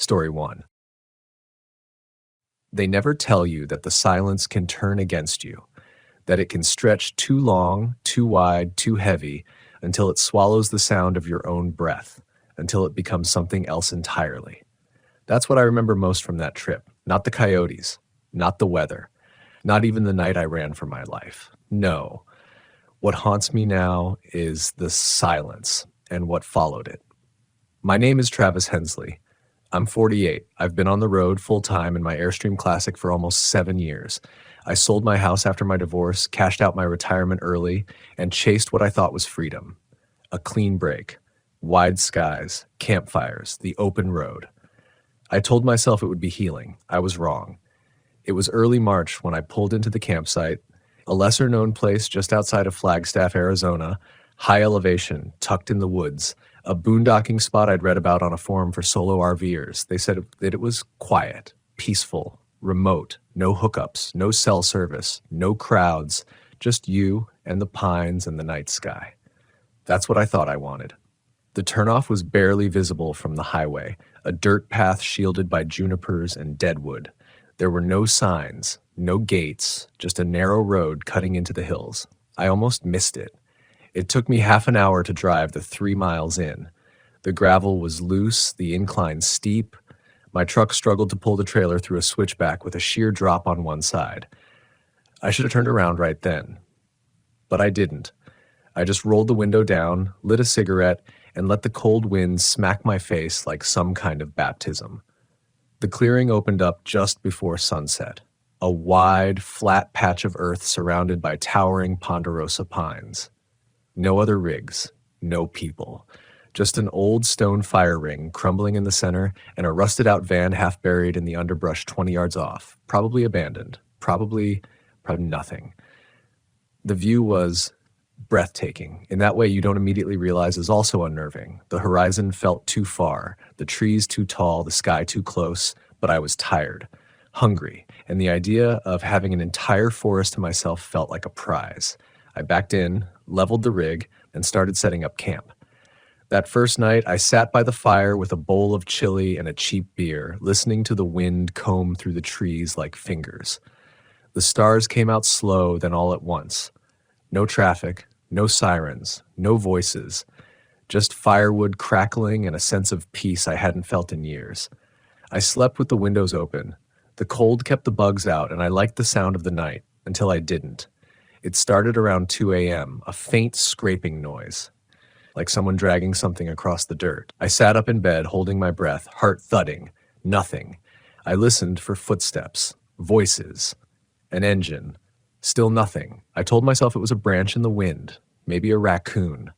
Story 1. They never tell you that the silence can turn against you, that it can stretch too long, too wide, too heavy, until it swallows the sound of your own breath, until it becomes something else entirely. That's what I remember most from that trip. Not the coyotes, not the weather, not even the night I ran for my life. No. What haunts me now is the silence and what followed it. My name is Travis Hensley. I'm 48. I've been on the road full-time in my Airstream Classic for almost 7 years. I sold my house after my divorce, cashed out my retirement early, and chased what I thought was freedom. A clean break, wide skies, campfires, the open road. I told myself it would be healing. I was wrong. It was early March when I pulled into the campsite, a lesser-known place just outside of Flagstaff, Arizona, high elevation, tucked in the woods, a boondocking spot I'd read about on a forum for solo RVers. They said that it was quiet, peaceful, remote, no hookups, no cell service, no crowds, just you and the pines and the night sky. That's what I thought I wanted. The turnoff was barely visible from the highway, a dirt path shielded by junipers and deadwood. There were no signs, no gates, just a narrow road cutting into the hills. I almost missed it. It took me half an hour to drive the 3 miles in. The gravel was loose, the incline steep. My truck struggled to pull the trailer through a switchback with a sheer drop on one side. I should have turned around right then. But I didn't. I just rolled the window down, lit a cigarette, and let the cold wind smack my face like some kind of baptism. The clearing opened up just before sunset. A wide, flat patch of earth surrounded by towering ponderosa pines. No other rigs, no people. Just an old stone fire ring crumbling in the center and a rusted-out van half buried in the underbrush 20 yards off. Probably abandoned. Probably nothing. The view was breathtaking. In that way, you don't immediately realize is also unnerving. The horizon felt too far, the trees too tall, the sky too close, but I was tired, hungry, and the idea of having an entire forest to myself felt like a prize. I backed in, leveled the rig, and started setting up camp. That first night, I sat by the fire with a bowl of chili and a cheap beer, listening to the wind comb through the trees like fingers. The stars came out slow, then all at once. No traffic, no sirens, no voices, just firewood crackling and a sense of peace I hadn't felt in years. I slept with the windows open. The cold kept the bugs out, and I liked the sound of the night, until I didn't. It started around 2 a.m., a faint scraping noise, like someone dragging something across the dirt. I sat up in bed, holding my breath, heart thudding. Nothing. I listened for footsteps, voices, an engine. Still nothing. I told myself it was a branch in the wind, maybe a raccoon.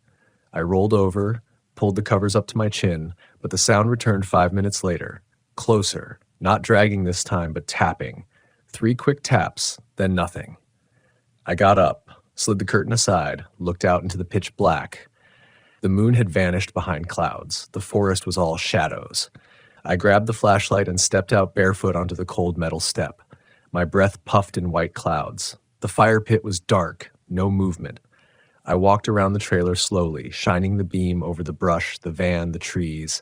I rolled over, pulled the covers up to my chin, but the sound returned 5 minutes later. Closer, not dragging this time, but tapping. 3 quick taps, then nothing. I got up, slid the curtain aside, looked out into the pitch black. The moon had vanished behind clouds. The forest was all shadows. I grabbed the flashlight and stepped out barefoot onto the cold metal step. My breath puffed in white clouds. The fire pit was dark, no movement. I walked around the trailer slowly, shining the beam over the brush, the van, the trees.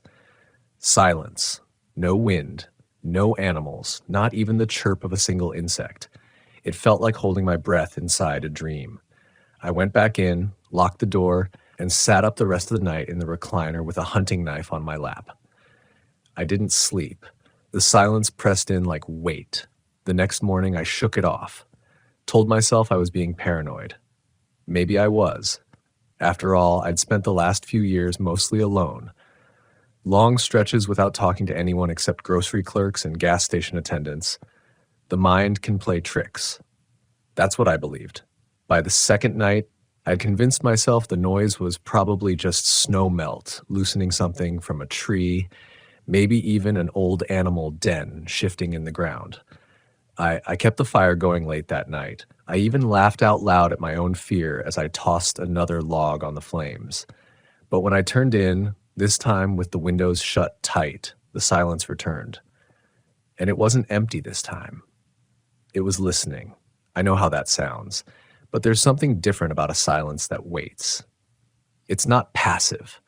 Silence. No wind. No animals, not even the chirp of a single insect. It felt like holding my breath inside a dream. I went back in, locked the door, and sat up the rest of the night in the recliner with a hunting knife on my lap. I didn't sleep. The silence pressed in like weight. The next morning, I shook it off. Told myself I was being paranoid. Maybe I was. After all, I'd spent the last few years mostly alone. Long stretches without talking to anyone except grocery clerks and gas station attendants. The mind can play tricks. That's what I believed. By the second night, I'd convinced myself the noise was probably just snow melt, loosening something from a tree, maybe even an old animal den shifting in the ground. I kept the fire going late that night. I even laughed out loud at my own fear as I tossed another log on the flames. But when I turned in, this time with the windows shut tight, the silence returned. And it wasn't empty this time. It was listening. I know how that sounds, but there's something different about a silence that waits. It's not passive.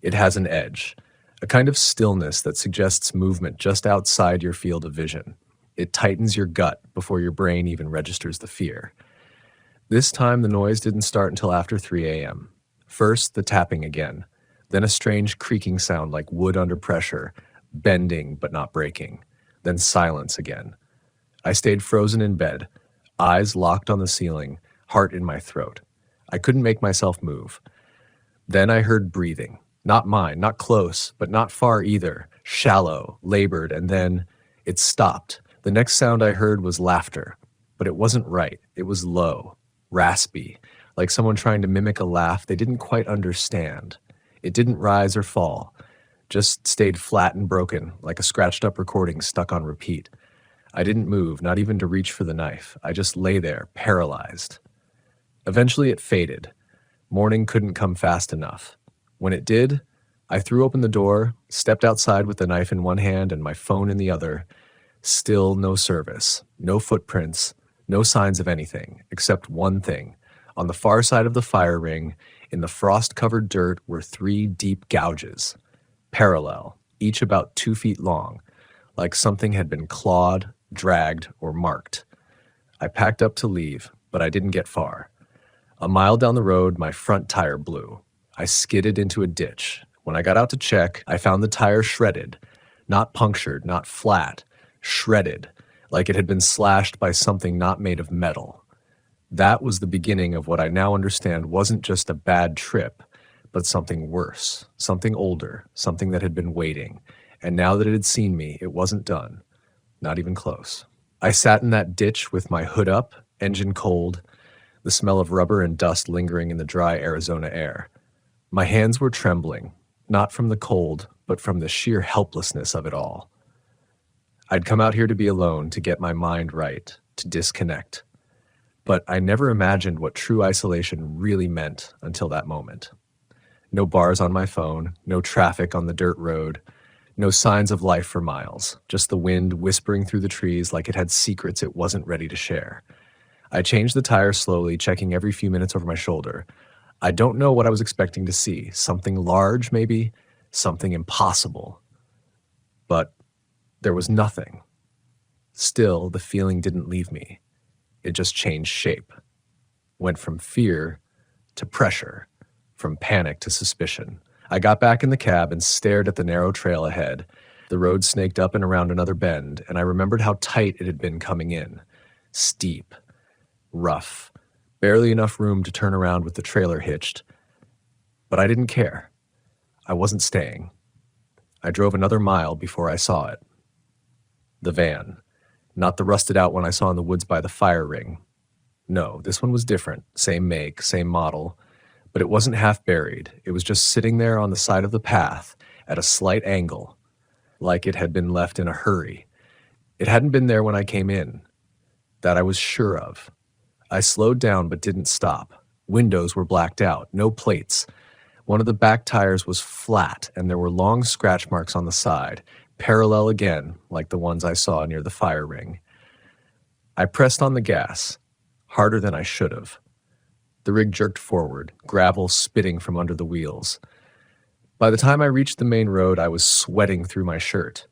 It has an edge. a kind of stillness that suggests movement just outside your field of vision. It tightens your gut before your brain even registers the fear. This time, the noise didn't start until after 3 a.m. First, the tapping again, then a strange creaking sound like wood under pressure, bending but not breaking, then silence again. I stayed frozen in bed, eyes locked on the ceiling, heart in my throat. I couldn't make myself move. Then I heard breathing. Not mine, not close, but not far either. Shallow, labored, and then it stopped. The next sound I heard was laughter, but it wasn't right. It was low, raspy, like someone trying to mimic a laugh they didn't quite understand. It didn't rise or fall, just stayed flat and broken, like a scratched-up recording stuck on repeat. I didn't move, not even to reach for the knife. I just lay there, paralyzed. Eventually it faded. Morning couldn't come fast enough. When it did, I threw open the door, stepped outside with the knife in one hand and my phone in the other. Still no service, no footprints, no signs of anything, except one thing. On the far side of the fire ring, in the frost-covered dirt, were 3 deep gouges, parallel, each about 2 feet long, like something had been clawed, dragged, or marked. I packed up to leave, but I didn't get far. A mile down the road, my front tire blew. I skidded into a ditch. When I got out to check, I found the tire shredded, not punctured, not flat, shredded, like it had been slashed by something not made of metal. That was the beginning of what I now understand wasn't just a bad trip, but something worse, something older, something that had been waiting. And now that it had seen me, it wasn't done. Not even close. I sat in that ditch with my hood up, engine cold, the smell of rubber and dust lingering in the dry Arizona air. My hands were trembling, not from the cold, but from the sheer helplessness of it all. I'd come out here to be alone, to get my mind right, to disconnect. But I never imagined what true isolation really meant until that moment. No bars on my phone, no traffic on the dirt road, no signs of life for miles, just the wind whispering through the trees like it had secrets it wasn't ready to share. I changed the tire slowly, checking every few minutes over my shoulder. I don't know what I was expecting to see. Something large, maybe? Something impossible. But there was nothing. Still, the feeling didn't leave me. It just changed shape. Went from fear to pressure, from panic to suspicion. I got back in the cab and stared at the narrow trail ahead. The road snaked up and around another bend, and I remembered how tight it had been coming in. Steep, rough, barely enough room to turn around with the trailer hitched. But I didn't care. I wasn't staying. I drove another mile before I saw it. The van. Not the rusted out one I saw in the woods by the fire ring. No, this one was different. Same make, same model. But it wasn't half buried. It was just sitting there on the side of the path at a slight angle, like it had been left in a hurry. It hadn't been there when I came in. That I was sure of. I slowed down but didn't stop. Windows were blacked out, no plates. One of the back tires was flat, and there were long scratch marks on the side, parallel again, like the ones I saw near the fire ring. I pressed on the gas, harder than I should have. The rig jerked forward, gravel spitting from under the wheels. By the time I reached the main road, I was sweating through my shirt.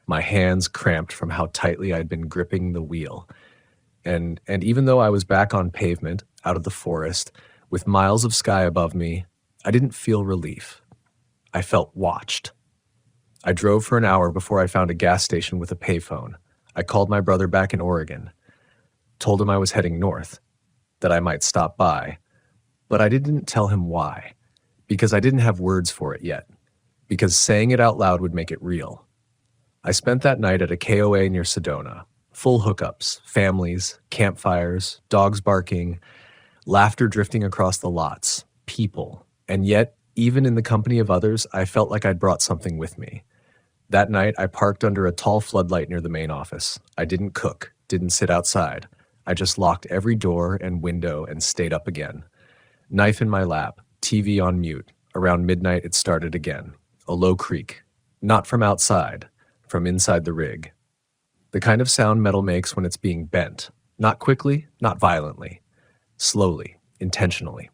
My hands cramped from how tightly I'd been gripping the wheel. And even though I was back on pavement, out of the forest, with miles of sky above me, I didn't feel relief. I felt watched. I drove for an hour before I found a gas station with a payphone. I called my brother back in Oregon, told him I was heading north, that I might stop by, but I didn't tell him why, because I didn't have words for it yet, because saying it out loud would make it real. I spent that night at a KOA near Sedona. Full hookups, families, campfires, dogs barking, laughter drifting across the lots, people. And yet, even in the company of others, I felt like I'd brought something with me. That night, I parked under a tall floodlight near the main office. I didn't cook, didn't sit outside. I just locked every door and window and stayed up again. Knife in my lap, TV on mute. Around midnight, it started again. A low creak. Not from outside, from inside the rig. The kind of sound metal makes when it's being bent. Not quickly, not violently. Slowly, intentionally.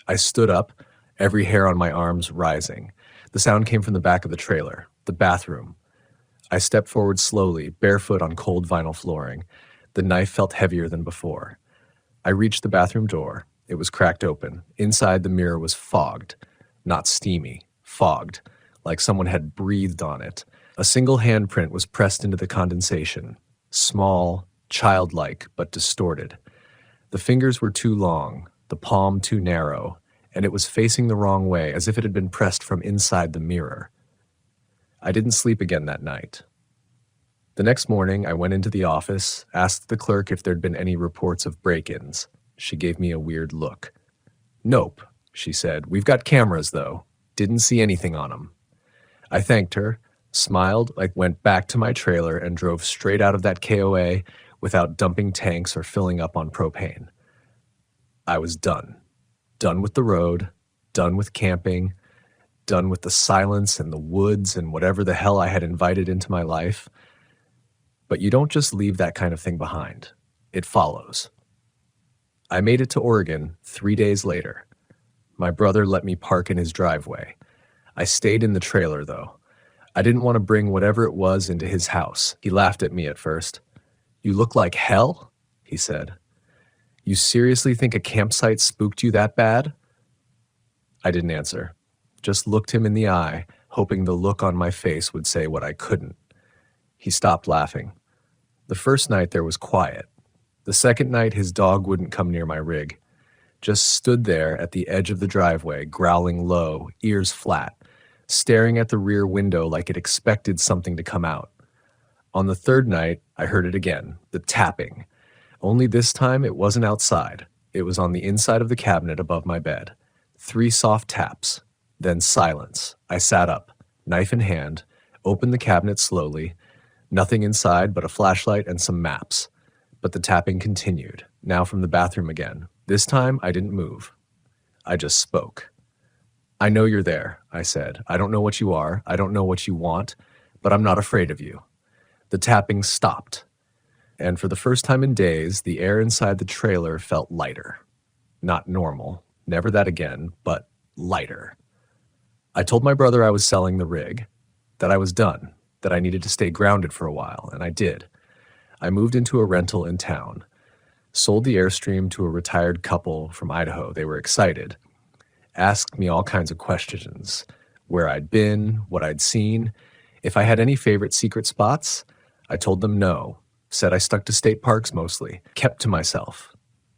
I stood up, every hair on my arms rising. The sound came from the back of the trailer, the bathroom. I stepped forward slowly, barefoot on cold vinyl flooring. The knife felt heavier than before. I reached the bathroom door. It was cracked open. Inside, the mirror was fogged. Not steamy, fogged, like someone had breathed on it. A single handprint was pressed into the condensation. Small, childlike, but distorted. The fingers were too long, the palm too narrow, and it was facing the wrong way, as if it had been pressed from inside the mirror. I didn't sleep again that night. The next morning, I went into the office, asked the clerk if there'd been any reports of break-ins. She gave me a weird look. "Nope," she said. "We've got cameras, though. Didn't see anything on them." I thanked her, smiled, went back to my trailer, and drove straight out of that KOA without dumping tanks or filling up on propane. I was done. Done with the road, done with camping, done with the silence and the woods and whatever the hell I had invited into my life. But you don't just leave that kind of thing behind. It follows. I made it to Oregon 3 days later. My brother let me park in his driveway. I stayed in the trailer, though. I didn't want to bring whatever it was into his house. He laughed at me at first. "You look like hell?" he said. "You seriously think a campsite spooked you that bad?" I didn't answer. Just looked him in the eye, hoping the look on my face would say what I couldn't. He stopped laughing. The first night there was quiet. The second night his dog wouldn't come near my rig. Just stood there at the edge of the driveway, growling low, ears flat, staring at the rear window like it expected something to come out. On the third night, I heard it again, the tapping. Only this time it wasn't outside. It was on the inside of the cabinet above my bed. 3 soft taps. Then silence. I sat up, knife in hand, opened the cabinet slowly. Nothing inside but a flashlight and some maps. But the tapping continued, now from the bathroom again. This time, I didn't move. I just spoke. "I know you're there," I said. "I don't know what you are. I don't know what you want, but I'm not afraid of you." The tapping stopped. And for the first time in days, the air inside the trailer felt lighter. Not normal. Never that again, but lighter. I told my brother I was selling the rig, that I was done, that I needed to stay grounded for a while, and I did. I moved into a rental in town, sold the Airstream to a retired couple from Idaho. They were excited, asked me all kinds of questions, where I'd been, what I'd seen, if I had any favorite secret spots. I told them no, said I stuck to state parks mostly, kept to myself.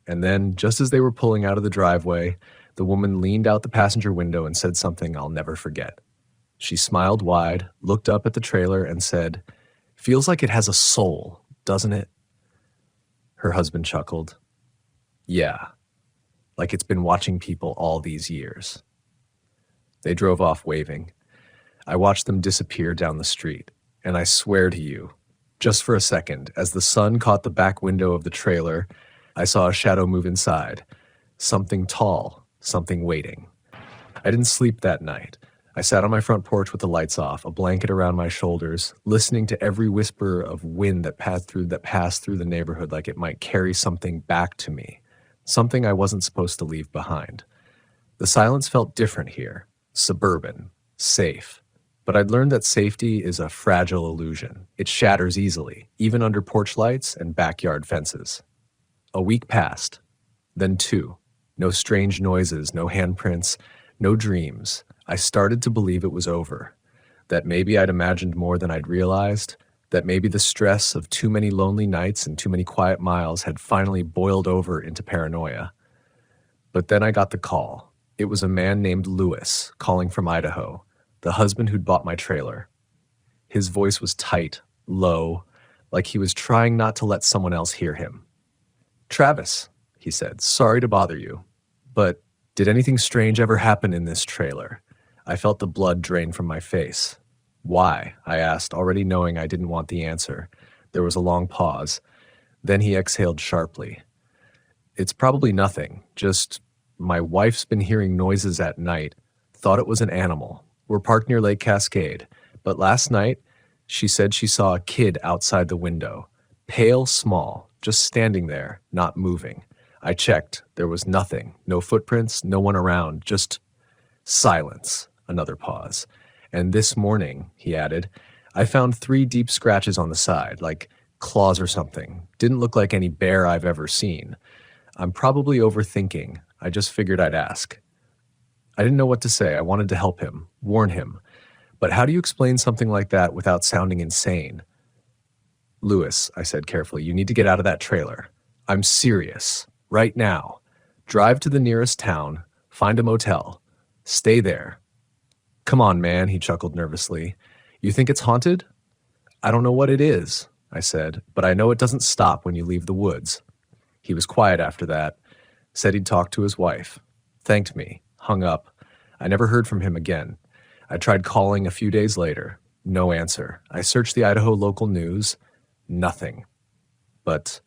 And then, just as they were pulling out of the driveway, the woman leaned out the passenger window and said something I'll never forget. She smiled wide, looked up at the trailer, and said, "Feels like it has a soul, doesn't it?" Her husband chuckled. "Yeah, like it's been watching people all these years." They drove off waving. I watched them disappear down the street, and I swear to you, just for a second, as the sun caught the back window of the trailer, I saw a shadow move inside. Something tall, something waiting. I didn't sleep that night. I sat on my front porch with the lights off, a blanket around my shoulders, listening to every whisper of wind that passed through the neighborhood like it might carry something back to me, something I wasn't supposed to leave behind. The silence felt different here, suburban, safe. But I'd learned that safety is a fragile illusion. It shatters easily, even under porch lights and backyard fences. A week passed, then 2. No strange noises, no handprints, no dreams. I started to believe it was over, that maybe I'd imagined more than I'd realized, that maybe the stress of too many lonely nights and too many quiet miles had finally boiled over into paranoia. But then I got the call. It was a man named Lewis calling from Idaho, the husband who'd bought my trailer. His voice was tight, low, like he was trying not to let someone else hear him. "Travis," he said, "sorry to bother you, but did anything strange ever happen in this trailer?" I felt the blood drain from my face. "Why?" I asked, already knowing I didn't want the answer. There was a long pause. Then he exhaled sharply. "It's probably nothing. Just my wife's been hearing noises at night. Thought it was an animal. We're parked near Lake Cascade. But last night, she said she saw a kid outside the window. Pale, small, just standing there, not moving. I checked. There was nothing. No footprints, no one around. Just silence." Another pause. And this morning, he added, I found 3 deep scratches on the side, like claws or something. Didn't look like any bear I've ever seen. I'm probably overthinking. I just figured I'd ask. I didn't know what to say. I wanted to help him, warn him. But how do you explain something like that without sounding insane? Lewis, I said carefully, you need to get out of that trailer. I'm serious. Right now. Drive to the nearest town, find a motel. Stay there. Come on, man, he chuckled nervously. You think it's haunted? I don't know what it is, I said, but I know it doesn't stop when you leave the woods. He was quiet after that, said he'd talk to his wife, thanked me, hung up. I never heard from him again. I tried calling a few days later. No answer. I searched the Idaho local news. Nothing. But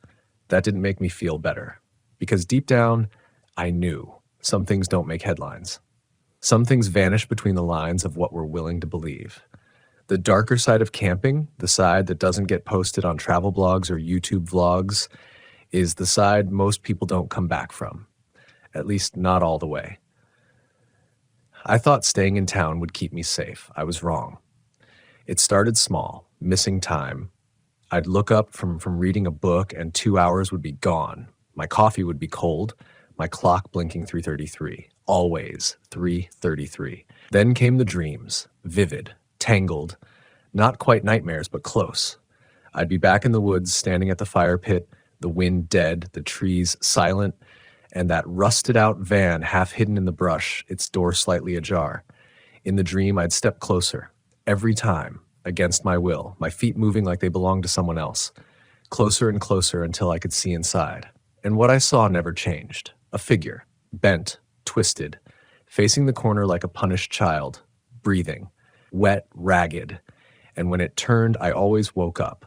that didn't make me feel better. Because deep down, I knew some things don't make headlines. Some things vanish between the lines of what we're willing to believe. The darker side of camping, the side that doesn't get posted on travel blogs or YouTube vlogs, is the side most people don't come back from. At least not all the way. I thought staying in town would keep me safe. I was wrong. It started small, missing time. I'd look up from reading a book and 2 hours would be gone. My coffee would be cold, my clock blinking 3:33. Always 3:33. Then came the dreams, vivid, tangled, not quite nightmares, but close. I'd be back in the woods, standing at the fire pit, the wind dead, the trees silent, and that rusted-out van half hidden in the brush, its door slightly ajar. In the dream, I'd step closer, every time, against my will, my feet moving like they belonged to someone else, closer and closer until I could see inside. And what I saw never changed. A figure, bent, twisted, facing the corner like a punished child, breathing, wet, ragged. And when it turned, I always woke up.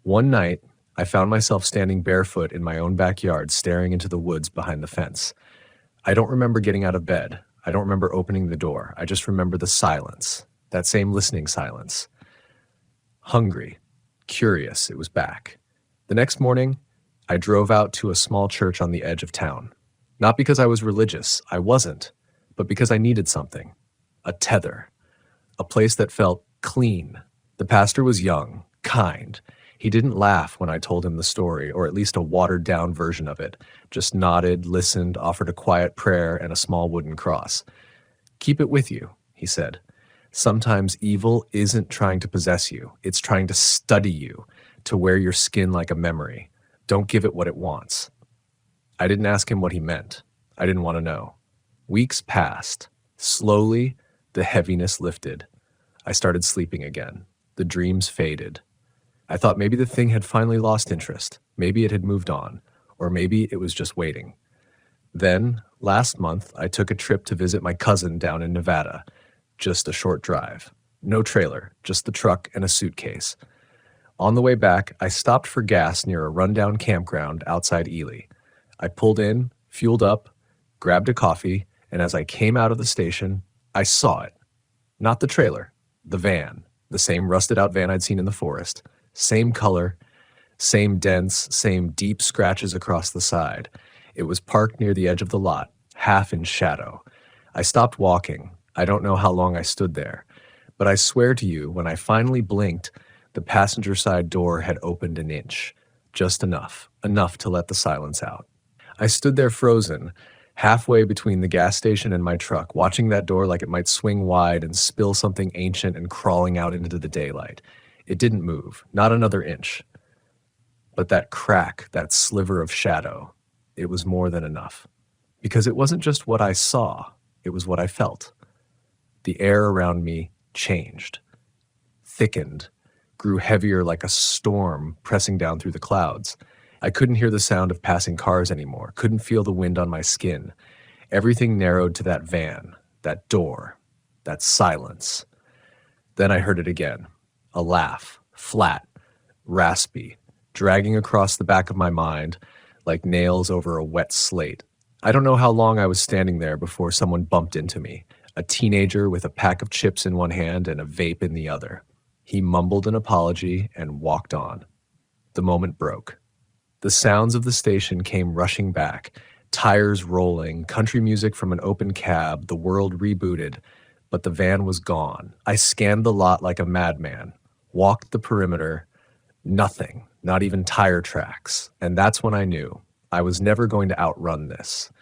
One night, I found myself standing barefoot in my own backyard, staring into the woods behind the fence. I don't remember getting out of bed. I don't remember opening the door. I just remember the silence, that same listening silence. Hungry, curious, it was back. The next morning, I drove out to a small church on the edge of town. Not because I was religious, I wasn't, but because I needed something. A tether. A place that felt clean. The pastor was young, kind. He didn't laugh when I told him the story, or at least a watered-down version of it. Just nodded, listened, offered a quiet prayer and a small wooden cross. Keep it with you, he said. Sometimes evil isn't trying to possess you. It's trying to study you, to wear your skin like a memory. Don't give it what it wants. I didn't ask him what he meant. I didn't want to know. Weeks passed. Slowly, the heaviness lifted. I started sleeping again. The dreams faded. I thought maybe the thing had finally lost interest. Maybe it had moved on. Or maybe it was just waiting. Then, last month, I took a trip to visit my cousin down in Nevada. Just a short drive. No trailer, just the truck and a suitcase. On the way back, I stopped for gas near a rundown campground outside Ely. I pulled in, fueled up, grabbed a coffee, and as I came out of the station, I saw it. Not the trailer, the van, the same rusted-out van I'd seen in the forest. Same color, same dents, same deep scratches across the side. It was parked near the edge of the lot, half in shadow. I stopped walking. I don't know how long I stood there. But I swear to you, when I finally blinked, the passenger side door had opened an inch. Just enough to let the silence out. I stood there frozen, halfway between the gas station and my truck, watching that door like it might swing wide and spill something ancient and crawling out into the daylight. It didn't move, not another inch. But that crack, that sliver of shadow, it was more than enough. Because it wasn't just what I saw, it was what I felt. The air around me changed, thickened, grew heavier like a storm pressing down through the clouds. I couldn't hear the sound of passing cars anymore, couldn't feel the wind on my skin. Everything narrowed to that van, that door, that silence. Then I heard it again. A laugh, flat, raspy, dragging across the back of my mind like nails over a wet slate. I don't know how long I was standing there before someone bumped into me, a teenager with a pack of chips in one hand and a vape in the other. He mumbled an apology and walked on. The moment broke. The sounds of the station came rushing back, tires rolling, country music from an open cab, the world rebooted. but the van was gone. I scanned the lot like a madman, walked the perimeter, nothing, not even tire tracks. And that's when I knew I was never going to outrun this.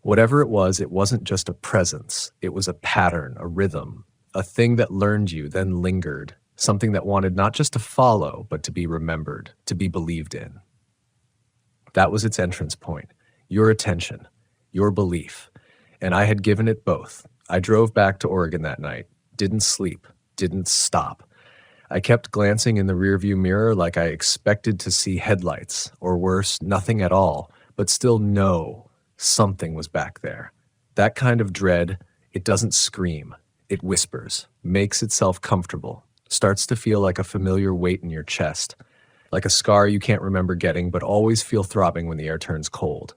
Whatever it wasn't just a presence. It was a pattern, a rhythm, a thing that learned you, then lingered, something that wanted not just to follow, but to be remembered, to be believed in. That was its entrance point, your attention, your belief. And I had given it both. I drove back to Oregon that night, didn't sleep, didn't stop. I kept glancing in the rearview mirror like I expected to see headlights, or worse, nothing at all, but still know something was back there. That kind of dread, it doesn't scream. It whispers, makes itself comfortable, starts to feel like a familiar weight in your chest, like a scar you can't remember getting but always feel throbbing when the air turns cold.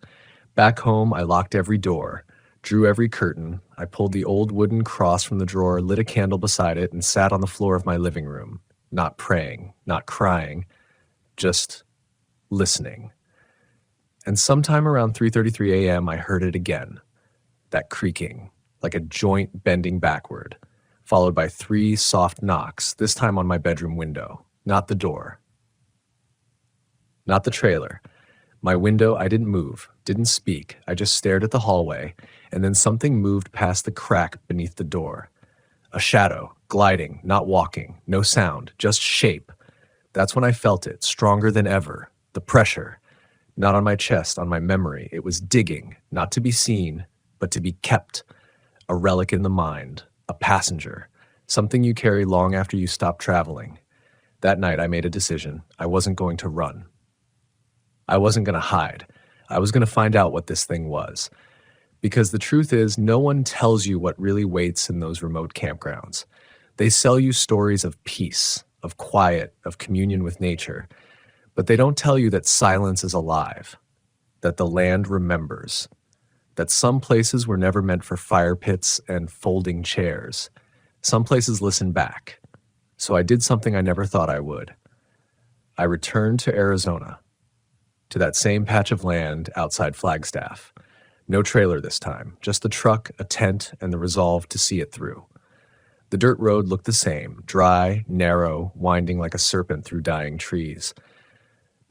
Back home, I locked every door, drew every curtain. I pulled the old wooden cross from the drawer, lit a candle beside it, and sat on the floor of my living room, not praying, not crying, just listening. And sometime around 3:33 a.m., I heard it again, that creaking, like a joint bending backward, followed by 3 soft knocks, this time on my bedroom window, not the door, not the trailer. My window, I didn't move, didn't speak. I just stared at the hallway, and then something moved past the crack beneath the door. A shadow, gliding, not walking, no sound, just shape. That's when I felt it, stronger than ever. The pressure, not on my chest, on my memory. It was digging, not to be seen, but to be kept. A relic in the mind, a passenger, something you carry long after you stop traveling. That night I made a decision. I wasn't going to run. I wasn't going to hide. I was going to find out what this thing was. Because the truth is, no one tells you what really waits in those remote campgrounds. They sell you stories of peace, of quiet, of communion with nature. But they don't tell you that silence is alive, that the land remembers, that some places were never meant for fire pits and folding chairs. Some places listen back. So I did something I never thought I would. I returned to Arizona, to that same patch of land outside Flagstaff. No trailer this time, just a truck, a tent, and the resolve to see it through. The dirt road looked the same, dry, narrow, winding like a serpent through dying trees.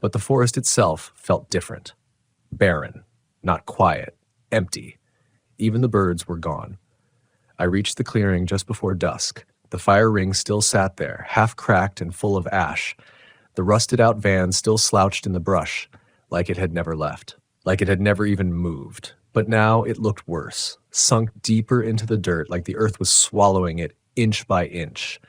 But the forest itself felt different. Barren, not quiet, empty. Even the birds were gone. I reached the clearing just before dusk. The fire ring still sat there, half cracked and full of ash. The rusted-out van still slouched in the brush, like it had never left, like it had never even moved. But now it looked worse, sunk deeper into the dirt like the earth was swallowing it inch by inch.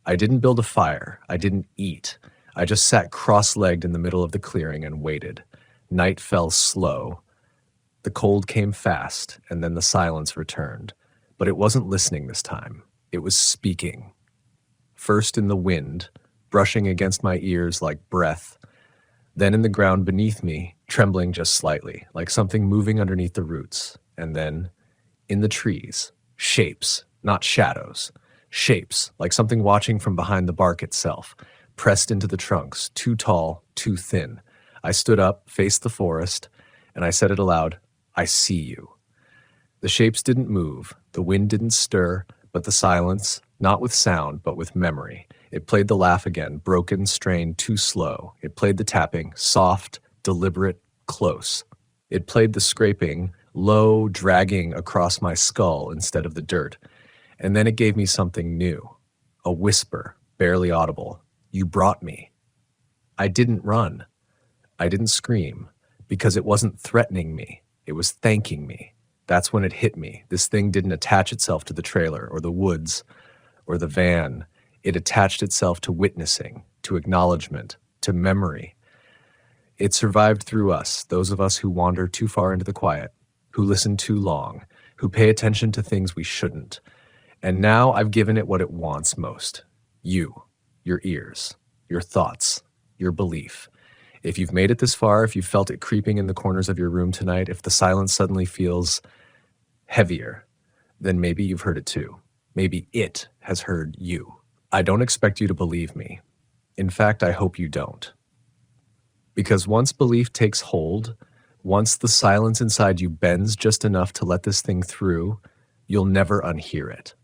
I didn't build a fire. I didn't eat. I just sat cross-legged in the middle of the clearing and waited. Night fell slow. The cold came fast, and then the silence returned. But it wasn't listening this time. It was speaking. First in the wind, brushing against my ears like breath. Then in the ground beneath me, trembling just slightly, like something moving underneath the roots. And then in the trees, shapes, not shadows. Shapes, like something watching from behind the bark itself, pressed into the trunks, too tall, too thin. I stood up, faced the forest, and I said it aloud, "I see you." The shapes didn't move, the wind didn't stir, but the silence, not with sound, but with memory. It played the laugh again, broken, strained, too slow. It played the tapping, soft, deliberate, close. It played the scraping, low, dragging across my skull instead of the dirt. And then it gave me something new. A whisper, barely audible. You brought me. I didn't run. I didn't scream, because it wasn't threatening me. It was thanking me. That's when it hit me. This thing didn't attach itself to the trailer or the woods or the van. It attached itself to witnessing, to acknowledgement, to memory. It survived through us, those of us who wander too far into the quiet, who listen too long, who pay attention to things we shouldn't. And now I've given it what it wants most. You, your ears, your thoughts, your belief. If you've made it this far, if you've felt it creeping in the corners of your room tonight, if the silence suddenly feels heavier, then maybe you've heard it too. Maybe it has heard you. I don't expect you to believe me. In fact, I hope you don't. Because once belief takes hold, once the silence inside you bends just enough to let this thing through, you'll never unhear it.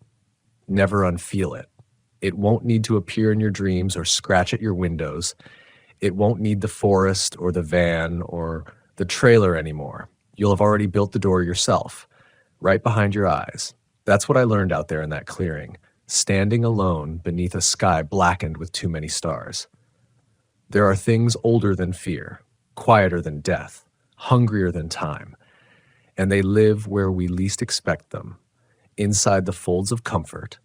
Never unfeel it. It won't need to appear in your dreams or scratch at your windows. It won't need the forest or the van or the trailer anymore. You'll have already built the door yourself, right behind your eyes. That's what I learned out there in that clearing, standing alone beneath a sky blackened with too many stars. There are things older than fear, quieter than death, hungrier than time, and they live where we least expect them, inside the folds of comfort,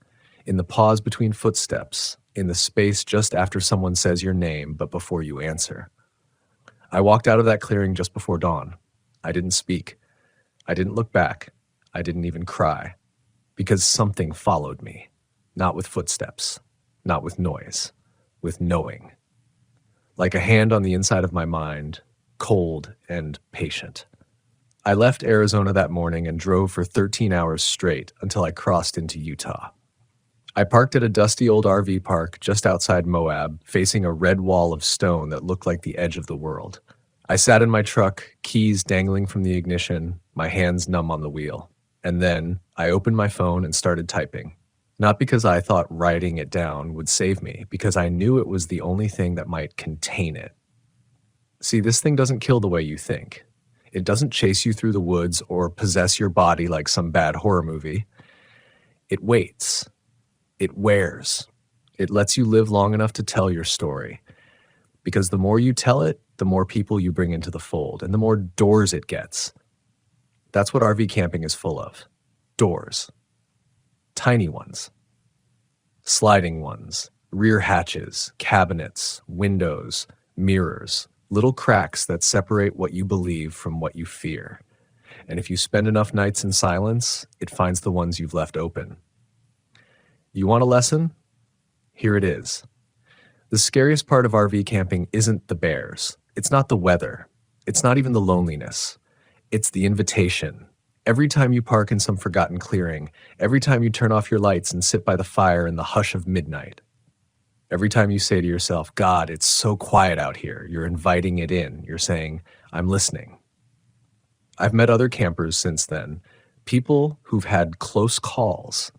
in the pause between footsteps, in the space just after someone says your name but before you answer. I walked out of that clearing just before dawn. I didn't speak. I didn't look back. I didn't even cry, because something followed me, not with footsteps, not with noise, with knowing. Like a hand on the inside of my mind, cold and patient. I left Arizona that morning and drove for 13 hours straight until I crossed into Utah. I parked at a dusty old RV park just outside Moab, facing a red wall of stone that looked like the edge of the world. I sat in my truck, keys dangling from the ignition, my hands numb on the wheel. And then I opened my phone and started typing. Not because I thought writing it down would save me, because I knew it was the only thing that might contain it. See, this thing doesn't kill the way you think. It doesn't chase you through the woods or possess your body like some bad horror movie. It waits. It wears. It lets you live long enough to tell your story. Because the more you tell it, the more people you bring into the fold, and the more doors it gets. That's what RV camping is full of. Doors. Tiny ones. Sliding ones. Rear hatches, cabinets, windows, mirrors. Little cracks that separate what you believe from what you fear. And if you spend enough nights in silence, it finds the ones you've left open. You want a lesson? Here it is. The scariest part of RV camping isn't the bears. It's not the weather. It's not even the loneliness. It's the invitation. Every time you park in some forgotten clearing, every time you turn off your lights and sit by the fire in the hush of midnight, every time you say to yourself, God, it's so quiet out here, you're inviting it in. You're saying, I'm listening. I've met other campers since then, people who've had close calls.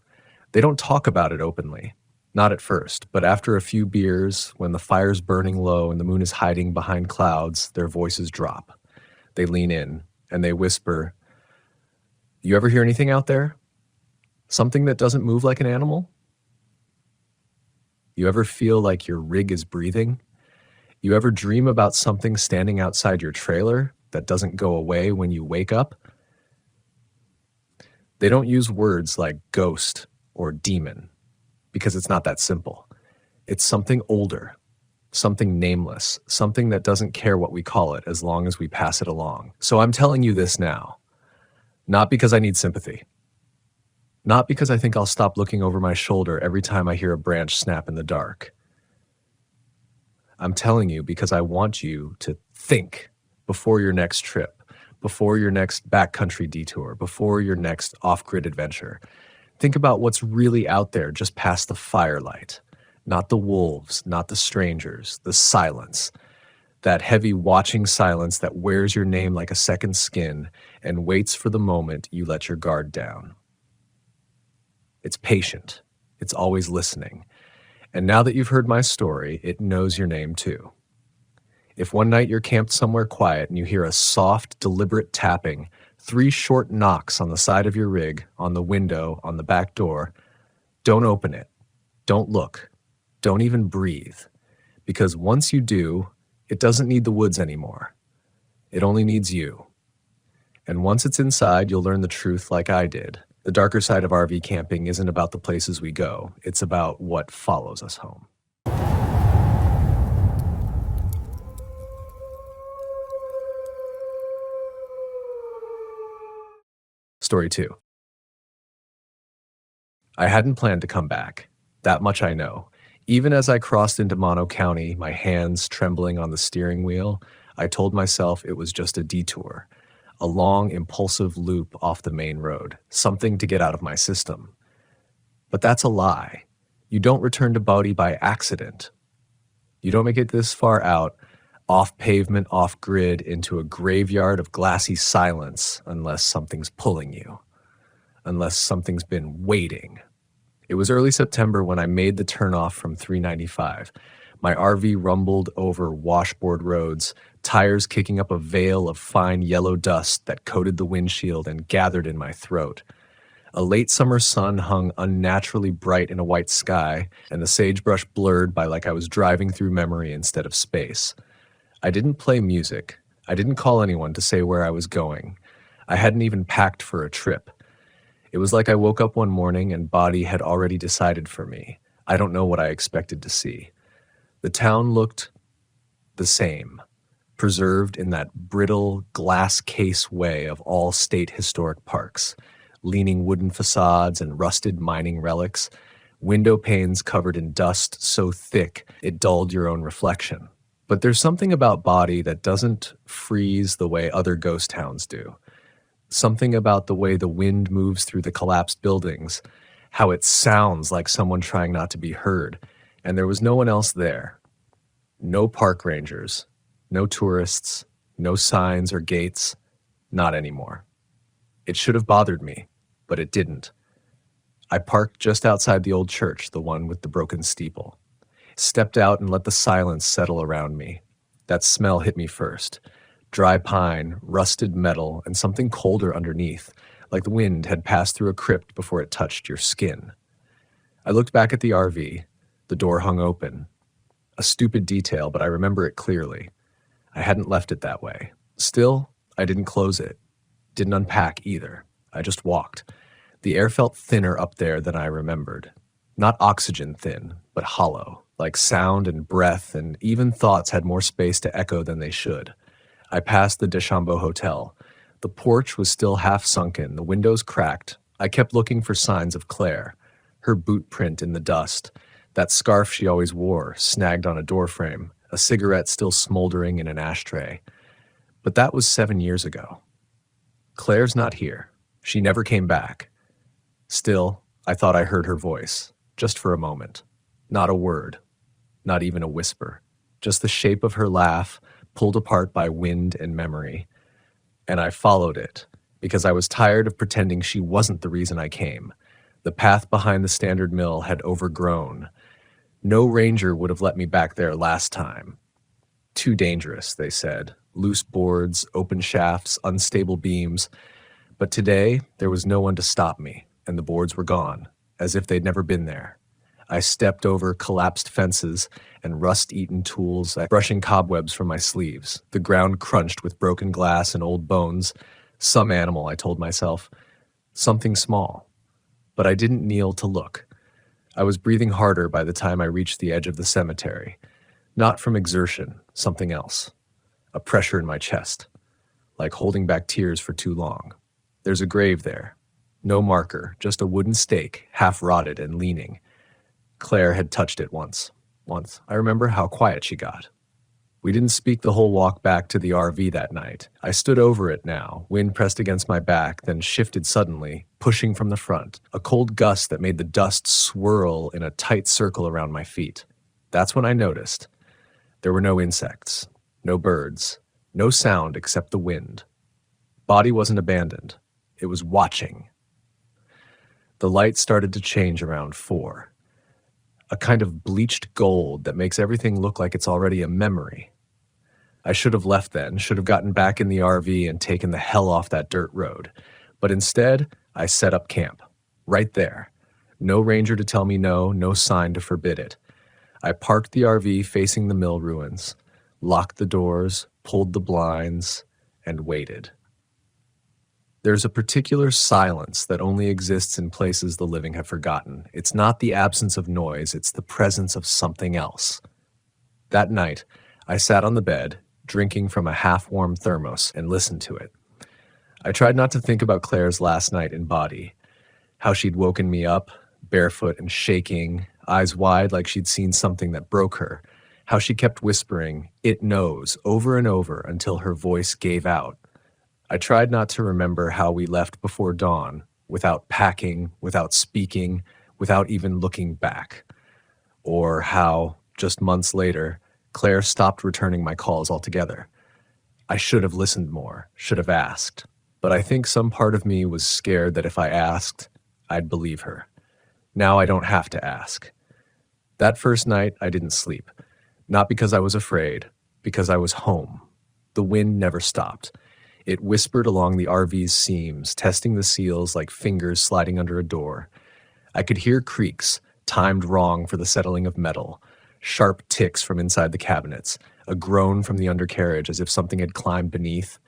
They don't talk about it openly. Not at first, but after a few beers, when the fire's burning low and the moon is hiding behind clouds, their voices drop. They lean in and they whisper, you ever hear anything out there? Something that doesn't move like an animal? You ever feel like your rig is breathing? You ever dream about something standing outside your trailer that doesn't go away when you wake up? They don't use words like ghost or demon, because it's not that simple. It's something older, something nameless, something that doesn't care what we call it as long as we pass it along. So I'm telling you this now, not because I need sympathy, not because I think I'll stop looking over my shoulder every time I hear a branch snap in the dark. I'm telling you because I want you to think before your next trip, before your next backcountry detour, before your next off-grid adventure. Think about what's really out there just past the firelight. Not the wolves, not the strangers, the silence. That heavy watching silence that wears your name like a second skin and waits for the moment you let your guard down. It's patient. It's always listening. And now that you've heard my story, it knows your name too. If one night you're camped somewhere quiet and you hear a soft, deliberate tapping, 3 short knocks on the side of your rig, on the window, on the back door, don't open it. Don't look. Don't even breathe. Because once you do, it doesn't need the woods anymore. It only needs you. And once it's inside, you'll learn the truth like I did. The darker side of RV camping isn't about the places we go. It's about what follows us home. Story 2. I hadn't planned to come back. That much I know. Even as I crossed into Mono County, my hands trembling on the steering wheel, I told myself it was just a detour, a long, impulsive loop off the main road, something to get out of my system. But that's a lie. You don't return to Bodie by accident. You don't make it this far out, off pavement, off grid, into a graveyard of glassy silence unless something's pulling you, unless something's been waiting. It was early September when I made the turnoff from 395. My RV rumbled over washboard roads, tires kicking up a veil of fine yellow dust that coated the windshield and gathered in my throat. A late summer sun hung unnaturally bright in a white sky, and the sagebrush blurred by like I was driving through memory instead of space. I didn't play music. I didn't call anyone to say where I was going. I hadn't even packed for a trip. It was like I woke up one morning and body had already decided for me. I don't know what I expected to see. The town looked the same, preserved in that brittle glass case way of all state historic parks, leaning wooden facades and rusted mining relics, window panes covered in dust so thick it dulled your own reflection. But there's something about Body that doesn't freeze the way other ghost towns do. Something about the way the wind moves through the collapsed buildings, how it sounds like someone trying not to be heard, and there was no one else there. No park rangers, no tourists, no signs or gates, not anymore. It should have bothered me, but it didn't. I parked just outside the old church, the one with the broken steeple. Stepped out and let the silence settle around me. That smell hit me first. Dry pine, rusted metal, and something colder underneath, like the wind had passed through a crypt before it touched your skin. I looked back at the RV. The door hung open. A stupid detail, but I remember it clearly. I hadn't left it that way. Still, I didn't close it. Didn't unpack either. I just walked. The air felt thinner up there than I remembered. Not oxygen thin, but hollow, like sound and breath and even thoughts had more space to echo than they should. I passed the Deschambault Hotel. The porch was still half sunken, the windows cracked. I kept looking for signs of Claire, her boot print in the dust, that scarf she always wore, snagged on a doorframe, a cigarette still smoldering in an ashtray. But that was 7 years ago. Claire's not here. She never came back. Still, I thought I heard her voice, just for a moment. Not a word, not even a whisper, just the shape of her laugh, pulled apart by wind and memory. And I followed it, because I was tired of pretending she wasn't the reason I came. The path behind the Standard Mill had overgrown. No ranger would have let me back there last time. Too dangerous, they said. Loose boards, open shafts, unstable beams. But today, there was no one to stop me, and the boards were gone, as if they'd never been there. I stepped over collapsed fences and rust-eaten tools, brushing cobwebs from my sleeves. The ground crunched with broken glass and old bones. Some animal, I told myself. Something small. But I didn't kneel to look. I was breathing harder by the time I reached the edge of the cemetery. Not from exertion, something else. A pressure in my chest, like holding back tears for too long. There's a grave there. No marker, just a wooden stake, half-rotted and leaning. Claire had touched it once. I remember how quiet she got. We didn't speak the whole walk back to the RV that night. I stood over it now, wind pressed against my back, then shifted suddenly, pushing from the front, a cold gust that made the dust swirl in a tight circle around my feet. That's when I noticed. There were no insects, no birds, no sound except the wind. Body wasn't abandoned. It was watching. The light started to change around 4. A kind of bleached gold that makes everything look like it's already a memory. I should have left then, should have gotten back in the RV and taken the hell off that dirt road. But instead, I set up camp. Right there. No ranger to tell me no, no sign to forbid it. I parked the RV facing the mill ruins, locked the doors, pulled the blinds, and waited. There's a particular silence that only exists in places the living have forgotten. It's not the absence of noise, it's the presence of something else. That night, I sat on the bed, drinking from a half-warm thermos, and listened to it. I tried not to think about Claire's last night in Body, how she'd woken me up, barefoot and shaking, eyes wide like she'd seen something that broke her, how she kept whispering, "It knows," over and over until her voice gave out. I tried not to remember how we left before dawn, without packing, without speaking, without even looking back. Or how, just months later, Claire stopped returning my calls altogether. I should have listened more, should have asked. But I think some part of me was scared that if I asked, I'd believe her. Now I don't have to ask. That first night, I didn't sleep. Not because I was afraid, because I was home. The wind never stopped. It whispered along the RV's seams, testing the seals like fingers sliding under a door. I could hear creaks, timed wrong for the settling of metal, sharp ticks from inside the cabinets, a groan from the undercarriage as if something had climbed beneath,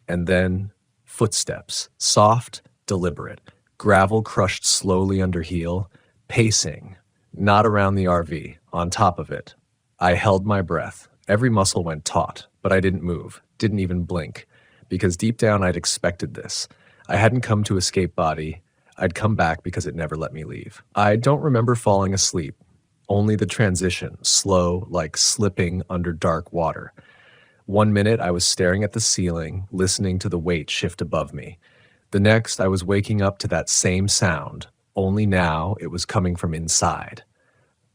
and then footsteps, soft, deliberate, gravel crushed slowly under heel, pacing, not around the RV, on top of it. I held my breath. Every muscle went taut, but I didn't move, didn't even blink, because deep down I'd expected this. I hadn't come to escape body. I'd come back because it never let me leave. I don't remember falling asleep, only the transition, slow, like slipping under dark water. 1 minute I was staring at the ceiling, listening to the weight shift above me. The next I was waking up to that same sound, only now it was coming from inside.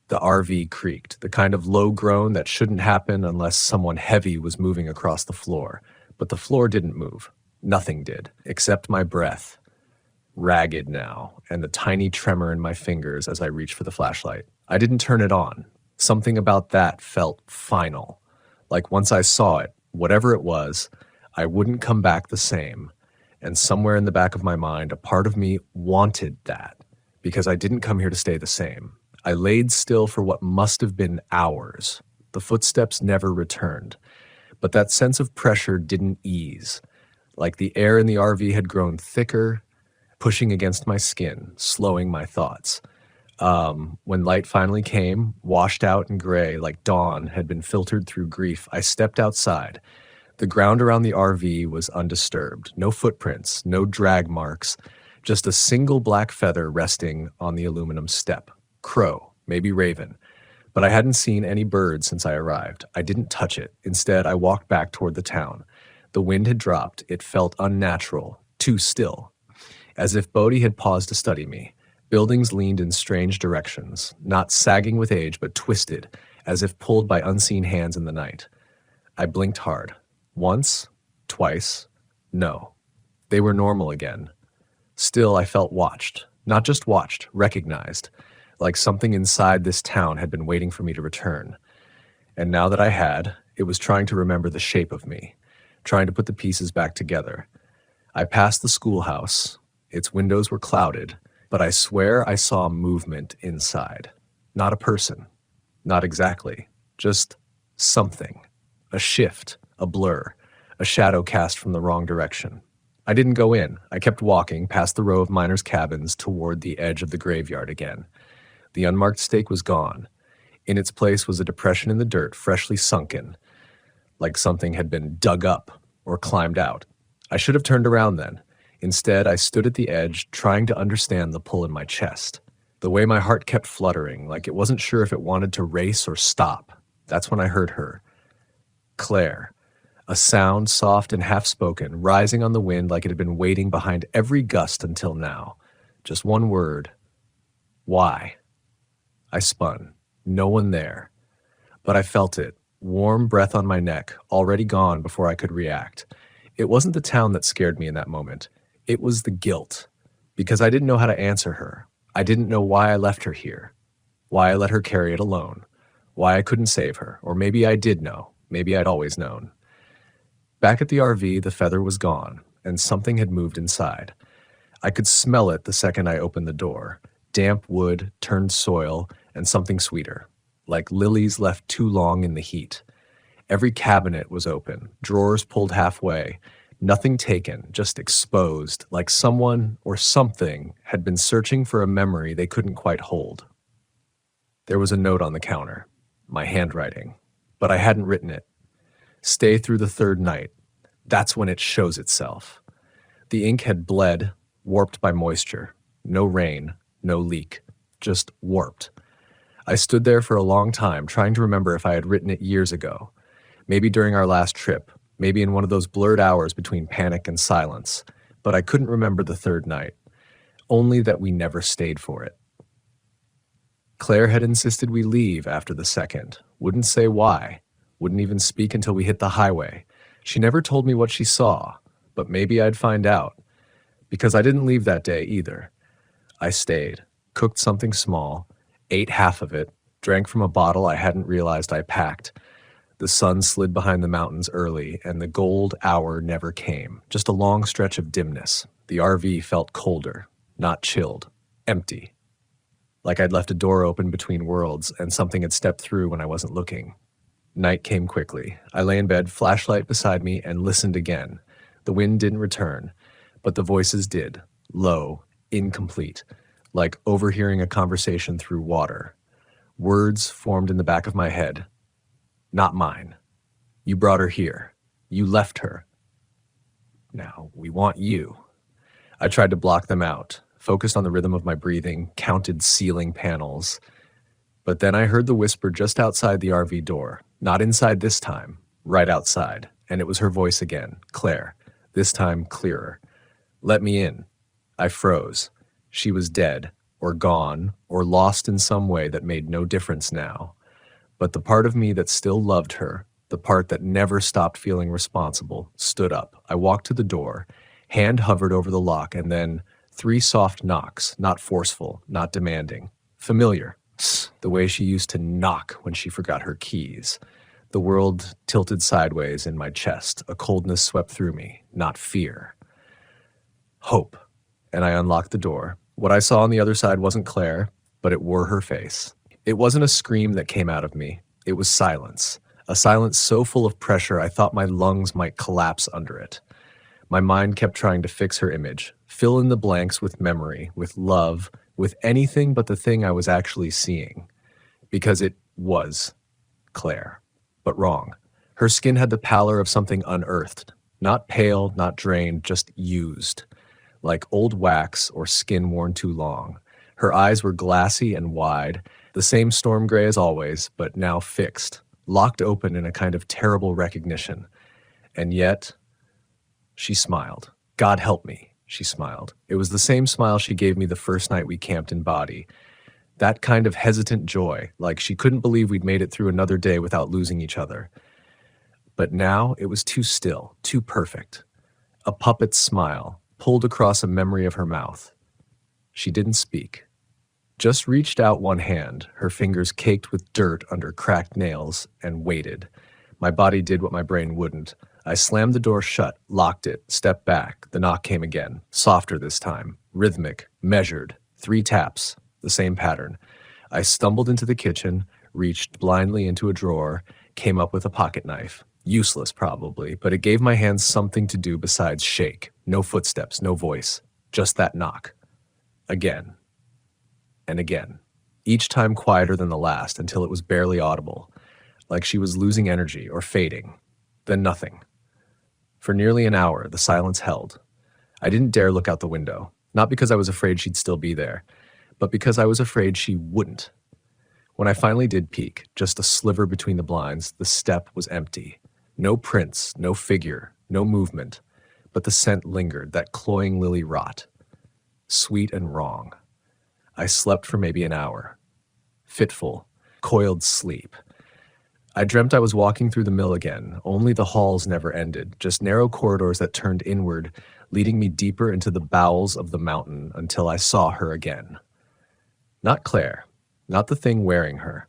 The RV creaked, the kind of low groan that shouldn't happen unless someone heavy was moving across the floor. But the floor didn't move. Nothing did, except my breath. Ragged now, and the tiny tremor in my fingers as I reached for the flashlight. I didn't turn it on. Something about that felt final. Like once I saw it, whatever it was, I wouldn't come back the same. And somewhere in the back of my mind, a part of me wanted that, because I didn't come here to stay the same. I laid still for what must have been hours. The footsteps never returned. But that sense of pressure didn't ease. Like the air in the RV had grown thicker, pushing against my skin, slowing my thoughts. When light finally came, washed out and gray like dawn had been filtered through grief, I stepped outside. The ground around the RV was undisturbed. No footprints, no drag marks, just a single black feather resting on the aluminum step. Crow, maybe raven. But I hadn't seen any birds since I arrived. I didn't touch it. Instead, I walked back toward the town. The wind had dropped. It felt unnatural, too still. As if Bodhi had paused to study me. Buildings leaned in strange directions, not sagging with age, but twisted, as if pulled by unseen hands in the night. I blinked hard. Once, twice, no. They were normal again. Still, I felt watched. Not just watched, recognized. Like something inside this town had been waiting for me to return. And now that I had, it was trying to remember the shape of me, trying to put the pieces back together. I passed the schoolhouse. Its windows were clouded, but I swear I saw movement inside. Not a person. Not exactly. Just something. A shift, a blur, a shadow cast from the wrong direction. I didn't go in. I kept walking past the row of miners' cabins toward the edge of the graveyard again. The unmarked stake was gone. In its place was a depression in the dirt, freshly sunken, like something had been dug up or climbed out. I should have turned around then. Instead, I stood at the edge, trying to understand the pull in my chest. The way my heart kept fluttering, like it wasn't sure if it wanted to race or stop. That's when I heard her. Claire. A sound, soft and half-spoken, rising on the wind like it had been waiting behind every gust until now. Just one word. Why? I spun. No one there. But I felt it. Warm breath on my neck, already gone before I could react. It wasn't the town that scared me in that moment. It was the guilt. Because I didn't know how to answer her. I didn't know why I left her here. Why I let her carry it alone. Why I couldn't save her. Or maybe I did know. Maybe I'd always known. Back at the RV, the feather was gone, and something had moved inside. I could smell it the second I opened the door. Damp wood, turned soil, and something sweeter. Like lilies left too long in the heat. Every cabinet was open, drawers pulled halfway, nothing taken, just exposed, like someone or something had been searching for a memory they couldn't quite hold. There was a note on the counter, my handwriting, but I hadn't written it. Stay through the third night. That's when it shows itself. The ink had bled, warped by moisture. No rain, no leak, just warped. I stood there for a long time, trying to remember if I had written it years ago. Maybe during our last trip, maybe in one of those blurred hours between panic and silence. But I couldn't remember the third night. Only that we never stayed for it. Claire had insisted we leave after the second. Wouldn't say why. Wouldn't even speak until we hit the highway. She never told me what she saw, but maybe I'd find out. Because I didn't leave that day either. I stayed. cooked something small, ate half of it, drank from a bottle I hadn't realized I packed. The sun slid behind the mountains early, and the gold hour never came. Just a long stretch of dimness. The RV felt colder, not chilled, empty. Like I'd left a door open between worlds, and something had stepped through when I wasn't looking. Night came quickly. I lay in bed, flashlight beside me, and listened again. The wind didn't return, but the voices did, low, incomplete, like overhearing a conversation through water. Words formed in the back of my head. Not mine. You brought her here. You left her. Now, we want you. I tried to block them out, focused on the rhythm of my breathing, counted ceiling panels. But then I heard the whisper just outside the RV door. Not inside this time, right outside. And it was her voice again, Claire, this time clearer. Let me in. I froze. She was dead, or gone, or lost in some way that made no difference now. But the part of me that still loved her, the part that never stopped feeling responsible, stood up. I walked to the door, hand hovered over the lock, and then 3 soft knocks, not forceful, not demanding. Familiar. The way she used to knock when she forgot her keys. The world tilted sideways in my chest. A coldness swept through me, not fear. Hope. And I unlocked the door. What I saw on the other side wasn't Claire, but it wore her face. It wasn't a scream that came out of me. It was silence. A silence so full of pressure I thought my lungs might collapse under it. My mind kept trying to fix her image, fill in the blanks with memory, with love, with anything but the thing I was actually seeing. Because it was Claire. But wrong. Her skin had the pallor of something unearthed. Not pale, not drained, just used. Like old wax or skin worn too long. Her eyes were glassy and wide, the same storm gray as always, but now fixed, locked open in a kind of terrible recognition. And yet, she smiled. God help me, she smiled. It was the same smile she gave me the first night we camped in Body. That kind of hesitant joy, like she couldn't believe we'd made it through another day without losing each other. But now it was too still, too perfect. A puppet's smile, pulled across a memory of her mouth. She didn't speak. Just reached out one hand, her fingers caked with dirt under cracked nails, and waited. My body did what my brain wouldn't. I slammed the door shut, locked it, stepped back. The knock came again, softer this time, rhythmic, measured, 3 taps, the same pattern. I stumbled into the kitchen, reached blindly into a drawer, came up with a pocket knife. Useless, probably, but it gave my hands something to do besides shake. No footsteps, no voice, just that knock. Again. And again. Each time quieter than the last until it was barely audible, like she was losing energy or fading. Then nothing. For nearly an hour, the silence held. I didn't dare look out the window, not because I was afraid she'd still be there, but because I was afraid she wouldn't. When I finally did peek, just a sliver between the blinds, the step was empty. No prints, no figure, no movement, but the scent lingered, that cloying lily rot. Sweet and wrong. I slept for maybe an hour. Fitful, coiled sleep. I dreamt I was walking through the mill again, only the halls never ended, just narrow corridors that turned inward, leading me deeper into the bowels of the mountain until I saw her again. Not Claire, not the thing wearing her.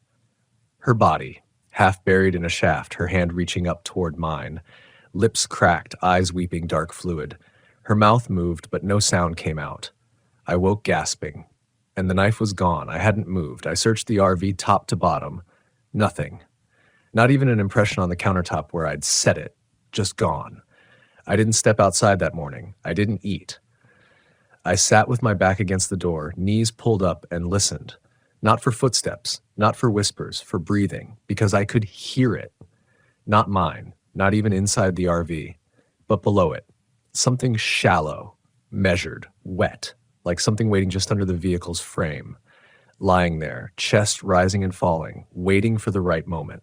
Her body, half buried in a shaft, her hand reaching up toward mine. Lips cracked, eyes weeping dark fluid. Her mouth moved, but no sound came out. I woke gasping. And the knife was gone. I hadn't moved. I searched the RV top to bottom. Nothing. Not even an impression on the countertop where I'd set it. Just gone. I didn't step outside that morning. I didn't eat. I sat with my back against the door, knees pulled up, and listened. Not for footsteps, not for whispers, for breathing, because I could hear it. Not mine, not even inside the RV, but below it. Something shallow, measured, wet, like something waiting just under the vehicle's frame. Lying there, chest rising and falling, waiting for the right moment.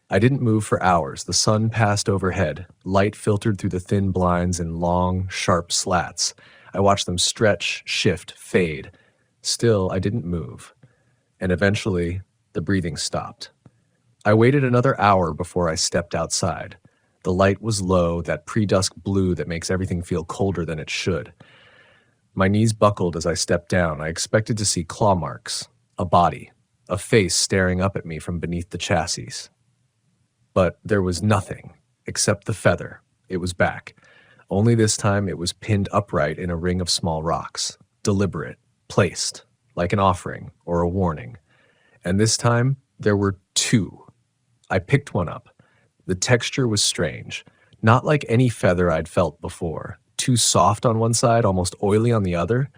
I didn't move for hours. The sun passed overhead. Light filtered through the thin blinds in long, sharp slats. I watched them stretch, shift, fade. Still, I didn't move. And eventually, the breathing stopped. I waited another hour before I stepped outside. The light was low, that pre-dusk blue that makes everything feel colder than it should. My knees buckled as I stepped down. I expected to see claw marks, a body, a face staring up at me from beneath the chassis. But there was nothing, except the feather. It was back. Only this time it was pinned upright in a ring of small rocks, deliberate, placed, like an offering or a warning. And this time, there were two. I picked one up. The texture was strange, not like any feather I'd felt before. Too soft on one side, almost oily on the other.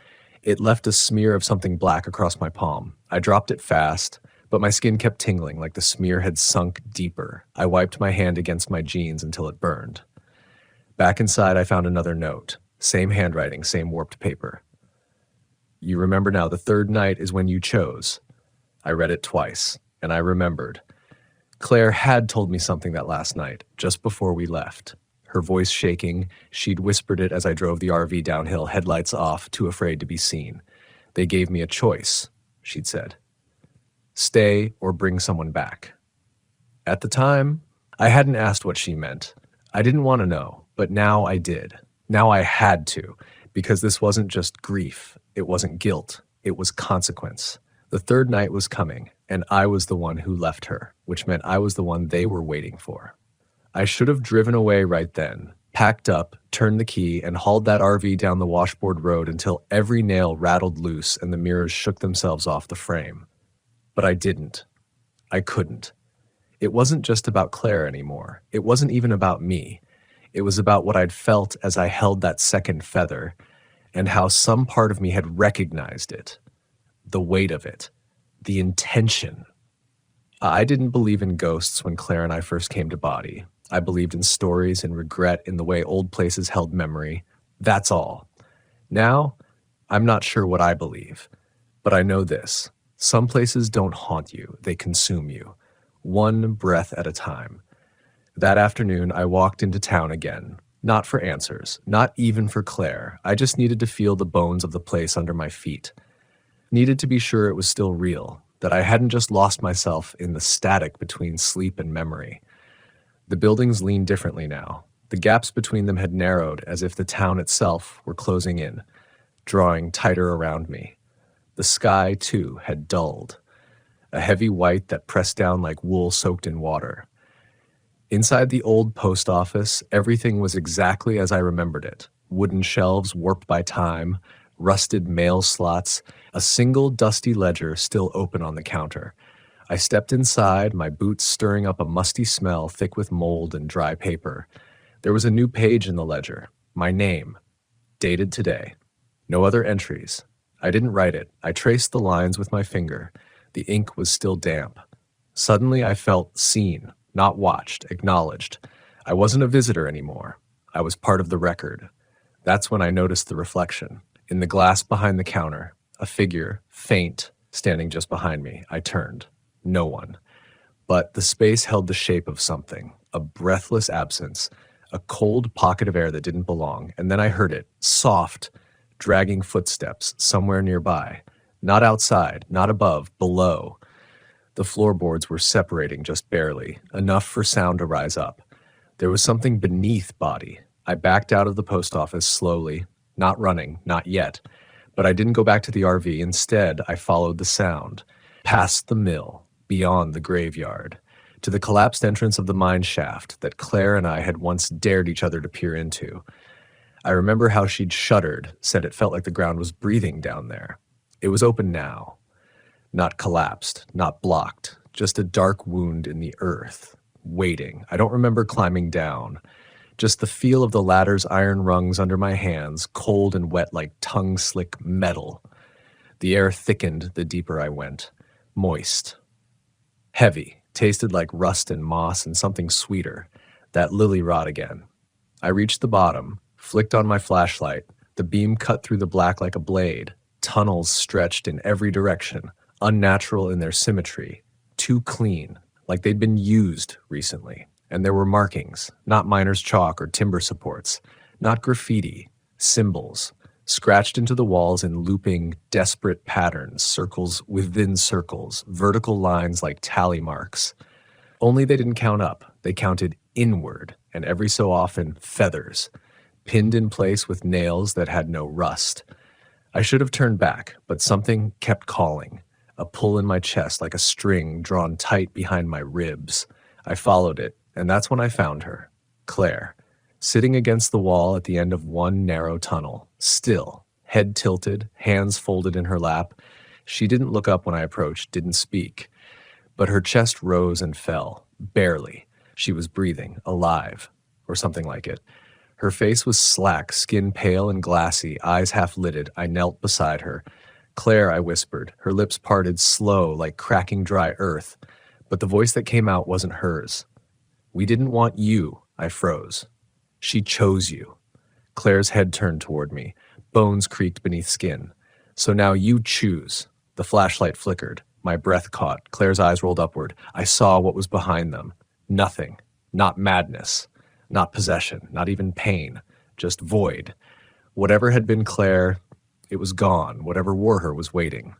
It left a smear of something black across my palm. I dropped it fast, but my skin kept tingling like the smear had sunk deeper. I wiped my hand against my jeans until it burned. Back inside, I found another note. Same handwriting, same warped paper. You remember now, the third night is when you chose. I read it twice, and I remembered. Claire had told me something that last night, just before we left. Her voice shaking, she'd whispered it as I drove the RV downhill, headlights off, too afraid to be seen. They gave me a choice, she'd said. Stay or bring someone back. At the time, I hadn't asked what she meant. I didn't want to know, but now I did. Now I had to, because this wasn't just grief. It wasn't guilt. It was consequence. The third night was coming, and I was the one who left her, which meant I was the one they were waiting for. I should have driven away right then, packed up, turned the key, and hauled that RV down the washboard road until every nail rattled loose and the mirrors shook themselves off the frame. But I didn't. I couldn't. It wasn't just about Claire anymore. It wasn't even about me. It was about what I'd felt as I held that second feather, and how some part of me had recognized it. The weight of it. The intention. I didn't believe in ghosts when Claire and I first came to Body. I believed in stories and regret in the way old places held memory. That's all. Now, I'm not sure what I believe. But I know this. Some places don't haunt you. They consume you. One breath at a time. That afternoon, I walked into town again. Not for answers. Not even for Claire. I just needed to feel the bones of the place under my feet. Needed to be sure it was still real, that I hadn't just lost myself in the static between sleep and memory. The buildings leaned differently now. The gaps between them had narrowed as if the town itself were closing in, drawing tighter around me. The sky, too, had dulled, a heavy white that pressed down like wool soaked in water. Inside the old post office, everything was exactly as I remembered it. Wooden shelves warped by time, rusted mail slots, a single dusty ledger still open on the counter. I stepped inside, my boots stirring up a musty smell thick with mold and dry paper. There was a new page in the ledger, my name, dated today. No other entries. I didn't write it. I traced the lines with my finger. The ink was still damp. Suddenly I felt seen, not watched, acknowledged. I wasn't a visitor anymore. I was part of the record. That's when I noticed the reflection. In the glass behind the counter, a figure, faint, standing just behind me. I turned. No one. But the space held the shape of something, a breathless absence, a cold pocket of air that didn't belong. And then I heard it, soft, dragging footsteps somewhere nearby. Not outside, not above, below. The floorboards were separating just barely, enough for sound to rise up. There was something beneath Body. I backed out of the post office slowly, not running, not yet. But I didn't go back to the RV. Instead, I followed the sound, past the mill, beyond the graveyard, to the collapsed entrance of the mine shaft that Claire and I had once dared each other to peer into. I remember how she'd shuddered, said it felt like the ground was breathing down there. It was open now. Not collapsed, not blocked, just a dark wound in the earth, waiting. I don't remember climbing down. Just the feel of the ladder's iron rungs under my hands, cold and wet like tongue-slick metal. The air thickened the deeper I went. Moist. Heavy, tasted like rust and moss and something sweeter. That lily rod again. I reached the bottom, flicked on my flashlight. The beam cut through the black like a blade. Tunnels stretched in every direction, unnatural in their symmetry. Too clean, like they'd been used recently. And there were markings, not miner's chalk or timber supports, not graffiti, symbols, scratched into the walls in looping, desperate patterns, circles within circles, vertical lines like tally marks. Only they didn't count up, they counted inward, and every so often feathers, pinned in place with nails that had no rust. I should have turned back, but something kept calling, a pull in my chest like a string drawn tight behind my ribs. I followed it, and that's when I found her, Claire, sitting against the wall at the end of one narrow tunnel, still, head tilted, hands folded in her lap. She didn't look up when I approached, didn't speak, but her chest rose and fell, barely. She was breathing, alive, or something like it. Her face was slack, skin pale and glassy, eyes half-lidded. I knelt beside her. "Claire," I whispered, her lips parted slow like cracking dry earth, but the voice that came out wasn't hers. "We didn't want you," I froze. "She chose you." Claire's head turned toward me. Bones creaked beneath skin. "So now you choose." The flashlight flickered. My breath caught. Claire's eyes rolled upward. I saw what was behind them. Nothing. Not madness. Not possession. Not even pain. Just void. Whatever had been Claire, it was gone. Whatever wore her was waiting.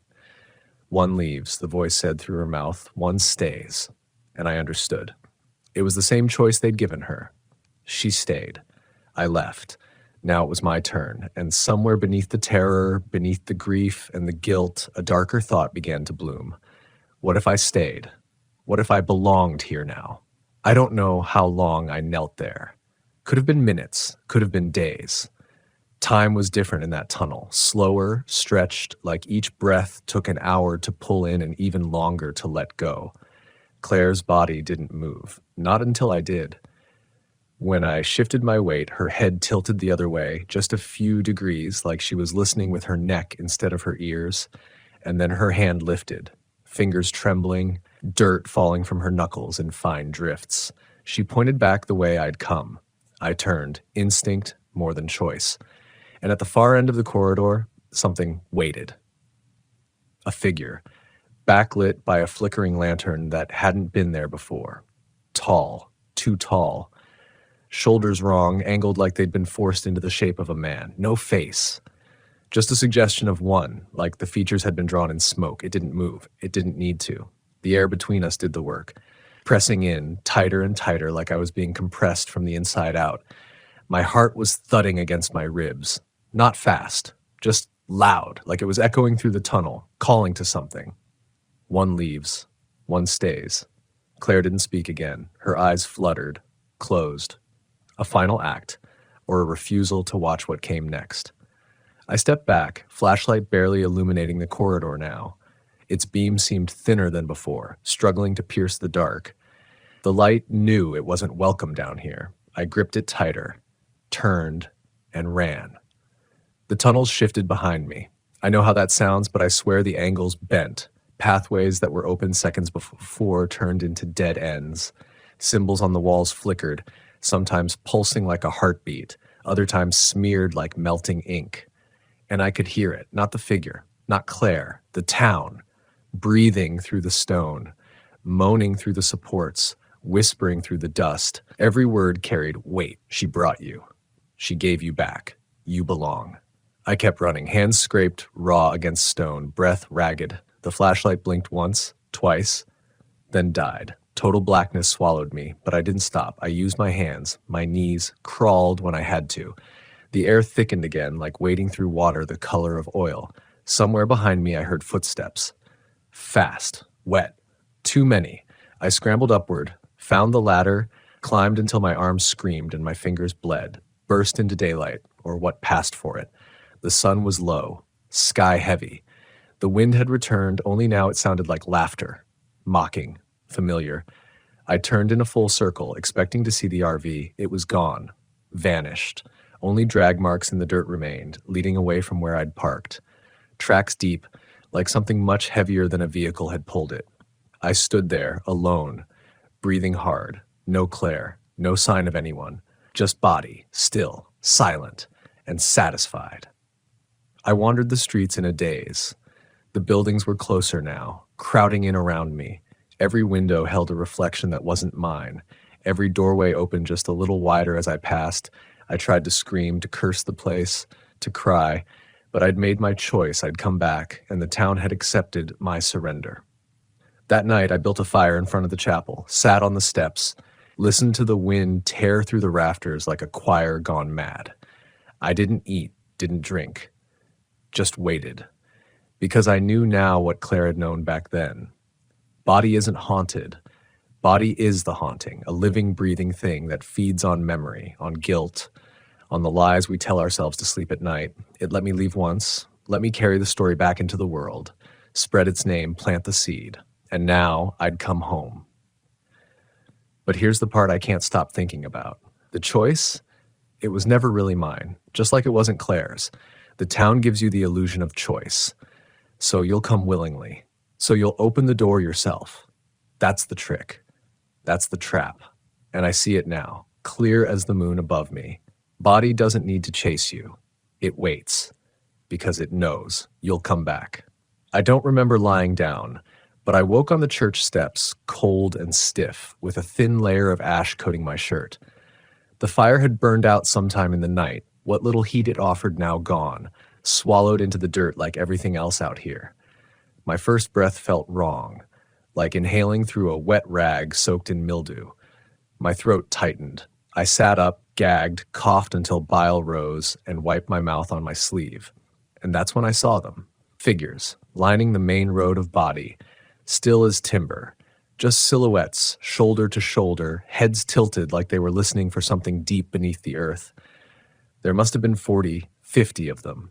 "One leaves," the voice said through her mouth. "One stays." And I understood. It was the same choice they'd given her. She stayed. I left. Now it was my turn, and somewhere beneath the terror, beneath the grief and the guilt, a darker thought began to bloom. What if I stayed? What if I belonged here now? I don't know how long I knelt there. Could have been minutes, could have been days. Time was different in that tunnel, slower, stretched, like each breath took an hour to pull in and even longer to let go. Claire's body didn't move, not until I did. When I shifted my weight, her head tilted the other way, just a few degrees, like she was listening with her neck instead of her ears, and then her hand lifted, fingers trembling, dirt falling from her knuckles in fine drifts. She pointed back the way I'd come. I turned, instinct more than choice. And at the far end of the corridor, something waited. A figure, backlit by a flickering lantern that hadn't been there before. Tall, too tall. Shoulders wrong, angled like they'd been forced into the shape of a man. No face. Just a suggestion of one, like the features had been drawn in smoke. It didn't move. It didn't need to. The air between us did the work, pressing in, tighter and tighter, like I was being compressed from the inside out. My heart was thudding against my ribs. Not fast, just loud, like it was echoing through the tunnel, calling to something. One leaves. One stays. Claire didn't speak again. Her eyes fluttered, closed. A final act, or a refusal to watch what came next. I stepped back, flashlight barely illuminating the corridor now. Its beam seemed thinner than before, struggling to pierce the dark. The light knew it wasn't welcome down here. I gripped it tighter, turned, and ran. The tunnels shifted behind me. I know how that sounds, but I swear the angles bent. Pathways that were open seconds before turned into dead ends. Symbols on the walls flickered, sometimes pulsing like a heartbeat, other times smeared like melting ink. And I could hear it, not the figure, not Claire, the town, breathing through the stone, moaning through the supports, whispering through the dust. Every word carried weight. She brought you. She gave you back. You belong. I kept running, hands scraped raw against stone, breath ragged. The flashlight blinked once, twice, then died. Total blackness swallowed me, but I didn't stop. I used my hands. My knees crawled when I had to. The air thickened again, like wading through water the color of oil. Somewhere behind me I heard footsteps. Fast, wet, too many. I scrambled upward, found the ladder, climbed until my arms screamed and my fingers bled, burst into daylight, or what passed for it. The sun was low, sky heavy. The wind had returned, only now it sounded like laughter, mocking, familiar. I turned in a full circle, expecting to see the RV. It was gone, vanished. Only drag marks in the dirt remained, leading away from where I'd parked. Tracks deep, like something much heavier than a vehicle had pulled it. I stood there, alone, breathing hard. No Claire, no sign of anyone. Just body, still, silent, and satisfied. I wandered the streets in a daze. The buildings were closer now, crowding in around me. Every window held a reflection that wasn't mine. Every doorway opened just a little wider as I passed. I tried to scream, to curse the place, to cry, but I'd made my choice. I'd come back, and the town had accepted my surrender. That night, I built a fire in front of the chapel, sat on the steps, listened to the wind tear through the rafters like a choir gone mad. I didn't eat, didn't drink. just waited. Because I knew now what Claire had known back then. Body isn't haunted. Body is the haunting, a living, breathing thing that feeds on memory, on guilt, on the lies we tell ourselves to sleep at night. It let me leave once, let me carry the story back into the world, spread its name, plant the seed, and now I'd come home. But here's the part I can't stop thinking about. The choice? It was never really mine, just like it wasn't Claire's. The town gives you the illusion of choice. So you'll come willingly. So you'll open the door yourself. That's the trick. That's the trap. And I see it now, clear as the moon above me. Body doesn't need to chase you. It waits. Because it knows you'll come back. I don't remember lying down, but I woke on the church steps, cold and stiff, with a thin layer of ash coating my shirt. The fire had burned out sometime in the night, what little heat it offered now gone, swallowed into the dirt like everything else out here. My first breath felt wrong, like inhaling through a wet rag soaked in mildew. My throat tightened. I sat up, gagged, coughed until bile rose, and wiped my mouth on my sleeve. And that's when I saw them. Figures, lining the main road of Body, still as timber. Just silhouettes, shoulder to shoulder, heads tilted like they were listening for something deep beneath the earth. There must have been 40, 50 of them.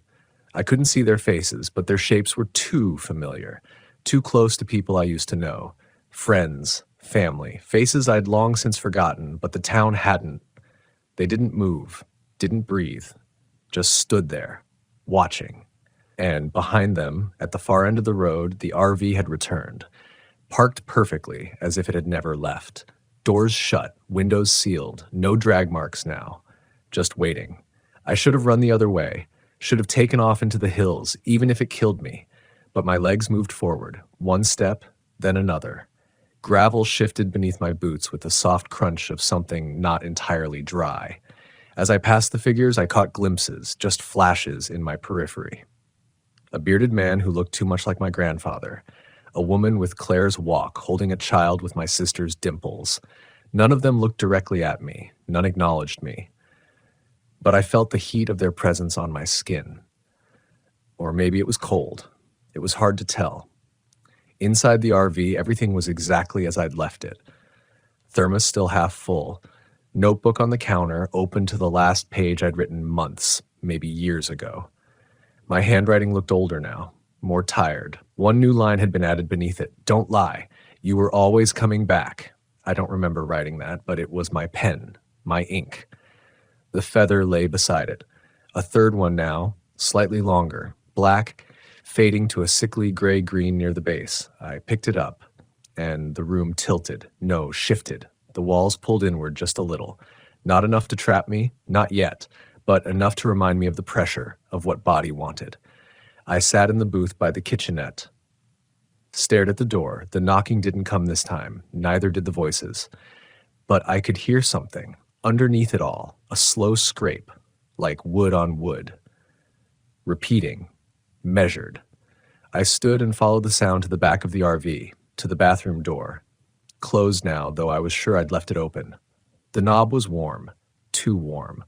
I couldn't see their faces, but their shapes were too familiar, too close to people I used to know. Friends, family, faces I'd long since forgotten, but the town hadn't. They didn't move, didn't breathe, just stood there, watching. And behind them, at the far end of the road, the RV had returned, parked perfectly as if it had never left. Doors shut, windows sealed, no drag marks now, just waiting. I should have run the other way, should have taken off into the hills, even if it killed me. But my legs moved forward, one step, then another. Gravel shifted beneath my boots with the soft crunch of something not entirely dry. As I passed the figures, I caught glimpses, just flashes in my periphery. A bearded man who looked too much like my grandfather. A woman with Claire's walk, holding a child with my sister's dimples. None of them looked directly at me. None acknowledged me. But I felt the heat of their presence on my skin. Or maybe it was cold. It was hard to tell. Inside the RV, everything was exactly as I'd left it. Thermos still half full. Notebook on the counter, open to the last page I'd written months, maybe years ago. My handwriting looked older now, more tired. One new line had been added beneath it. Don't lie. You were always coming back. I don't remember writing that, but it was my pen, my ink. The feather lay beside it. A third one now, slightly longer, black, fading to a sickly gray-green near the base. I picked it up, and the room tilted. No, shifted. The walls pulled inward just a little. Not enough to trap me, not yet, but enough to remind me of the pressure of what Body wanted. I sat in the booth by the kitchenette, stared at the door. The knocking didn't come this time, neither did the voices. But I could hear something, underneath it all, a slow scrape, like wood on wood. Repeating, measured. I stood and followed the sound to the back of the RV, to the bathroom door. Closed now, though I was sure I'd left it open. The knob was warm, too warm.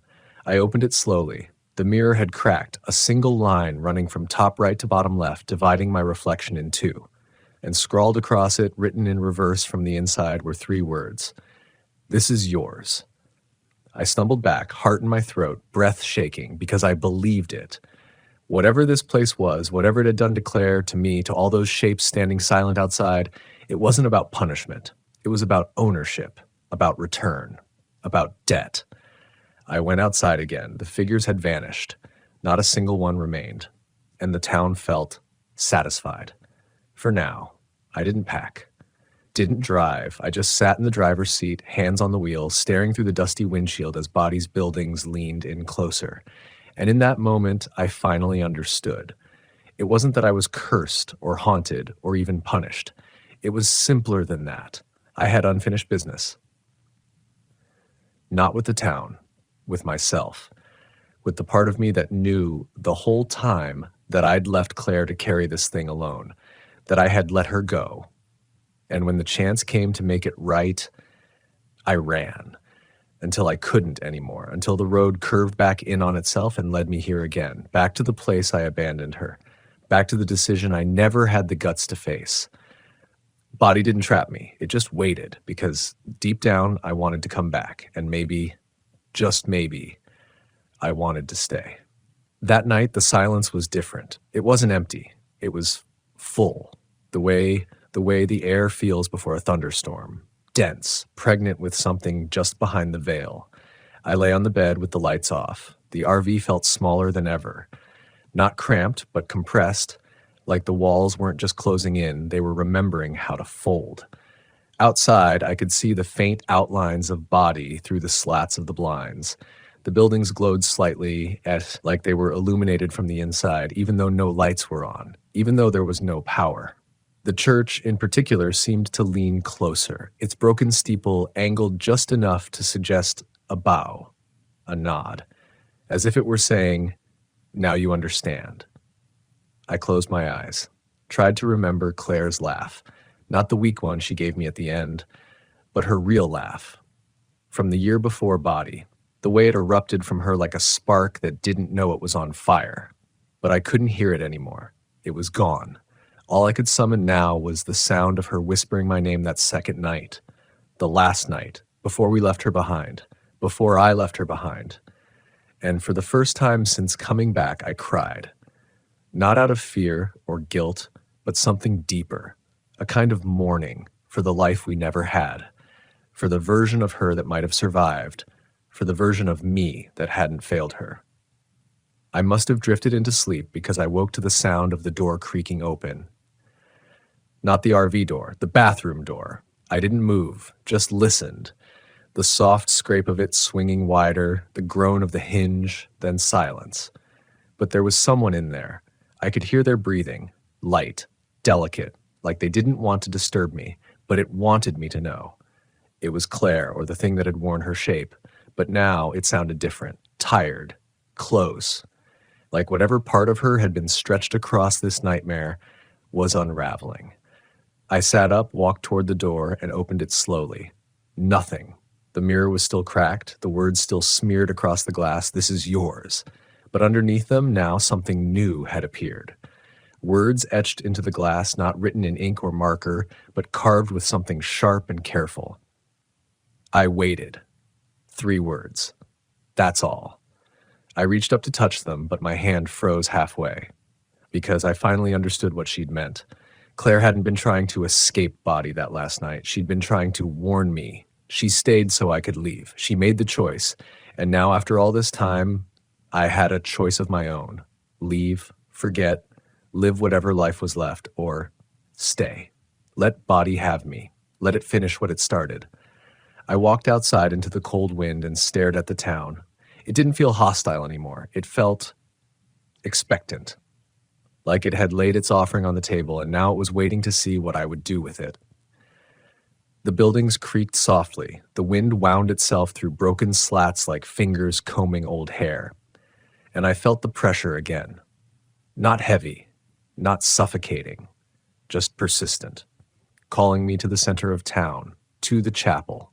I opened it slowly. The mirror had cracked, a single line running from top right to bottom left, dividing my reflection in two. And scrawled across it, written in reverse from the inside, were 3 words. This is yours. I stumbled back, heart in my throat, breath shaking, because I believed it. Whatever this place was, whatever it had done to Claire, to me, to all those shapes standing silent outside, it wasn't about punishment. It was about ownership, about return, about debt. I went outside again. The figures had vanished. Not a single one remained. And the town felt satisfied. For now. I didn't pack. Didn't drive. I just sat in the driver's seat, hands on the wheel, staring through the dusty windshield as Body's buildings leaned in closer. And in that moment, I finally understood. It wasn't that I was cursed or haunted or even punished. It was simpler than that. I had unfinished business. Not with the town, with myself, with the part of me that knew the whole time that I'd left Claire to carry this thing alone, that I had let her go. And when the chance came to make it right, I ran. until I couldn't anymore, until the road curved back in on itself and led me here again, back to the place I abandoned her, back to the decision I never had the guts to face. Body didn't trap me. It just waited because deep down I wanted to come back, and maybe, just maybe, I wanted to stay. That night, the silence was different. It wasn't empty. It was full, the way the air feels before a thunderstorm, dense, pregnant with something just behind the veil. I lay on the bed with the lights off. The RV felt smaller than ever. Not cramped, but compressed, like the walls weren't just closing in, they were remembering how to fold. Outside, I could see the faint outlines of body through the slats of the blinds. The buildings glowed slightly, like they were illuminated from the inside, even though no lights were on, even though there was no power. The church, in particular, seemed to lean closer, its broken steeple angled just enough to suggest a bow, a nod, as if it were saying, "Now you understand." I closed my eyes, tried to remember Claire's laugh, not the weak one she gave me at the end, but her real laugh, from the year before Body, the way it erupted from her like a spark that didn't know it was on fire. But I couldn't hear it anymore. It was gone. All I could summon now was the sound of her whispering my name that second night, the last night, before we left her behind, before I left her behind. And for the first time since coming back, I cried. Not out of fear or guilt, but something deeper, a kind of mourning for the life we never had, for the version of her that might have survived, for the version of me that hadn't failed her. I must have drifted into sleep because I woke to the sound of the door creaking open. Not the RV door, the bathroom door. I didn't move, just listened. The soft scrape of it swinging wider, the groan of the hinge, then silence. But there was someone in there. I could hear their breathing, light, delicate, like they didn't want to disturb me, but it wanted me to know. It was Claire, or the thing that had worn her shape, but now it sounded different, tired, close, like whatever part of her had been stretched across this nightmare was unraveling. I sat up, walked toward the door, and opened it slowly. Nothing. The mirror was still cracked, the words still smeared across the glass, "This is yours." But underneath them, now something new had appeared. Words etched into the glass, not written in ink or marker, but carved with something sharp and careful. I waited. 3 words. That's all. I reached up to touch them, but my hand froze halfway, because I finally understood what she'd meant. Claire hadn't been trying to escape Body that last night. She'd been trying to warn me. She stayed so I could leave. She made the choice. And now, after all this time, I had a choice of my own. Leave, forget, live whatever life was left, or stay. Let Body have me. Let it finish what it started. I walked outside into the cold wind and stared at the town. It didn't feel hostile anymore. It felt expectant, like it had laid its offering on the table, and now it was waiting to see what I would do with it. The buildings creaked softly. The wind wound itself through broken slats like fingers combing old hair. And I felt the pressure again. Not heavy, not suffocating, just persistent, calling me to the center of town, to the chapel.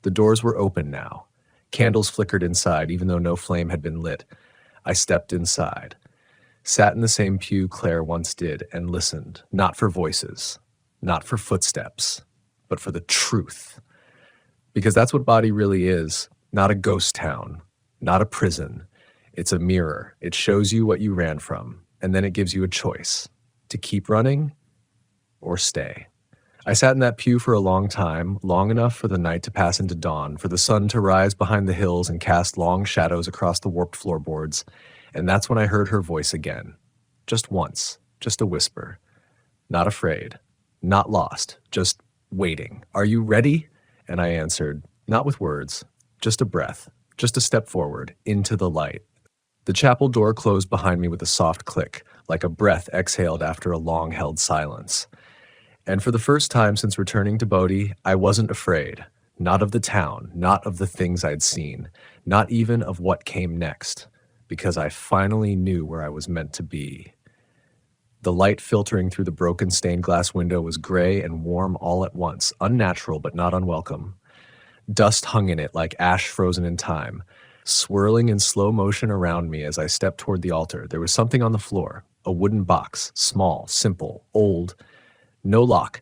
The doors were open now. Candles flickered inside, even though no flame had been lit. I stepped inside, sat in the same pew Claire once did, and listened, not for voices, not for footsteps, but for the truth. Because that's what Body really is, not a ghost town, not a prison. It's a mirror. It shows you what you ran from, and then it gives you a choice, to keep running or stay. I sat in that pew for a long time, long enough for the night to pass into dawn, for the sun to rise behind the hills and cast long shadows across the warped floorboards, and that's when I heard her voice again. Just once, just a whisper. Not afraid, not lost, just waiting. "Are you ready?" And I answered, not with words, just a breath, just a step forward, into the light. The chapel door closed behind me with a soft click, like a breath exhaled after a long-held silence. And for the first time since returning to Bodhi, I wasn't afraid. Not of the town, not of the things I'd seen, not even of what came next, because I finally knew where I was meant to be. The light filtering through the broken stained glass window was gray and warm all at once, unnatural but not unwelcome. Dust hung in it like ash frozen in time, swirling in slow motion around me as I stepped toward the altar. There was something on the floor, a wooden box, small, simple, old, no lock.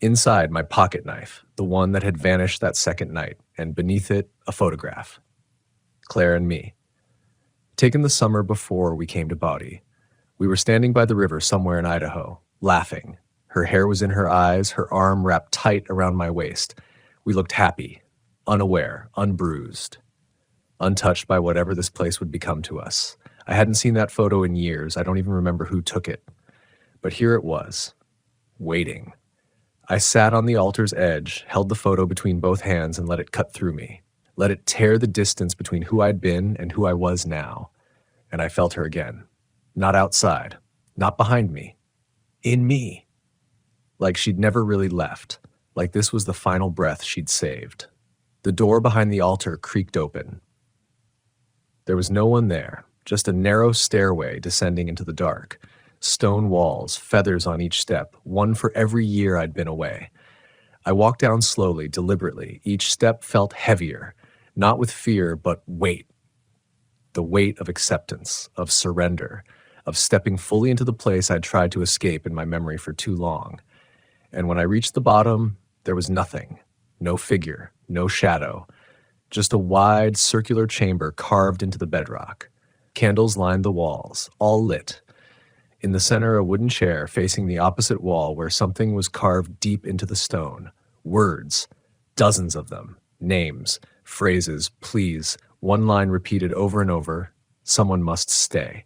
Inside, my pocket knife, the one that had vanished that second night, and beneath it, a photograph. Claire and me. Taken the summer before we came to Bawdy. We were standing by the river somewhere in Idaho, laughing. Her hair was in her eyes, her arm wrapped tight around my waist. We looked happy, unaware, unbruised, untouched by whatever this place would become to us. I hadn't seen that photo in years. I don't even remember who took it. But here it was, waiting. I sat on the altar's edge, held the photo between both hands, and let it cut through me. Let it tear the distance between who I'd been and who I was now. And I felt her again. Not outside, not behind me, in me. Like she'd never really left, like this was the final breath she'd saved. The door behind the altar creaked open. There was no one there, just a narrow stairway descending into the dark. Stone walls, feathers on each step, one for every year I'd been away. I walked down slowly, deliberately. Each step felt heavier, not with fear, but weight. The weight of acceptance, of surrender, of stepping fully into the place I'd tried to escape in my memory for too long. And when I reached the bottom, there was nothing. No figure, no shadow. Just a wide, circular chamber carved into the bedrock. Candles lined the walls, all lit. In the center, a wooden chair facing the opposite wall where something was carved deep into the stone. Words, dozens of them, names, phrases, please, one line repeated over and over, someone must stay.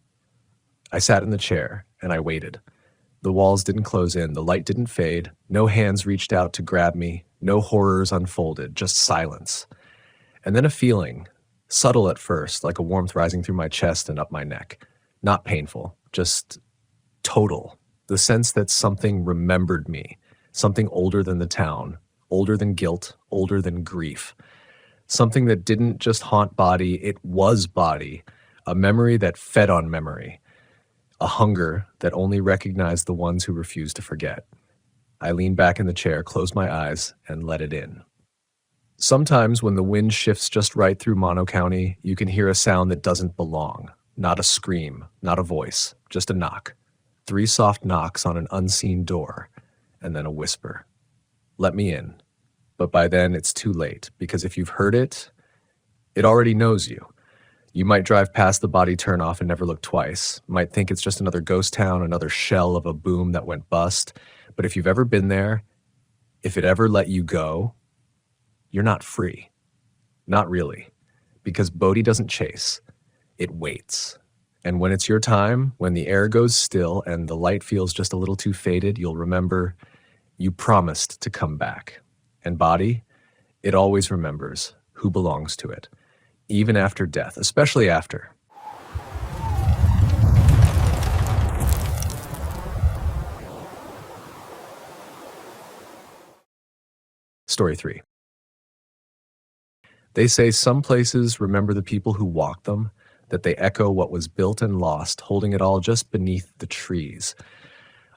I sat in the chair, and I waited. The walls didn't close in, the light didn't fade, no hands reached out to grab me, no horrors unfolded, just silence. And then a feeling, subtle at first, like a warmth rising through my chest and up my neck. Not painful, just total. The sense that something remembered me, something older than the town, older than guilt, older than grief. Something that didn't just haunt Bawdy, it was Bawdy. A memory that fed on memory. A hunger that only recognized the ones who refused to forget. I leaned back in the chair, closed my eyes, and let it in. Sometimes when the wind shifts just right through Mono County, you can hear a sound that doesn't belong. Not a scream, not a voice, just a knock. 3 soft knocks on an unseen door, and then a whisper. Let me in. But by then it's too late, because if you've heard it, it already knows you. You might drive past the Bawdy turnoff and never look twice. Might think it's just another ghost town, another shell of a boom that went bust. But if you've ever been there, if it ever let you go, you're not free. Not really. Because Bawdy doesn't chase. It waits. And when it's your time, when the air goes still and the light feels just a little too faded, you'll remember you promised to come back. And Bawdy, it always remembers who belongs to it. Even after death, especially after. Story 3. They say some places remember the people who walked them, that they echo what was built and lost, holding it all just beneath the trees.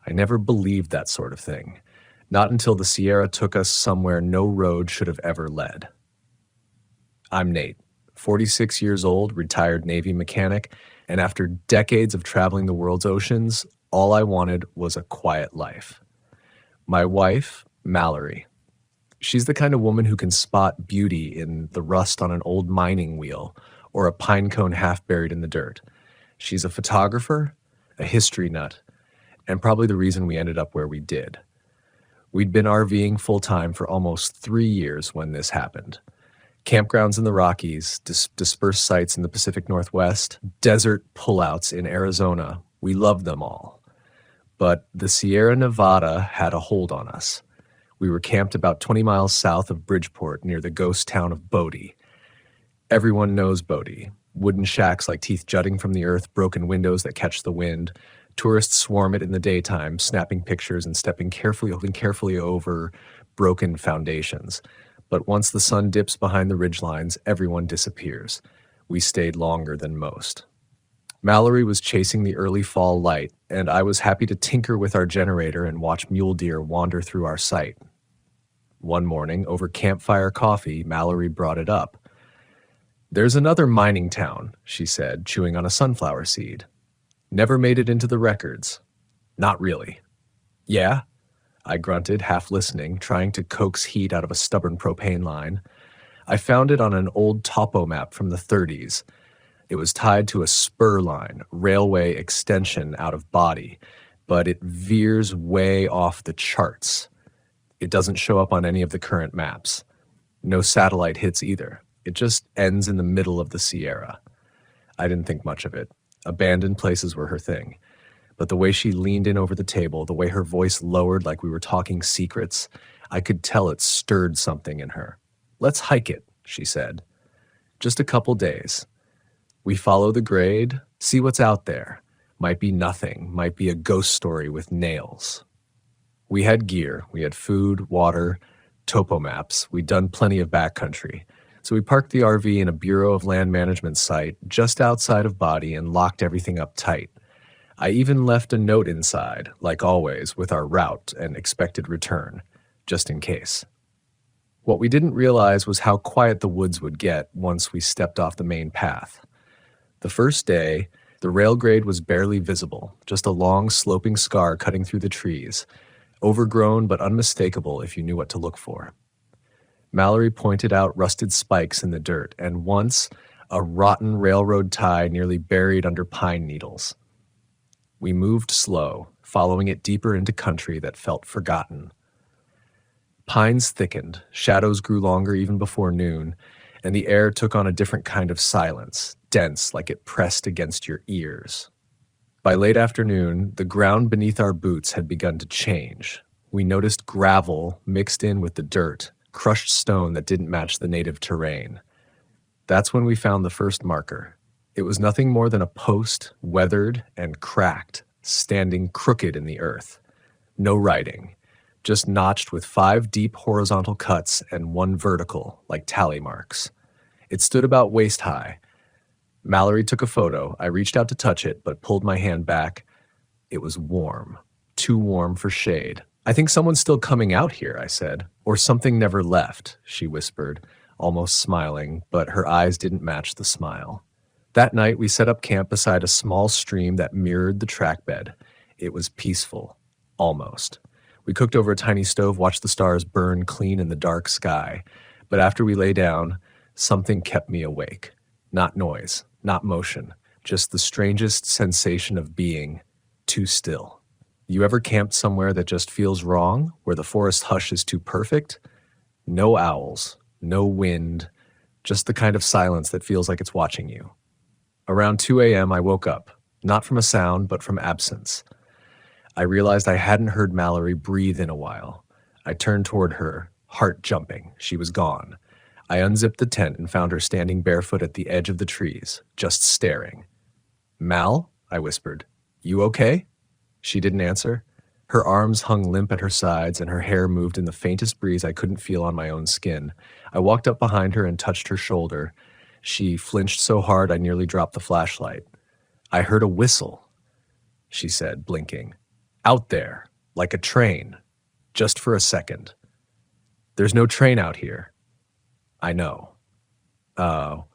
I never believed that sort of thing, not until the Sierra took us somewhere no road should have ever led. I'm Nate, 46 years old, retired Navy mechanic, and after decades of traveling the world's oceans, all I wanted was a quiet life. My wife, Mallory. She's the kind of woman who can spot beauty in the rust on an old mining wheel or a pine cone half buried in the dirt. She's a photographer, a history nut, and probably the reason we ended up where we did. We'd been RVing full-time for almost 3 years when this happened. Campgrounds in the Rockies, dispersed sites in the Pacific Northwest, desert pullouts in Arizona. We loved them all. But the Sierra Nevada had a hold on us. We were camped about 20 miles south of Bridgeport near the ghost town of Bawdy. Everyone knows Bawdy. Wooden shacks like teeth jutting from the earth, broken windows that catch the wind. Tourists swarm it in the daytime, snapping pictures and stepping carefully over broken foundations. But once the sun dips behind the ridgelines, everyone disappears. We stayed longer than most. Mallory was chasing the early fall light, and I was happy to tinker with our generator and watch mule deer wander through our site. One morning, over campfire coffee, Mallory brought it up. "There's another mining town," she said, chewing on a sunflower seed. "Never made it into the records." "Not really." "Yeah?" I grunted, half listening, trying to coax heat out of a stubborn propane line. "I found it on an old topo map from the 30s. It was tied to a spur line, railway extension out of body, but it veers way off the charts. It doesn't show up on any of the current maps. No satellite hits either. It just ends in the middle of the Sierra." I didn't think much of it. Abandoned places were her thing. But the way she leaned in over the table, the way her voice lowered like we were talking secrets, I could tell it stirred something in her. "Let's hike it," she said. "Just a couple days. We follow the grade, see what's out there. Might be nothing, might be a ghost story with nails." We had gear. We had food, water, topo maps. We'd done plenty of backcountry. So we parked the RV in a Bureau of Land Management site just outside of Body and locked everything up tight. I even left a note inside, like always, with our route and expected return, just in case. What we didn't realize was how quiet the woods would get once we stepped off the main path. The first day, the rail grade was barely visible, just a long, sloping scar cutting through the trees, overgrown but unmistakable if you knew what to look for. Mallory pointed out rusted spikes in the dirt, and once, a rotten railroad tie nearly buried under pine needles. We moved slow, following it deeper into country that felt forgotten. Pines thickened, shadows grew longer even before noon, and the air took on a different kind of silence, dense like it pressed against your ears. By late afternoon, the ground beneath our boots had begun to change. We noticed gravel mixed in with the dirt, crushed stone that didn't match the native terrain. That's when we found the first marker. It was nothing more than a post, weathered and cracked, standing crooked in the earth. No writing, just notched with 5 deep horizontal cuts and 1 vertical, like tally marks. It stood about waist high. Mallory took a photo. I reached out to touch it, but pulled my hand back. It was warm, too warm for shade. "I think someone's still coming out here," I said. "Or something never left," she whispered, almost smiling, but her eyes didn't match the smile. That night, we set up camp beside a small stream that mirrored the track bed. It was peaceful, almost. We cooked over a tiny stove, watched the stars burn clean in the dark sky. But after we lay down, something kept me awake. Not noise, not motion, just the strangest sensation of being too still. You ever camped somewhere that just feels wrong, where the forest hush is too perfect? No owls, no wind, just the kind of silence that feels like it's watching you. Around 2 a.m., I woke up, not from a sound, but from absence. I realized I hadn't heard Mallory breathe in a while. I turned toward her, heart jumping. She was gone. I unzipped the tent and found her standing barefoot at the edge of the trees, just staring. "Mal?" I whispered. "You okay?" She didn't answer. Her arms hung limp at her sides, and her hair moved in the faintest breeze I couldn't feel on my own skin. I walked up behind her and touched her shoulder. She flinched so hard I nearly dropped the flashlight. "I heard a whistle," she said, blinking. "Out there, like a train. Just for a second." "There's no train out here." "I know." Oh.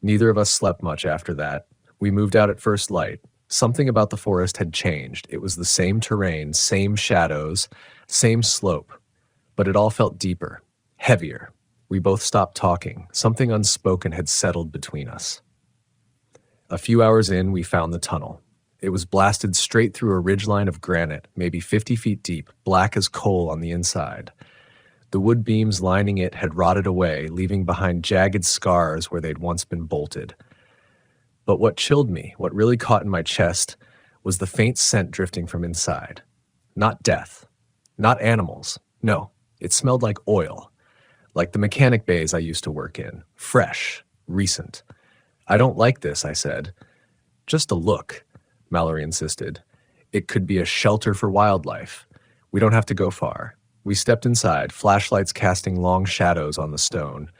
Neither of us slept much after that. We moved out at first light. Something about the forest had changed. It was the same terrain, same shadows, same slope. But it all felt deeper, heavier. We both stopped talking. Something unspoken had settled between us. A few hours in, we found the tunnel. It was blasted straight through a ridgeline of granite, maybe 50 feet deep, black as coal on the inside. The wood beams lining it had rotted away, leaving behind jagged scars where they'd once been bolted. But what chilled me, what really caught in my chest, was the faint scent drifting from inside. Not death. Not animals. No, it smelled like oil. Like the mechanic bays I used to work in. Fresh. Recent. "I don't like this," I said. "Just a look," Mallory insisted. "It could be a shelter for wildlife. We don't have to go far." We stepped inside, flashlights casting long shadows on the stone.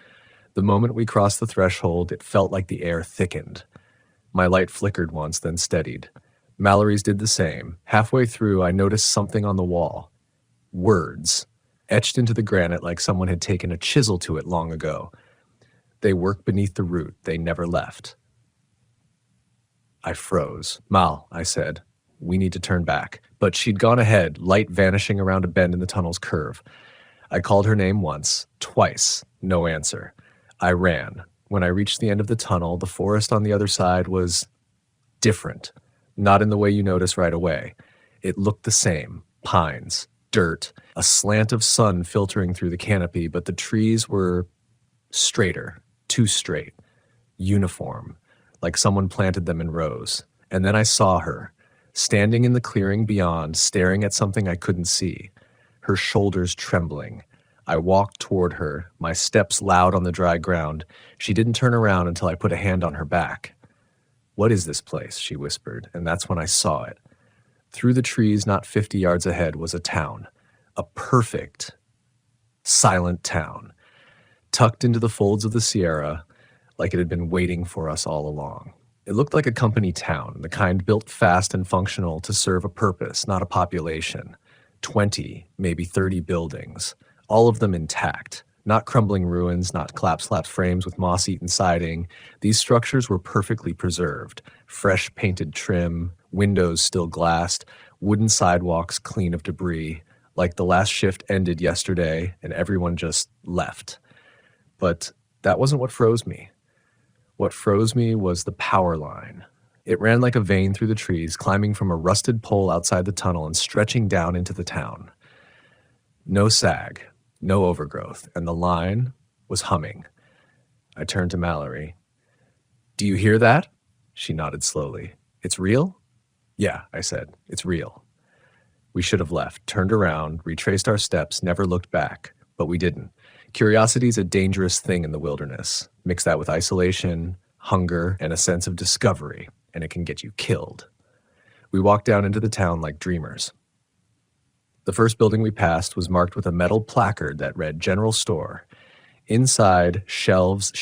The moment we crossed the threshold, it felt like the air thickened. My light flickered once, then steadied. Mallory's did the same. Halfway through, I noticed something on the wall. Words. etched into the granite like someone had taken a chisel to it long ago. They work beneath the root. They never left. I froze. "Mal," I said, "we need to turn back." But she'd gone ahead, light vanishing around a bend in the tunnel's curve. I called her name once, twice, no answer. I ran. When I reached the end of the tunnel, the forest on the other side was different, not in the way you notice right away. It looked the same, pines, dirt, a slant of sun filtering through the canopy, but the trees were straighter, too straight, uniform, like someone planted them in rows. And then I saw her, standing in the clearing beyond, staring at something I couldn't see, her shoulders trembling. I walked toward her, my steps loud on the dry ground. She didn't turn around until I put a hand on her back. "What is this place?" she whispered, and that's when I saw it. Through the trees, not 50 yards ahead, was a town. A perfect, silent town, tucked into the folds of the Sierra, like it had been waiting for us all along. It looked like a company town, the kind built fast and functional to serve a purpose, not a population. 20, maybe 30 buildings, all of them intact. Not crumbling ruins, not clap-slapped frames with moss-eaten siding. These structures were perfectly preserved. Fresh painted trim, windows still glassed, wooden sidewalks clean of debris, like the last shift ended yesterday and everyone just left. But that wasn't what froze me. What froze me was the power line. It ran like a vein through the trees, climbing from a rusted pole outside the tunnel and stretching down into the town. No sag, no overgrowth, and the line was humming. I turned to Mallory. "Do you hear that?" She nodded slowly. "It's real?" "Yeah," I said, "it's real." We should have left, turned around, retraced our steps, never looked back, but we didn't. Curiosity's a dangerous thing in the wilderness. Mix that with isolation, hunger, and a sense of discovery, and it can get you killed. We walked down into the town like dreamers. The first building we passed was marked with a metal placard that read General Store. Inside, shelves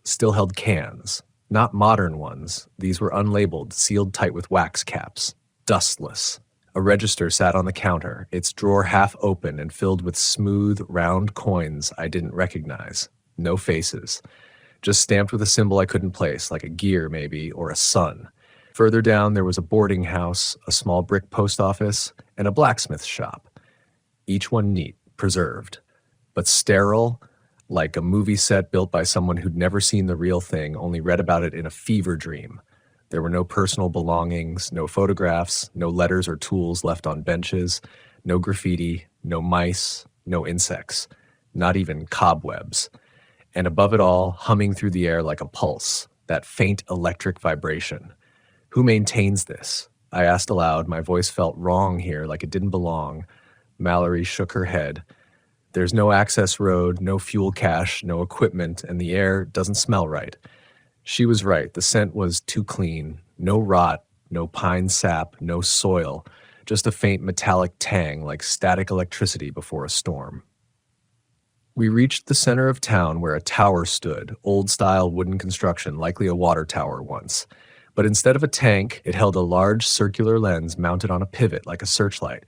still held cans. Not modern ones. These were unlabeled, sealed tight with wax caps. Dustless. A register sat on the counter, its drawer half open and filled with smooth, round coins I didn't recognize. No faces. Just stamped with a symbol I couldn't place, like a gear maybe, or a sun. Further down there was a boarding house, a small brick post office, and a blacksmith shop. Each one neat, preserved, but sterile, like a movie set built by someone who'd never seen the real thing, only read about it in a fever dream. There were no personal belongings, no photographs, no letters or tools left on benches, no graffiti, no mice, no insects, not even cobwebs. And above it all, humming through the air like a pulse, that faint electric vibration. Who maintains this? I asked aloud. My voice felt wrong here, like it didn't belong. Mallory shook her head. There's no access road, no fuel cache, no equipment, and the air doesn't smell right. She was right. The scent was too clean. No rot, no pine sap, no soil. Just a faint metallic tang like static electricity before a storm. We reached the center of town where a tower stood, old-style wooden construction, likely a water tower once. But instead of a tank, it held a large circular lens mounted on a pivot like a searchlight.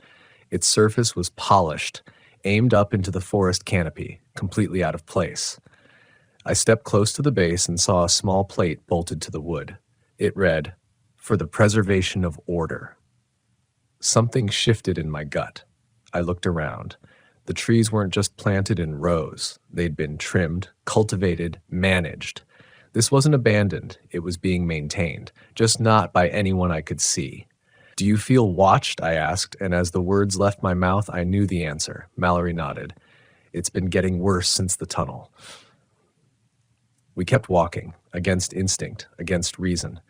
Its surface was polished, aimed up into the forest canopy, completely out of place. I stepped close to the base and saw a small plate bolted to the wood. It read, "For the preservation of order." Something shifted in my gut. I looked around. The trees weren't just planted in rows. They'd been trimmed, cultivated, managed. This wasn't abandoned. It was being maintained, just not by anyone I could see. "Do you feel watched?" I asked, and as the words left my mouth, I knew the answer. Mallory nodded. "It's been getting worse since the tunnel." We kept walking, against instinct, against reason.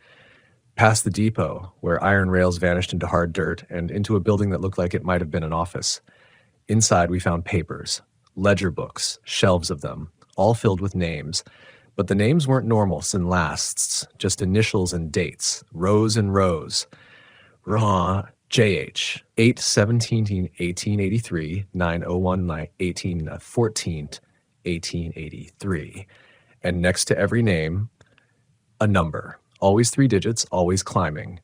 Past the depot, where iron rails vanished into hard dirt, and into a building that looked like it might have been an office. Inside we found papers, ledger books, shelves of them, all filled with names. But the names weren't normals and lasts, just initials and dates, rows and rows. JH, 8/17/1883, 9/01/1814, 1883. And next to every name, a number. Always 3 digits, always climbing.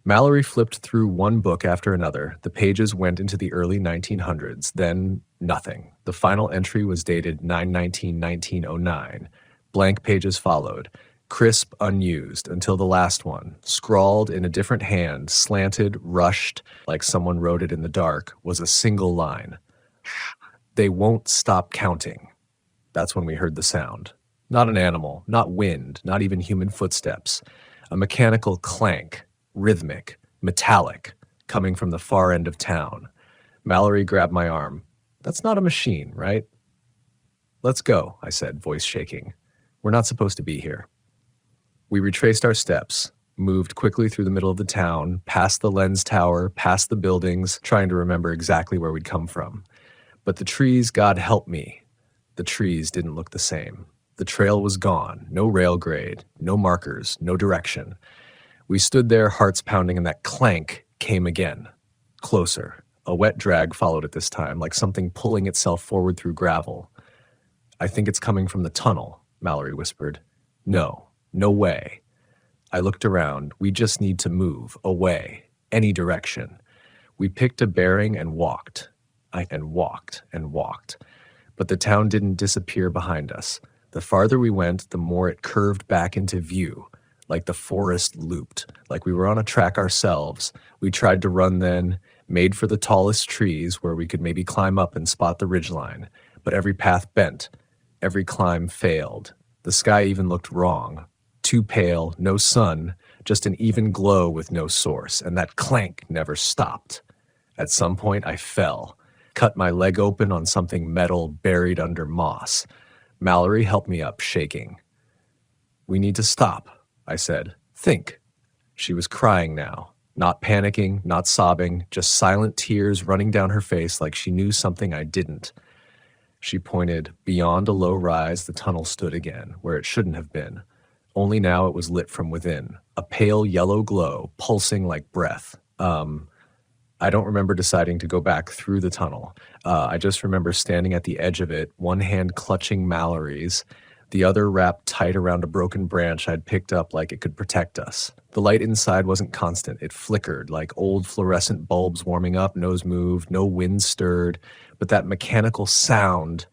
Mallory flipped through one book after another. The pages went into the early 1900s, then Nothing. The final entry was dated 9/19/1909. Blank pages followed, crisp, unused, until the last one, scrawled in a different hand, slanted, rushed, like someone wrote it in the dark, was a single line. They won't stop counting. That's when we heard the sound. Not an animal, not wind, not even human footsteps. A mechanical clank, rhythmic, metallic, coming from the far end of town. Mallory grabbed my arm. That's not a machine, right? Let's go, I said, voice shaking. We're not supposed to be here. We retraced our steps, moved quickly through the middle of the town, past the lens tower, past the buildings, trying to remember exactly where we'd come from. But the trees, God help me, the trees didn't look the same. The trail was gone, no rail grade, no markers, no direction. We stood there, hearts pounding, and that clank came again. Closer. A wet drag followed it this time, like something pulling itself forward through gravel. I think it's coming from the tunnel, Mallory whispered. No, no way. I looked around. We just need to move, away, any direction. We picked a bearing and walked. And walked. But the town didn't disappear behind us. The farther we went, the more it curved back into view, like the forest looped, like we were on a track ourselves. We tried to run then, made for the tallest trees where we could maybe climb up and spot the ridgeline, but every path bent, every climb failed. The sky even looked wrong. Too pale, no sun, just an even glow with no source, and that clank never stopped. At some point I fell, cut my leg open on something metal buried under moss. Mallory helped me up, shaking. We need to stop, I said. Think. She was crying now, not panicking, not sobbing, just silent tears running down her face like she knew something I didn't. She pointed. Beyond a low rise, the tunnel stood again, where it shouldn't have been. Only now it was lit from within, a pale yellow glow, pulsing like breath. I don't remember deciding to go back through the tunnel. I just remember standing at the edge of it, one hand clutching Mallory's, the other wrapped tight around a broken branch I'd picked up like it could protect us. The light inside wasn't constant. It flickered like old fluorescent bulbs warming up, nose moved, no wind stirred. But that mechanical sound,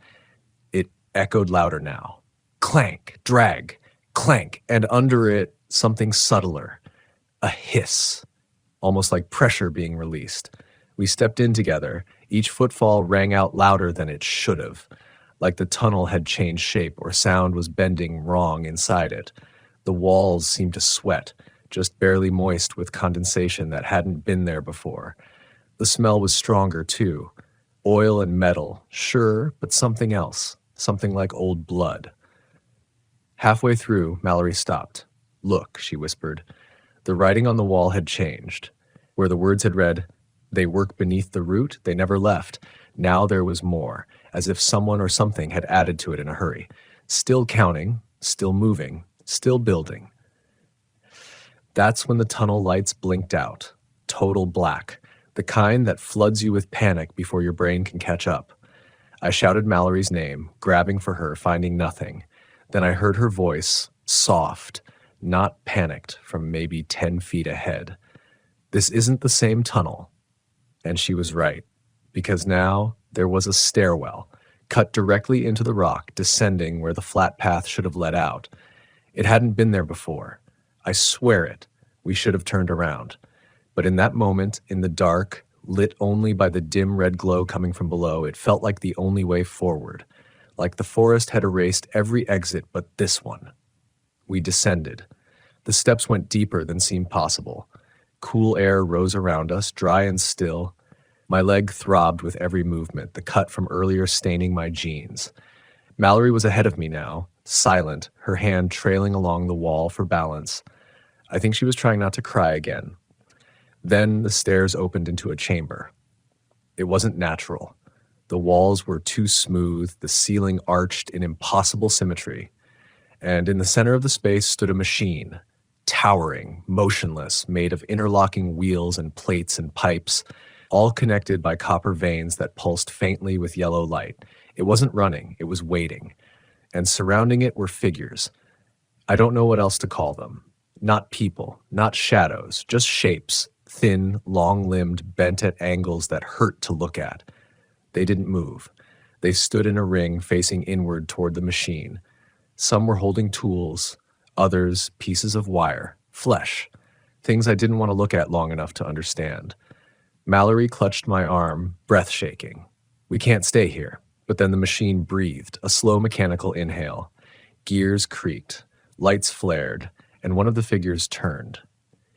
it echoed louder now. Clank, drag, clank, and under it, something subtler. A hiss. Almost like pressure being released. We stepped in together. Each footfall rang out louder than it should have, like the tunnel had changed shape or sound was bending wrong inside it. The walls seemed to sweat, just barely moist with condensation that hadn't been there before. The smell was stronger, too. Oil and metal, sure, but something else, something like old blood. Halfway through, Mallory stopped. Look, she whispered. The writing on the wall had changed. Where the words had read, "They work beneath the root, they never left." Now there was more, as if someone or something had added to it in a hurry. Still counting, still moving, still building. That's when the tunnel lights blinked out. Total black. The kind that floods you with panic before your brain can catch up. I shouted Mallory's name, grabbing for her, finding nothing. Then I heard her voice, soft, not panicked, from maybe 10 feet ahead. This isn't the same tunnel. And she was right, because now there was a stairwell, cut directly into the rock, descending where the flat path should have led out. It hadn't been there before. I swear it. We should have turned around. But in that moment, in the dark, lit only by the dim red glow coming from below, it felt like the only way forward, like the forest had erased every exit but this one. We descended. The steps went deeper than seemed possible. Cool air rose around us, dry and still. My leg throbbed with every movement, the cut from earlier staining my jeans. Mallory was ahead of me now, silent, her hand trailing along the wall for balance. I think she was trying not to cry again. Then the stairs opened into a chamber. It wasn't natural. The walls were too smooth, the ceiling arched in impossible symmetry. And in the center of the space stood a machine, towering, motionless, made of interlocking wheels and plates and pipes, all connected by copper veins that pulsed faintly with yellow light. It wasn't running, it was waiting. And surrounding it were figures. I don't know what else to call them. Not people, not shadows, just shapes, thin, long-limbed, bent at angles that hurt to look at. They didn't move. They stood in a ring facing inward toward the machine. Some were holding tools, others pieces of wire, flesh, things I didn't want to look at long enough to understand. Mallory clutched my arm, breath shaking. We can't stay here. But then the machine breathed, a slow mechanical inhale. Gears creaked, lights flared, and one of the figures turned.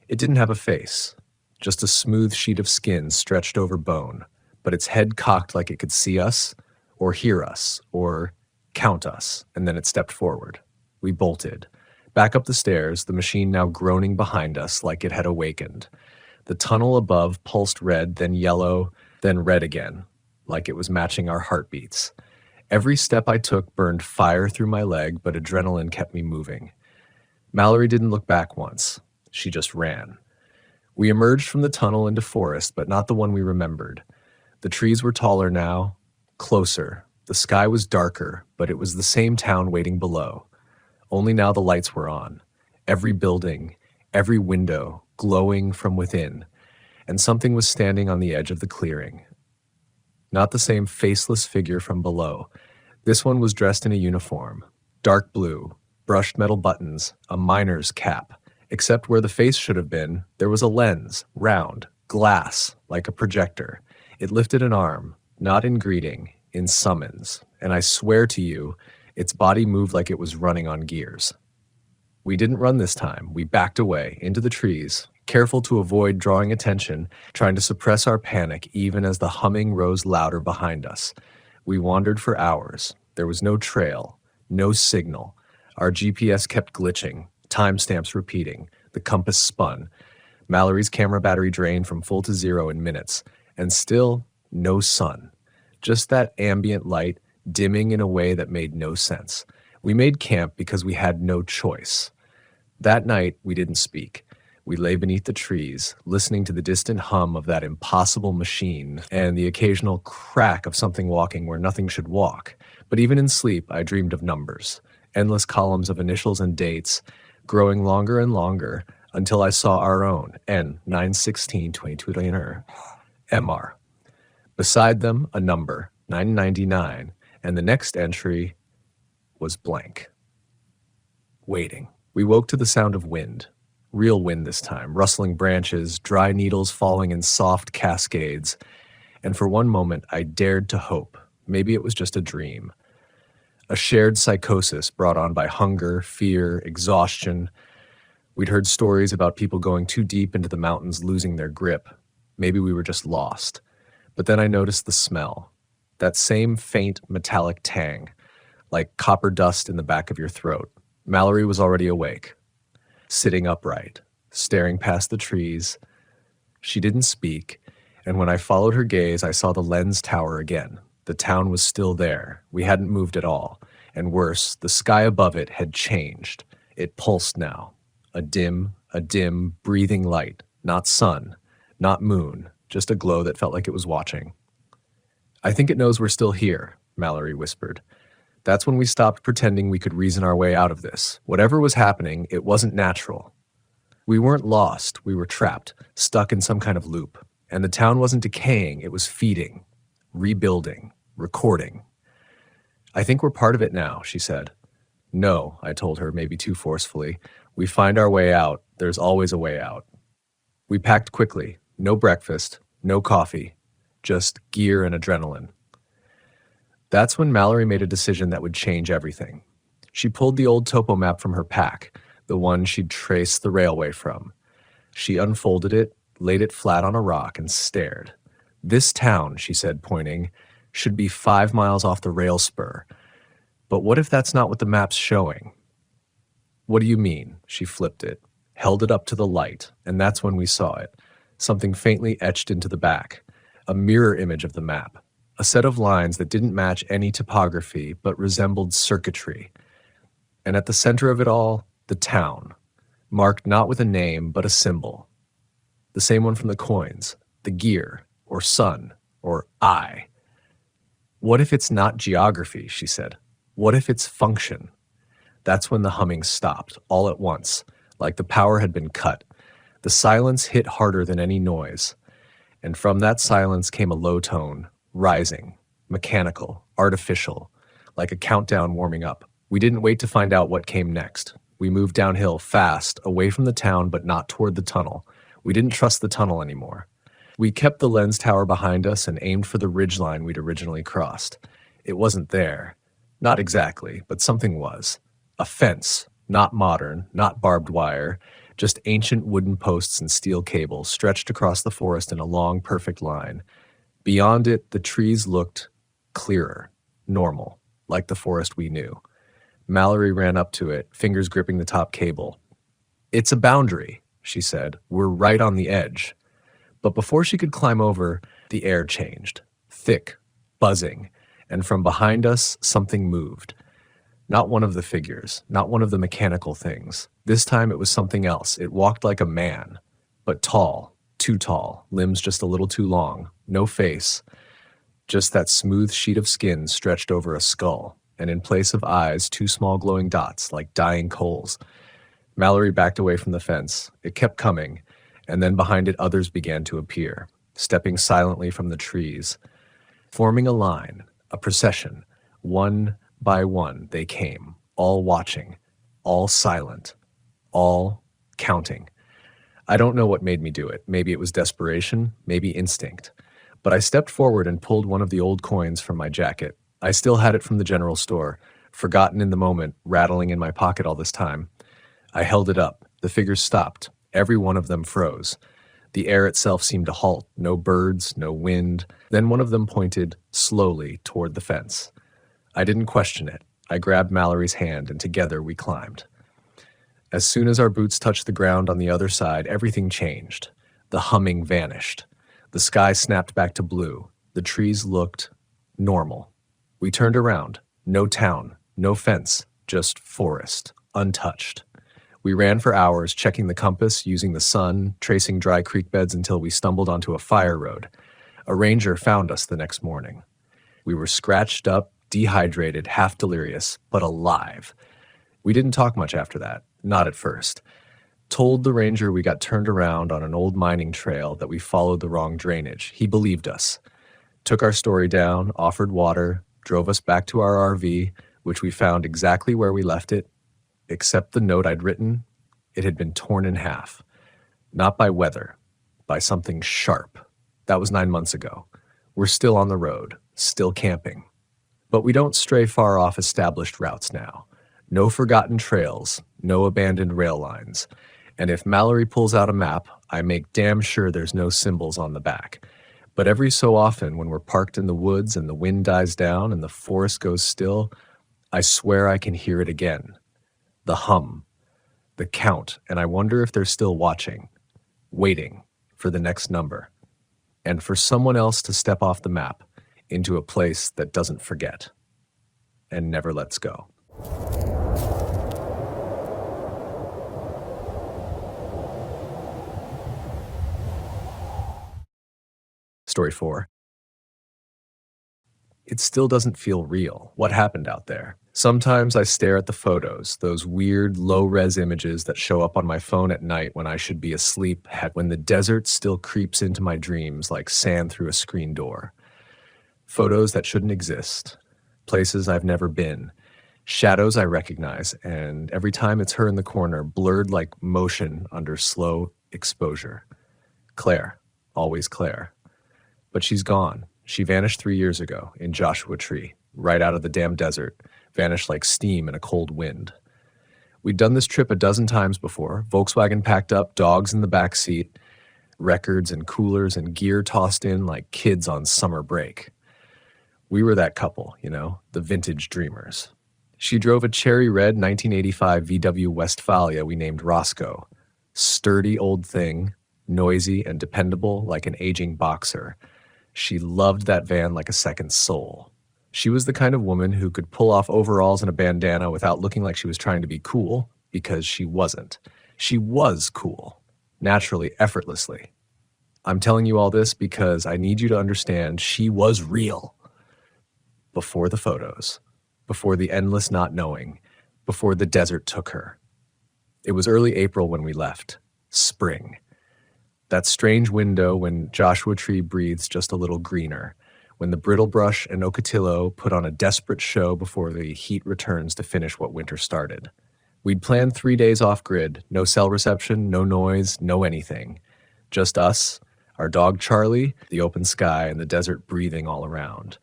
It didn't have a face, just a smooth sheet of skin stretched over bone, but its head cocked like it could see us, or hear us, or count us, and then it stepped forward. We bolted. Back up the stairs, the machine now groaning behind us like it had awakened. The tunnel above pulsed red, then yellow, then red again, like it was matching our heartbeats. Every step I took burned fire through my leg, but adrenaline kept me moving. Mallory didn't look back once. She just ran. We emerged from the tunnel into forest, but not the one we remembered. The trees were taller now, closer. The sky was darker, but it was the same town waiting below. Only now the lights were on. Every building, every window, glowing from within, and something was standing on the edge of the clearing. Not the same faceless figure from below. This one was dressed in a uniform, dark blue, brushed metal buttons, a miner's cap. Except where the face should have been, there was a lens, round, glass, like a projector. It lifted an arm, not in greeting, in summons, and I swear to you, its body moved like it was running on gears. We didn't run this time. We backed away, into the trees, careful to avoid drawing attention, trying to suppress our panic even as the humming rose louder behind us. We wandered for hours. There was no trail, no signal. Our GPS kept glitching, timestamps repeating. The compass spun. Mallory's camera battery drained from full to zero in minutes. And still, no sun. Just that ambient light dimming in a way that made no sense. We made camp because we had no choice. That night, we didn't speak. We lay beneath the trees, listening to the distant hum of that impossible machine and the occasional crack of something walking where nothing should walk. But even in sleep, I dreamed of numbers, endless columns of initials and dates, growing longer and longer until I saw our own, N 916-22 MR. Beside them, a number, 999, and the next entry was blank. Waiting. We woke to the sound of wind. Real wind this time, rustling branches, dry needles falling in soft cascades. And for one moment, I dared to hope. Maybe it was just a dream. A shared psychosis brought on by hunger, fear, exhaustion. We'd heard stories about people going too deep into the mountains, losing their grip. Maybe we were just lost. But then I noticed the smell. That same faint metallic tang, like copper dust in the back of your throat. Mallory was already awake, sitting upright, staring past the trees. She didn't speak, and when I followed her gaze, I saw the lens tower again. The town was still there. We hadn't moved at all. And worse, the sky above it had changed. It pulsed now. A dim, breathing light. Not sun, not moon, just a glow that felt like it was watching. "I think it knows we're still here," Mallory whispered. That's when we stopped pretending we could reason our way out of this. Whatever was happening, it wasn't natural. We weren't lost, we were trapped, stuck in some kind of loop. And the town wasn't decaying, it was feeding, rebuilding, recording. "I think we're part of it now," she said. "No," I told her, maybe too forcefully. "We find our way out. There's always a way out." We packed quickly. No breakfast, no coffee, just gear and adrenaline. That's when Mallory made a decision that would change everything. She pulled the old topo map from her pack, the one she'd traced the railway from. She unfolded it, laid it flat on a rock, and stared. "This town," she said, pointing, "should be 5 miles off the rail spur. But what if that's not what the map's showing?" "What do you mean?" She flipped it, held it up to the light, and that's when we saw it. Something faintly etched into the back. A mirror image of the map. A set of lines that didn't match any topography, but resembled circuitry. And at the center of it all, the town, marked not with a name, but a symbol. The same one from the coins, the gear, or sun, or eye. "What if it's not geography?" she said. "What if it's function?" That's when the humming stopped, all at once, like the power had been cut. The silence hit harder than any noise. And from that silence came a low tone, rising, mechanical, artificial, like a countdown warming up. We didn't wait to find out what came next. We moved downhill fast, away from the town but not toward the tunnel. We didn't trust the tunnel anymore. We kept the lens tower behind us and aimed for the ridgeline we'd originally crossed. It wasn't there. Not exactly, but something was. A fence, not modern, not barbed wire, just ancient wooden posts and steel cables stretched across the forest in a long, perfect line. Beyond it, the trees looked clearer, normal, like the forest we knew. Mallory ran up to it, fingers gripping the top cable. "It's a boundary," she said. "We're right on the edge." But before she could climb over, the air changed. Thick, buzzing, and from behind us, something moved. Not one of the figures, not one of the mechanical things. This time it was something else. It walked like a man, but tall, too tall, limbs just a little too long, no face, just that smooth sheet of skin stretched over a skull, and in place of eyes, two small glowing dots like dying coals. Mallory backed away from the fence. It kept coming, and then behind it others began to appear, stepping silently from the trees. Forming a line, a procession, one by one they came, all watching, all silent, all counting. I don't know what made me do it. Maybe it was desperation, maybe instinct. But I stepped forward and pulled one of the old coins from my jacket. I still had it from the general store, forgotten in the moment, rattling in my pocket all this time. I held it up. The figures stopped. Every one of them froze. The air itself seemed to halt. No birds, no wind. Then one of them pointed slowly toward the fence. I didn't question it. I grabbed Mallory's hand, and together we climbed. As soon as our boots touched the ground on the other side, everything changed. The humming vanished. The sky snapped back to blue. The trees looked normal. We turned around. No town, no fence, just forest, untouched. We ran for hours, checking the compass, using the sun, tracing dry creek beds until we stumbled onto a fire road. A ranger found us the next morning. We were scratched up, dehydrated, half delirious, but alive. We didn't talk much after that, not at first. Told the ranger we got turned around on an old mining trail, that we followed the wrong drainage. He believed us. Took our story down, offered water, drove us back to our RV, which we found exactly where we left it, except the note I'd written. It had been torn in half. Not by weather, by something sharp. That was 9 months ago. We're still on the road, still camping. But we don't stray far off established routes now. No forgotten trails, no abandoned rail lines. And if Mallory pulls out a map, I make damn sure there's no symbols on the back. But every so often, when we're parked in the woods and the wind dies down and the forest goes still, I swear I can hear it again. The hum, the count, and I wonder if they're still watching, waiting for the next number, and for someone else to step off the map into a place that doesn't forget and never lets go. Story 4. It still doesn't feel real. What happened out there? Sometimes I stare at the photos, those weird low-res images that show up on my phone at night when I should be asleep, when the desert still creeps into my dreams like sand through a screen door. Photos that shouldn't exist, places I've never been, shadows I recognize, and every time it's her in the corner, blurred like motion under slow exposure. Claire, always Claire. But she's gone. She vanished 3 years ago in Joshua Tree, right out of the damn desert, vanished like steam in a cold wind. We'd done this trip a dozen times before, Volkswagen packed up, dogs in the back seat, records and coolers and gear tossed in like kids on summer break. We were that couple, the vintage dreamers. She drove a cherry red 1985 VW Westfalia we named Roscoe. Sturdy old thing, noisy and dependable like an aging boxer. She loved that van like a second soul. She was the kind of woman who could pull off overalls and a bandana without looking like she was trying to be cool, because she wasn't. She was cool, naturally, effortlessly. I'm telling you all this because I need you to understand she was real. Before the photos, before the endless not knowing, before the desert took her. It was early April when we left. Spring. That strange window when Joshua Tree breathes just a little greener, when the brittlebrush and ocotillo put on a desperate show before the heat returns to finish what winter started. We'd planned 3 days off-grid, no cell reception, no noise, no anything. Just us, our dog Charlie, the open sky, and the desert breathing all around.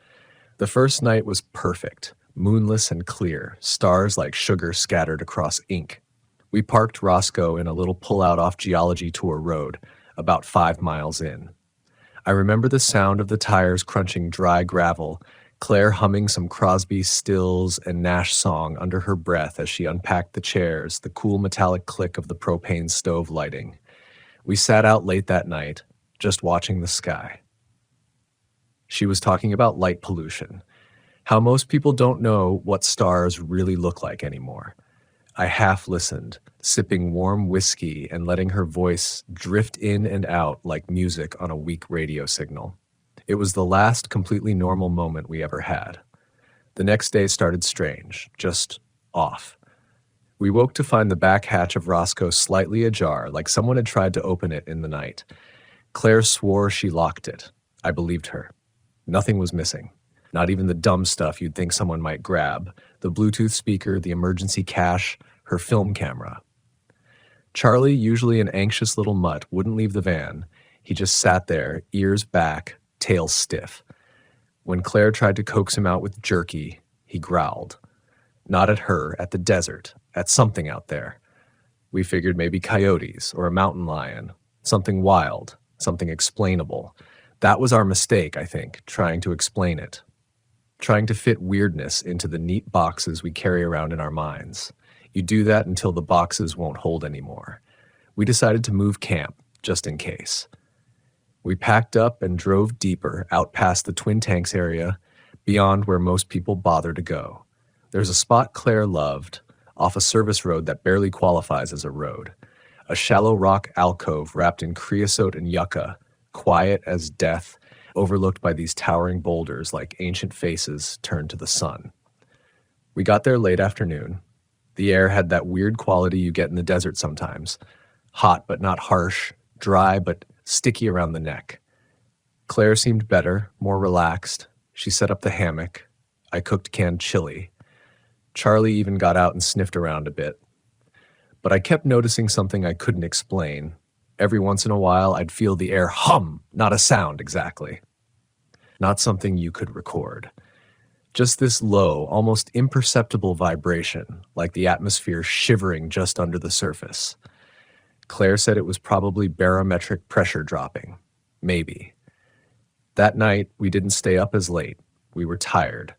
The first night was perfect, moonless and clear, stars like sugar scattered across ink. We parked Roscoe in a little pull-out off Geology Tour road, about 5 miles in. I remember the sound of the tires crunching dry gravel, Claire humming some Crosby, Stills, and Nash song under her breath as she unpacked the chairs, the cool metallic click of the propane stove lighting. We sat out late that night, just watching the sky. She was talking about light pollution, how most people don't know what stars really look like anymore. I half listened, sipping warm whiskey and letting her voice drift in and out like music on a weak radio signal. It was the last completely normal moment we ever had. The next day started strange, just off. We woke to find the back hatch of Roscoe slightly ajar, like someone had tried to open it in the night. Claire swore she locked it. I believed her. Nothing was missing. Not even the dumb stuff you'd think someone might grab. The Bluetooth speaker, the emergency cache, her film camera. Charlie, usually an anxious little mutt, wouldn't leave the van. He just sat there, ears back, tail stiff. When Claire tried to coax him out with jerky, he growled. Not at her, at the desert, at something out there. We figured maybe coyotes or a mountain lion, something wild, something explainable. That was our mistake, I think, trying to explain it. Trying to fit weirdness into the neat boxes we carry around in our minds. You do that until the boxes won't hold anymore. We decided to move camp, just in case. We packed up and drove deeper, out past the Twin Tanks area, beyond where most people bother to go. There's a spot Claire loved, off a service road that barely qualifies as a road. A shallow rock alcove wrapped in creosote and yucca, quiet as death, overlooked by these towering boulders like ancient faces turned to the sun. We got there late afternoon. The air had that weird quality you get in the desert sometimes. Hot but not harsh, dry but sticky around the neck. Claire seemed better, more relaxed. She set up the hammock. I cooked canned chili. Charlie even got out and sniffed around a bit. But I kept noticing something I couldn't explain. Every once in a while, I'd feel the air hum, not a sound exactly. Not something you could record. Just this low, almost imperceptible vibration, like the atmosphere shivering just under the surface. Claire said it was probably barometric pressure dropping. Maybe. That night, we didn't stay up as late. We were tired.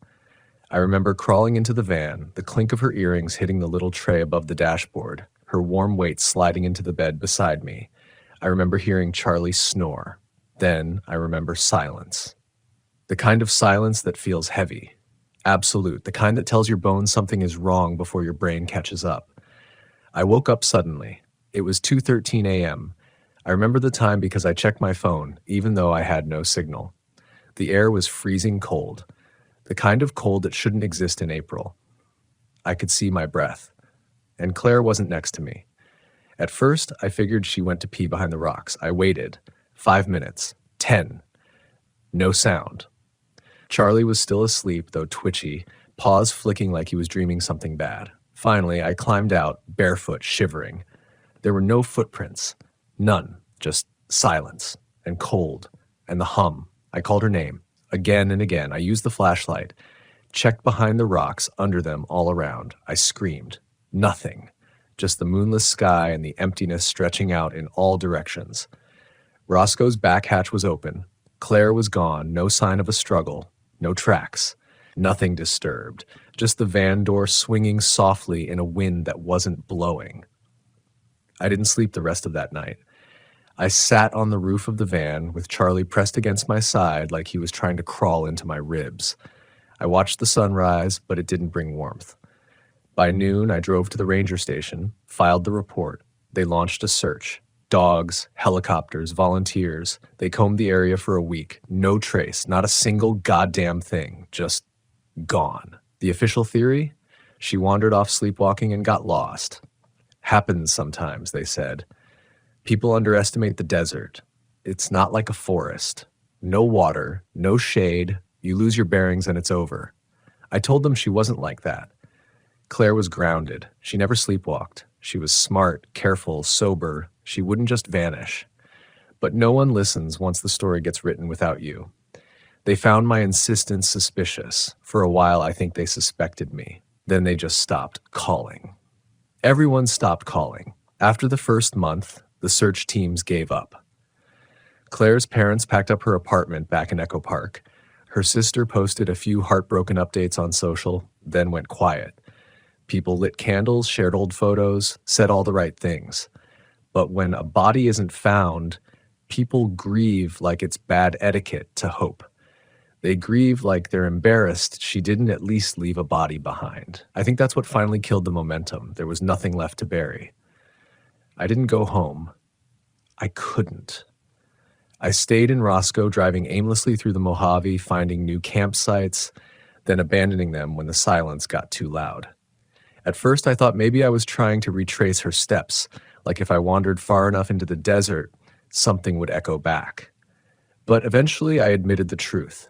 I remember crawling into the van, the clink of her earrings hitting the little tray above the dashboard, her warm weight sliding into the bed beside me. I remember hearing Charlie snore. Then I remember silence. The kind of silence that feels heavy. Absolute, the kind that tells your bones something is wrong before your brain catches up. I woke up suddenly. It was 2:13 a.m. I remember the time because I checked my phone, even though I had no signal. The air was freezing cold. The kind of cold that shouldn't exist in April. I could see my breath. And Claire wasn't next to me. At first, I figured she went to pee behind the rocks. I waited. 5 minutes. 10. No sound. Charlie was still asleep, though twitchy, paws flicking like he was dreaming something bad. Finally, I climbed out, barefoot, shivering. There were no footprints. None. Just silence. And cold. And the hum. I called her name. Again and again. I used the flashlight. Checked behind the rocks, under them, all around. I screamed. Nothing. Just the moonless sky and the emptiness stretching out in all directions. Roscoe's back hatch was open. Claire was gone, no sign of a struggle, no tracks, nothing disturbed, just the van door swinging softly in a wind that wasn't blowing. I didn't sleep the rest of that night. I sat on the roof of the van with Charlie pressed against my side like he was trying to crawl into my ribs. I watched the sunrise, but it didn't bring warmth. By noon, I drove to the ranger station, filed the report. They launched a search. Dogs, helicopters, volunteers. They combed the area for a week. No trace, not a single goddamn thing. Just gone. The official theory? She wandered off sleepwalking and got lost. Happens sometimes, they said. People underestimate the desert. It's not like a forest. No water, no shade, You lose your bearings and it's over. I told them she wasn't like that. Claire was grounded. She never sleepwalked. She was smart, careful, sober. She wouldn't just vanish. But no one listens once the story gets written without you. They found my insistence suspicious. For a while, I think they suspected me. Then they just stopped calling. Everyone stopped calling. After the first month, the search teams gave up. Claire's parents packed up her apartment back in Echo Park. Her sister posted a few heartbroken updates on social, then went quiet. People lit candles, shared old photos, said all the right things. But when a body isn't found, people grieve like it's bad etiquette to hope. They grieve like they're embarrassed she didn't at least leave a body behind. I think that's what finally killed the momentum. There was nothing left to bury. I didn't go home. I couldn't. I stayed in Roscoe, driving aimlessly through the Mojave, finding new campsites, then abandoning them when the silence got too loud. At first, I thought maybe I was trying to retrace her steps, like if I wandered far enough into the desert, something would echo back. But eventually, I admitted the truth.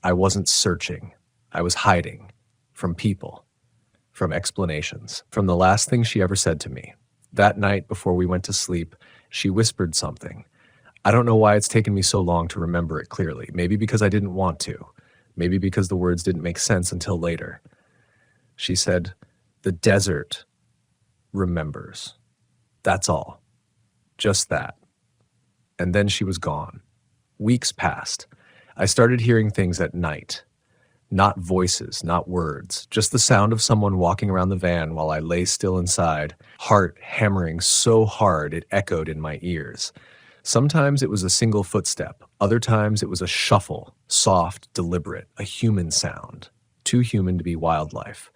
I wasn't searching. I was hiding. From people. From explanations. From the last thing she ever said to me. That night, before we went to sleep, she whispered something. I don't know why it's taken me so long to remember it clearly. Maybe because I didn't want to. Maybe because the words didn't make sense until later. She said, "The desert remembers." That's all. Just that. And then she was gone. Weeks passed. I started hearing things at night. Not voices, not words, just the sound of someone walking around the van while I lay still inside, heart hammering so hard it echoed in my ears. Sometimes it was a single footstep. Other times it was a shuffle, soft, deliberate, a human sound. Too human to be wildlife.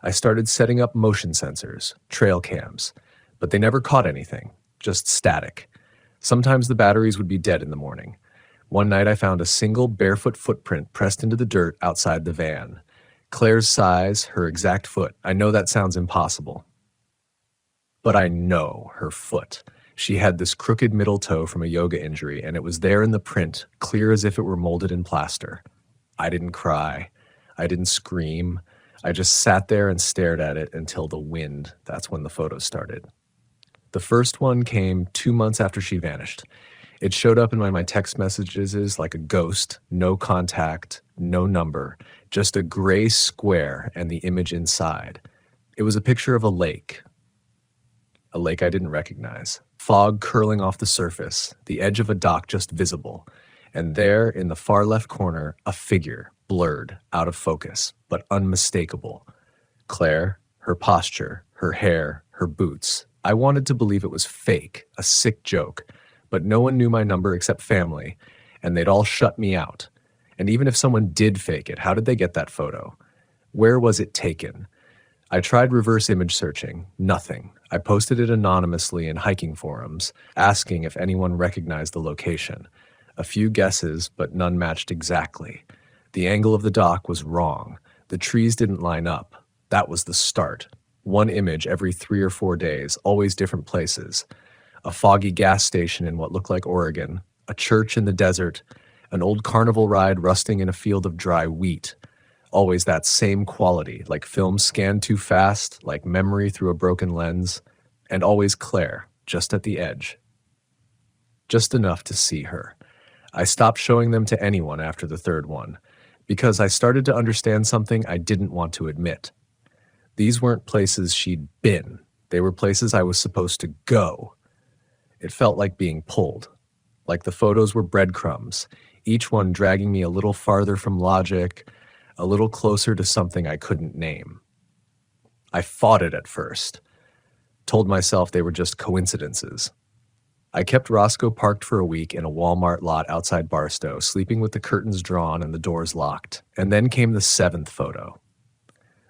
I started setting up motion sensors, trail cams, but they never caught anything, just static. Sometimes the batteries would be dead in the morning. One night I found a single barefoot footprint pressed into the dirt outside the van. Claire's size, her exact foot. I know that sounds impossible. But I know her foot. She had this crooked middle toe from a yoga injury, and it was there in the print, clear as if it were molded in plaster. I didn't cry. I didn't scream. I just sat there and stared at it until the wind. That's when the photos started. The first one came 2 months after she vanished. It showed up in my text messages like a ghost, no contact, no number, just a gray square and the image inside. It was a picture of a lake I didn't recognize. Fog curling off the surface, the edge of a dock just visible, and there, in the far left corner, a figure, blurred, out of focus, but unmistakable. Claire, her posture, her hair, her boots. I wanted to believe it was fake, a sick joke, but no one knew my number except family, and they'd all shut me out. And even if someone did fake it, how did they get that photo? Where was it taken? I tried reverse image searching. Nothing. I posted it anonymously in hiking forums, asking if anyone recognized the location. A few guesses, but none matched exactly. The angle of the dock was wrong. The trees didn't line up. That was the start. One image every 3 or 4 days, always different places. A foggy gas station in what looked like Oregon, a church in the desert, an old carnival ride rusting in a field of dry wheat. Always that same quality, like film scanned too fast, like memory through a broken lens, and always Claire, just at the edge. Just enough to see her. I stopped showing them to anyone after the third one, because I started to understand something I didn't want to admit. These weren't places she'd been. They were places I was supposed to go. It felt like being pulled, like the photos were breadcrumbs, each one dragging me a little farther from logic, a little closer to something I couldn't name. I fought it at first, told myself they were just coincidences. I kept Roscoe parked for a week in a Walmart lot outside Barstow, sleeping with the curtains drawn and the doors locked. And then came the 7th photo.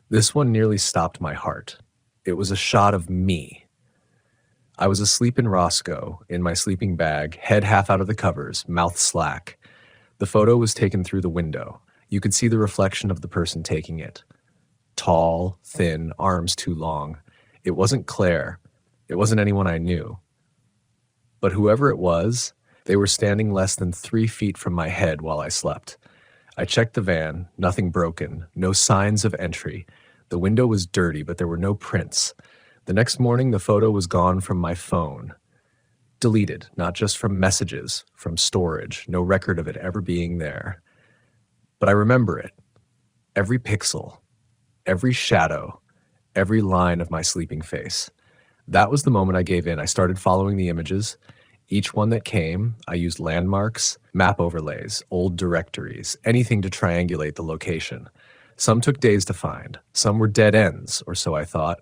This one nearly stopped my heart. It was a shot of me. I was asleep in Roscoe, in my sleeping bag, head half out of the covers, mouth slack. The photo was taken through the window. You could see the reflection of the person taking it. Tall, thin, arms too long. It wasn't Claire. It wasn't anyone I knew. But whoever it was, they were standing less than 3 feet from my head while I slept. I checked the van, nothing broken, no signs of entry. The window was dirty, but there were no prints. The next morning, the photo was gone from my phone. Deleted, not just from messages, from storage, no record of it ever being there. But I remember it. Every pixel, every shadow, every line of my sleeping face. That was the moment I gave in. I started following the images. Each one that came, I used landmarks, map overlays, old directories, anything to triangulate the location. Some took days to find. Some were dead ends, or so I thought.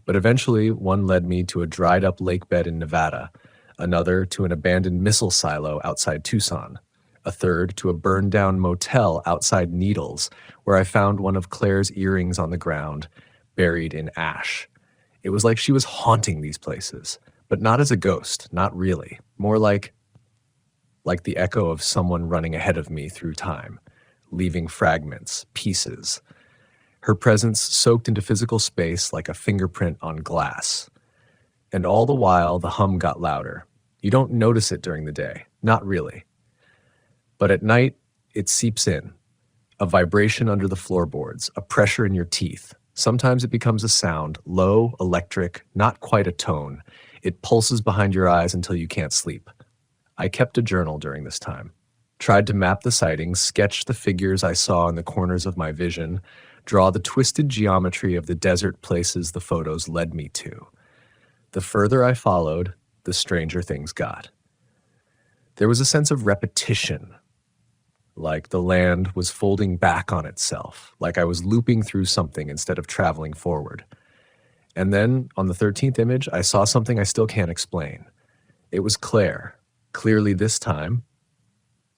But eventually, one led me to a dried-up lake bed in Nevada, another to an abandoned missile silo outside Tucson, a third to a burned-down motel outside Needles, where I found one of Claire's earrings on the ground, buried in ash. It was like she was haunting these places, but not as a ghost, not really. More like the echo of someone running ahead of me through time, leaving fragments, pieces. Her presence soaked into physical space like a fingerprint on glass. And all the while, the hum got louder. You don't notice it during the day, not really. But at night, it seeps in. A vibration under the floorboards, a pressure in your teeth. Sometimes it becomes a sound, low, electric, not quite a tone. It pulses behind your eyes until you can't sleep. I kept a journal during this time. Tried to map the sightings, sketch the figures I saw in the corners of my vision, draw the twisted geometry of the desert places the photos led me to. The further I followed, the stranger things got. There was a sense of repetition, like the land was folding back on itself, like I was looping through something instead of traveling forward. And then, on the 13th image, I saw something I still can't explain. It was Claire, clearly this time,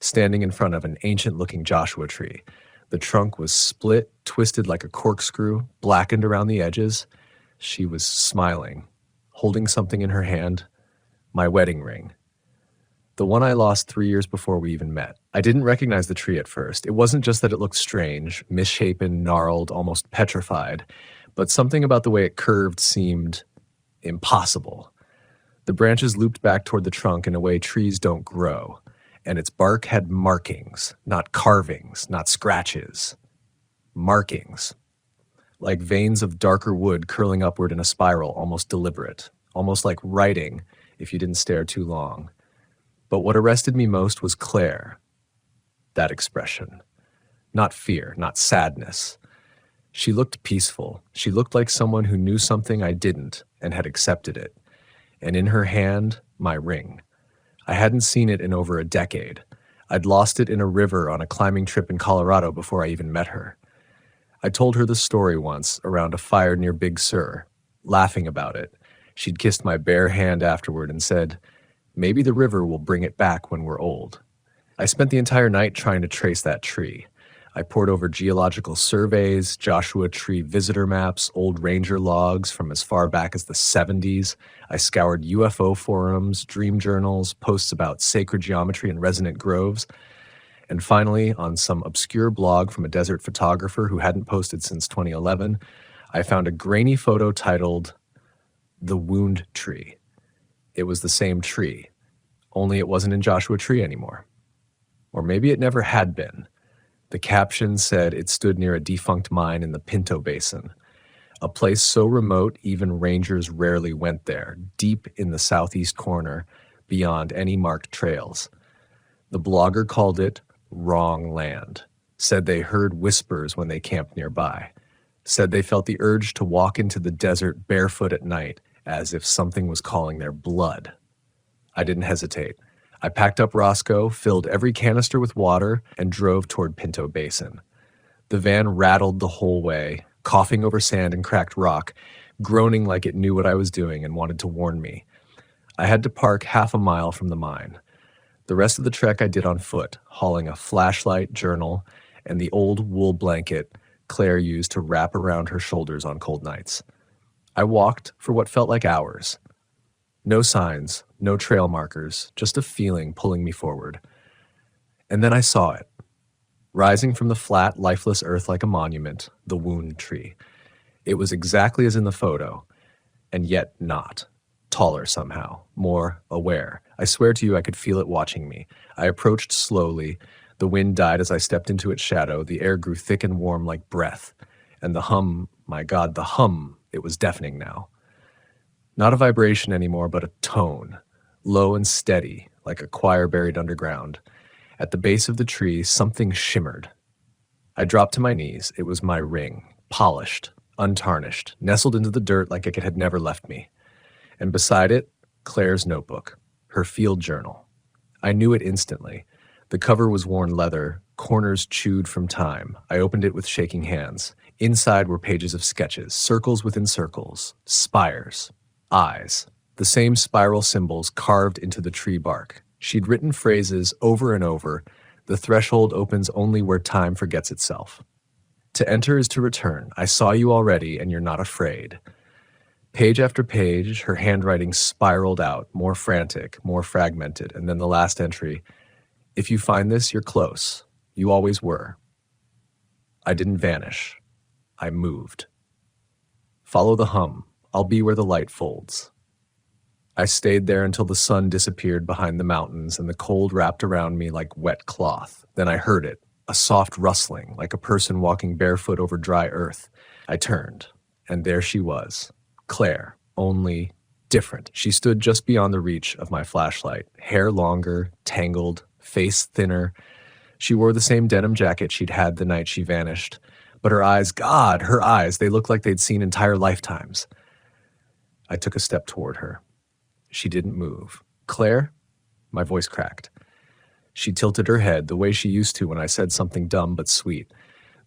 standing in front of an ancient-looking Joshua tree. The trunk was split, twisted like a corkscrew, blackened around the edges. She was smiling, holding something in her hand, my wedding ring. The one I lost 3 years before we even met. I didn't recognize the tree at first. It wasn't just that it looked strange, misshapen, gnarled, almost petrified, but something about the way it curved seemed impossible. The branches looped back toward the trunk in a way trees don't grow, and its bark had markings, not carvings, not scratches. Markings. Like veins of darker wood curling upward in a spiral, almost deliberate, almost like writing if you didn't stare too long. But what arrested me most was Claire. That expression. Not fear, not sadness. She looked peaceful. She looked like someone who knew something I didn't and had accepted it. And in her hand, my ring. I hadn't seen it in over a decade. I'd lost it in a river on a climbing trip in Colorado before I even met her. I told her the story once around a fire near Big Sur, laughing about it. She'd kissed my bare hand afterward and said, "Maybe the river will bring it back when we're old." I spent the entire night trying to trace that tree. I pored over geological surveys, Joshua Tree visitor maps, old ranger logs from as far back as the 70s. I scoured UFO forums, dream journals, posts about sacred geometry and resonant groves. And finally, on some obscure blog from a desert photographer who hadn't posted since 2011, I found a grainy photo titled "The Wound Tree." It was the same tree, only it wasn't in Joshua Tree anymore. Or maybe it never had been. The caption said it stood near a defunct mine in the Pinto Basin, a place so remote even rangers rarely went there, deep in the southeast corner, beyond any marked trails. The blogger called it Wrong Land, said they heard whispers when they camped nearby, said they felt the urge to walk into the desert barefoot at night, as if something was calling their blood. I didn't hesitate. I packed up Roscoe, filled every canister with water, and drove toward Pinto Basin. The van rattled the whole way, coughing over sand and cracked rock, groaning like it knew what I was doing and wanted to warn me. I had to park half a mile from the mine. The rest of the trek I did on foot, hauling a flashlight, journal, and the old wool blanket Claire used to wrap around her shoulders on cold nights. I walked for what felt like hours. No signs, no trail markers, just a feeling pulling me forward. And then I saw it. Rising from the flat, lifeless earth like a monument, the wound tree. It was exactly as in the photo, and yet not. Taller somehow, more aware. I swear to you I could feel it watching me. I approached slowly, The wind died as I stepped into its shadow. The air grew thick and warm like breath. And the hum, my God, the hum, it was deafening now. Not a vibration anymore, but a tone, low and steady, like a choir buried underground. At the base of the tree, something shimmered. I dropped to my knees. It was my ring, polished, untarnished, nestled into the dirt like it had never left me. And beside it, Claire's notebook, her field journal. I knew it instantly. The cover was worn leather, corners chewed from time. I opened it with shaking hands. Inside were pages of sketches, circles within circles, spires, eyes, the same spiral symbols carved into the tree bark. She'd written phrases over and over. The threshold opens only where time forgets itself. To enter is to return. I saw you already, and you're not afraid. Page after page, her handwriting spiraled out, more frantic, more fragmented, and then the last entry, if you find this, you're close. You always were. I didn't vanish. I moved. Follow the hum. I'll be where the light folds. I stayed there until the sun disappeared behind the mountains and the cold wrapped around me like wet cloth. Then I heard it, a soft rustling, like a person walking barefoot over dry earth. I turned, and there she was, Claire, only different. She stood just beyond the reach of my flashlight, hair longer, tangled, face thinner. She wore the same denim jacket she'd had the night she vanished. But her eyes, God, her eyes, they looked like they'd seen entire lifetimes. I took a step toward her. She didn't move. Claire? My voice cracked. She tilted her head the way she used to when I said something dumb but sweet.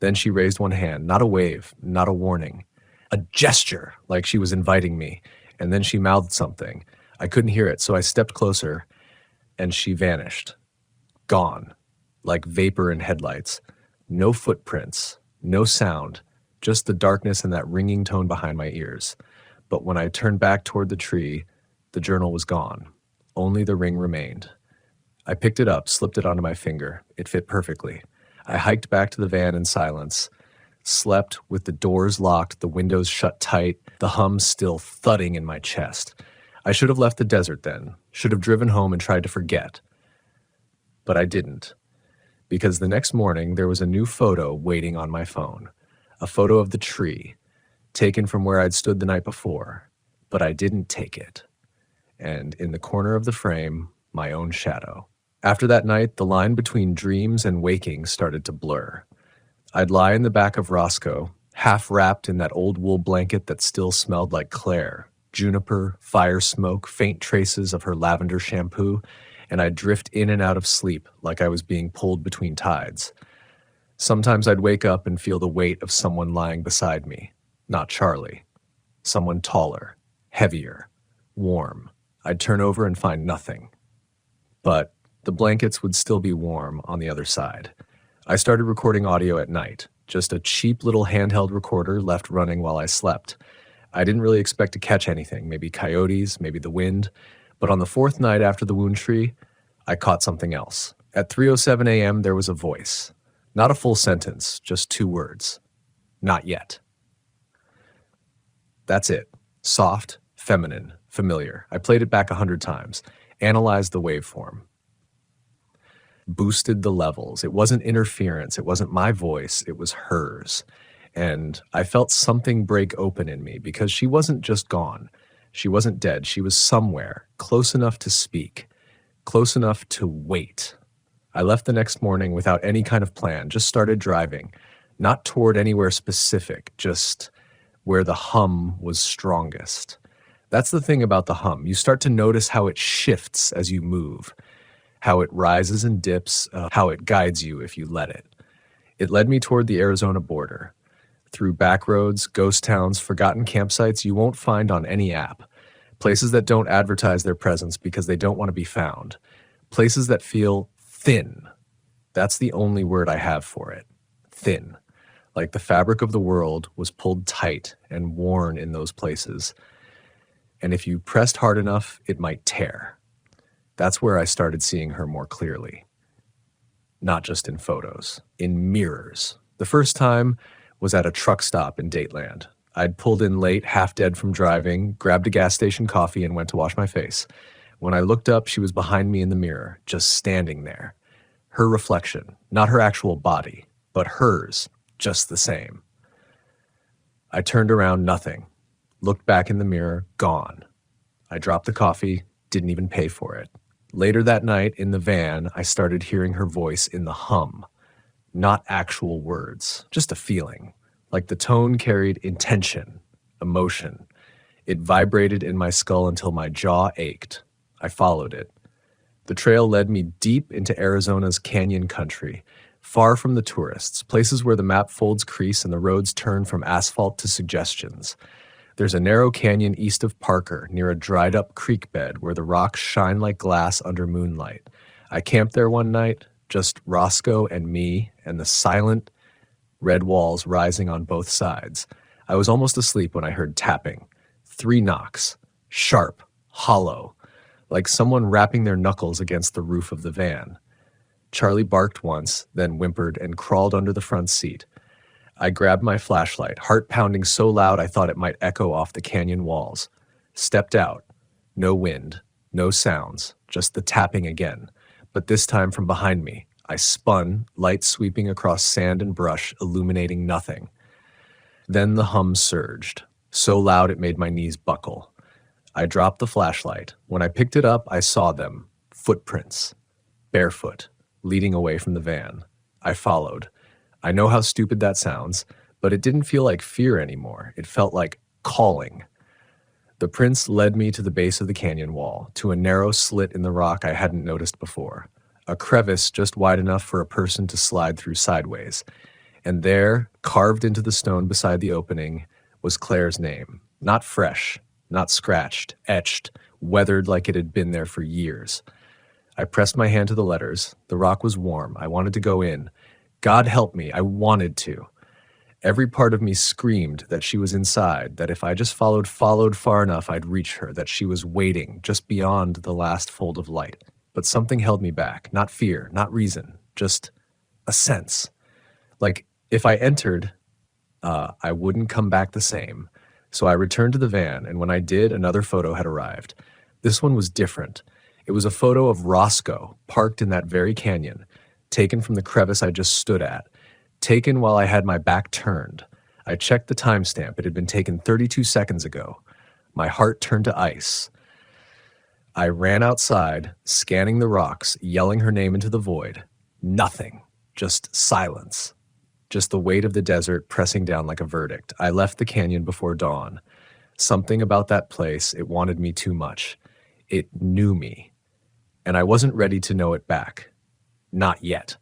Then she raised one hand, not a wave, not a warning. A gesture, like she was inviting me. And then she mouthed something. I couldn't hear it, so I stepped closer, and she vanished. Gone, like vapor in headlights. No footprints, no sound, just the darkness and that ringing tone behind my ears. But when I turned back toward the tree, the journal was gone. Only the ring remained. I picked it up, slipped it onto my finger. It fit perfectly. I hiked back to the van in silence, slept with the doors locked, the windows shut tight, the hum still thudding in my chest. I should have left the desert then, should have driven home and tried to forget. But I didn't, because the next morning there was a new photo waiting on my phone, a photo of the tree, taken from where I'd stood the night before, but I didn't take it. And in the corner of the frame, my own shadow. After that night, the line between dreams and waking started to blur. I'd lie in the back of Roscoe, half wrapped in that old wool blanket that still smelled like Claire, juniper, fire smoke, faint traces of her lavender shampoo, and I'd drift in and out of sleep like I was being pulled between tides. Sometimes I'd wake up and feel the weight of someone lying beside me. Not Charlie. Someone taller, heavier, warm. I'd turn over and find nothing. But the blankets would still be warm on the other side. I started recording audio at night, just a cheap little handheld recorder left running while I slept. I didn't really expect to catch anything, maybe coyotes, maybe the wind. But on the fourth night after the wound tree, I caught something else. At 3:07 a.m., there was a voice. Not a full sentence, just 2 words. Not yet. That's it. Soft, feminine, familiar. I played it back 100 times, analyzed the waveform, boosted the levels. It wasn't interference. It wasn't my voice. It was hers. And I felt something break open in me because she wasn't just gone. She wasn't dead. She was somewhere, close enough to speak, close enough to wait. I left the next morning without any kind of plan, just started driving, not toward anywhere specific, just where the hum was strongest. That's the thing about the hum. You start to notice how it shifts as you move, how it rises and dips, how it guides you if you let it. It led me toward the Arizona border, through back roads, ghost towns, forgotten campsites you won't find on any app, places that don't advertise their presence because they don't want to be found, places that feel thin. That's the only word I have for it. Thin. Like the fabric of the world was pulled tight and worn in those places. And if you pressed hard enough, it might tear. That's where I started seeing her more clearly. Not just in photos, in mirrors. The first time was at a truck stop in Dateland. I'd pulled in late, half dead from driving, grabbed a gas station coffee and went to wash my face. When I looked up, she was behind me in the mirror, just standing there. Her reflection, not her actual body, but hers, just the same. I turned around, nothing. Looked back in the mirror, gone. I dropped the coffee, didn't even pay for it. Later that night, in the van, I started hearing her voice in the hum. Not actual words, just a feeling. Like the tone carried intention, emotion. It vibrated in my skull until my jaw ached. I followed it. The trail led me deep into Arizona's canyon country, far from the tourists, places where the map folds crease and the roads turn from asphalt to suggestions. There's a narrow canyon east of Parker, near a dried-up creek bed where the rocks shine like glass under moonlight. I camped there one night, just Roscoe and me, and the silent red walls rising on both sides. I was almost asleep when I heard tapping. 3 knocks. Sharp, hollow, like someone rapping their knuckles against the roof of the van. Charlie barked once, then whimpered and crawled under the front seat. I grabbed my flashlight, heart pounding so loud I thought it might echo off the canyon walls. Stepped out. No wind, no sounds, just the tapping again. But this time from behind me. I spun, light sweeping across sand and brush, illuminating nothing. Then the hum surged, so loud it made my knees buckle. I dropped the flashlight. When I picked it up, I saw them. Footprints. Barefoot, leading away from the van. I followed. I know how stupid that sounds, but it didn't feel like fear anymore. It felt like calling. The prints led me to the base of the canyon wall, to a narrow slit in the rock I hadn't noticed before. A crevice just wide enough for a person to slide through sideways. And there, carved into the stone beside the opening, was Claire's name. Not fresh, not scratched, etched, weathered like it had been there for years. I pressed my hand to the letters. The rock was warm. I wanted to go in. God help me, I wanted to. Every part of me screamed that she was inside, that if I just followed far enough, I'd reach her, that she was waiting just beyond the last fold of light. But something held me back, not fear, not reason, just a sense. Like if I entered, I wouldn't come back the same. So I returned to the van, and when I did, another photo had arrived. This one was different. It was a photo of Roscoe, parked in that very canyon, taken from the crevice I just stood at, taken while I had my back turned. I checked the timestamp. It had been taken 32 seconds ago. My heart turned to ice. I ran outside, scanning the rocks, yelling her name into the void. Nothing. Just silence. Just the weight of the desert pressing down like a verdict. I left the canyon before dawn. Something about that place, it wanted me too much. It knew me. And I wasn't ready to know it back. Not yet.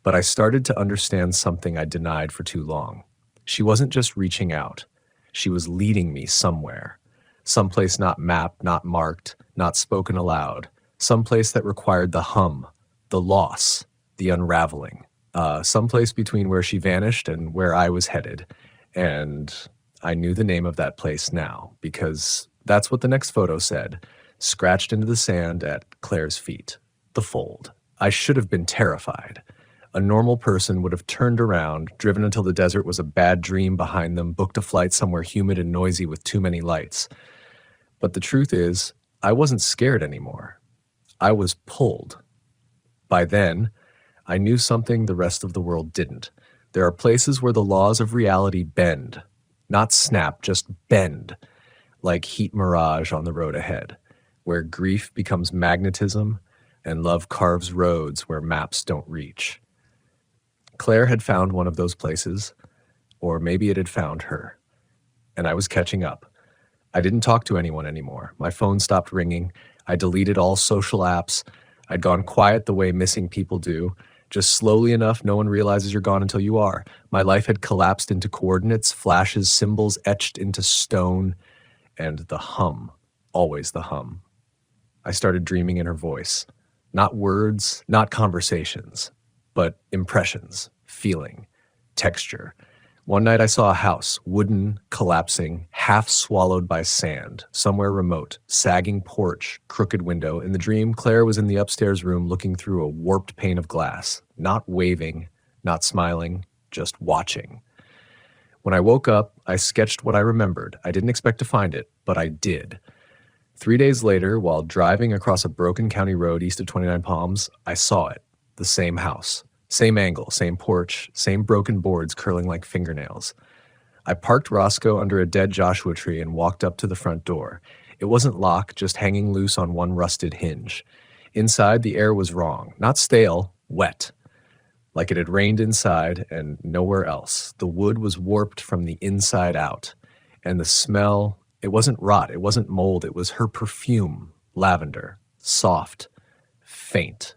But I started to understand something I denied for too long. She wasn't just reaching out. She was leading me somewhere. Someplace not mapped, not marked, not spoken aloud. Someplace that required the hum, the loss, the unraveling. Someplace between where she vanished and where I was headed. And I knew the name of that place now, because that's what the next photo said, scratched into the sand at Claire's feet. The Fold. I should have been terrified. A normal person would have turned around, driven until the desert was a bad dream behind them, booked a flight somewhere humid and noisy with too many lights. But the truth is, I wasn't scared anymore. I was pulled. By then, I knew something the rest of the world didn't. There are places where the laws of reality bend. Not snap, just bend. Like heat mirage on the road ahead, where grief becomes magnetism, and love carves roads where maps don't reach. Claire had found one of those places, or maybe it had found her, and I was catching up. I didn't talk to anyone anymore. My phone stopped ringing. I deleted all social apps. I'd gone quiet the way missing people do, just slowly enough no one realizes you're gone until you are. My life had collapsed into coordinates, flashes, symbols etched into stone, and the hum, always the hum. I started dreaming in her voice. Not words, not conversations, but impressions, feeling, texture. One night I saw a house, wooden, collapsing, half swallowed by sand, somewhere remote, sagging porch, crooked window. In the dream, Claire was in the upstairs room looking through a warped pane of glass, not waving, not smiling, just watching. When I woke up, I sketched what I remembered. I didn't expect to find it, but I did. 3 days later, while driving across a broken county road east of 29 Palms, I saw it. The the same house. Same angle, same porch, same broken boards curling like fingernails. I parked Roscoe under a dead Joshua tree and walked up to the front door. It wasn't locked, just hanging loose on one rusted hinge. Inside, the air was wrong. Not stale, wet. Like it had rained inside and nowhere else. The wood was warped from the inside out. And the smell, it wasn't rot, it wasn't mold, it was her perfume, lavender, soft, faint.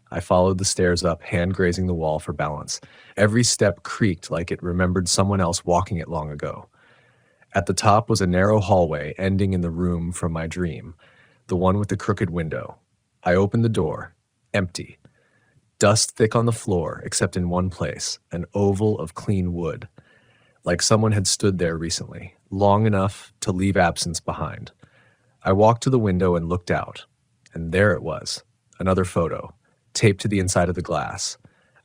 I followed the stairs up, hand grazing the wall for balance. Every step creaked like it remembered someone else walking it long ago. At the top was a narrow hallway ending in the room from my dream, the one with the crooked window. I opened the door, empty. Dust thick on the floor, except in one place, an oval of clean wood. Like someone had stood there recently, long enough to leave absence behind. I walked to the window and looked out, and there it was, another photo, taped to the inside of the glass.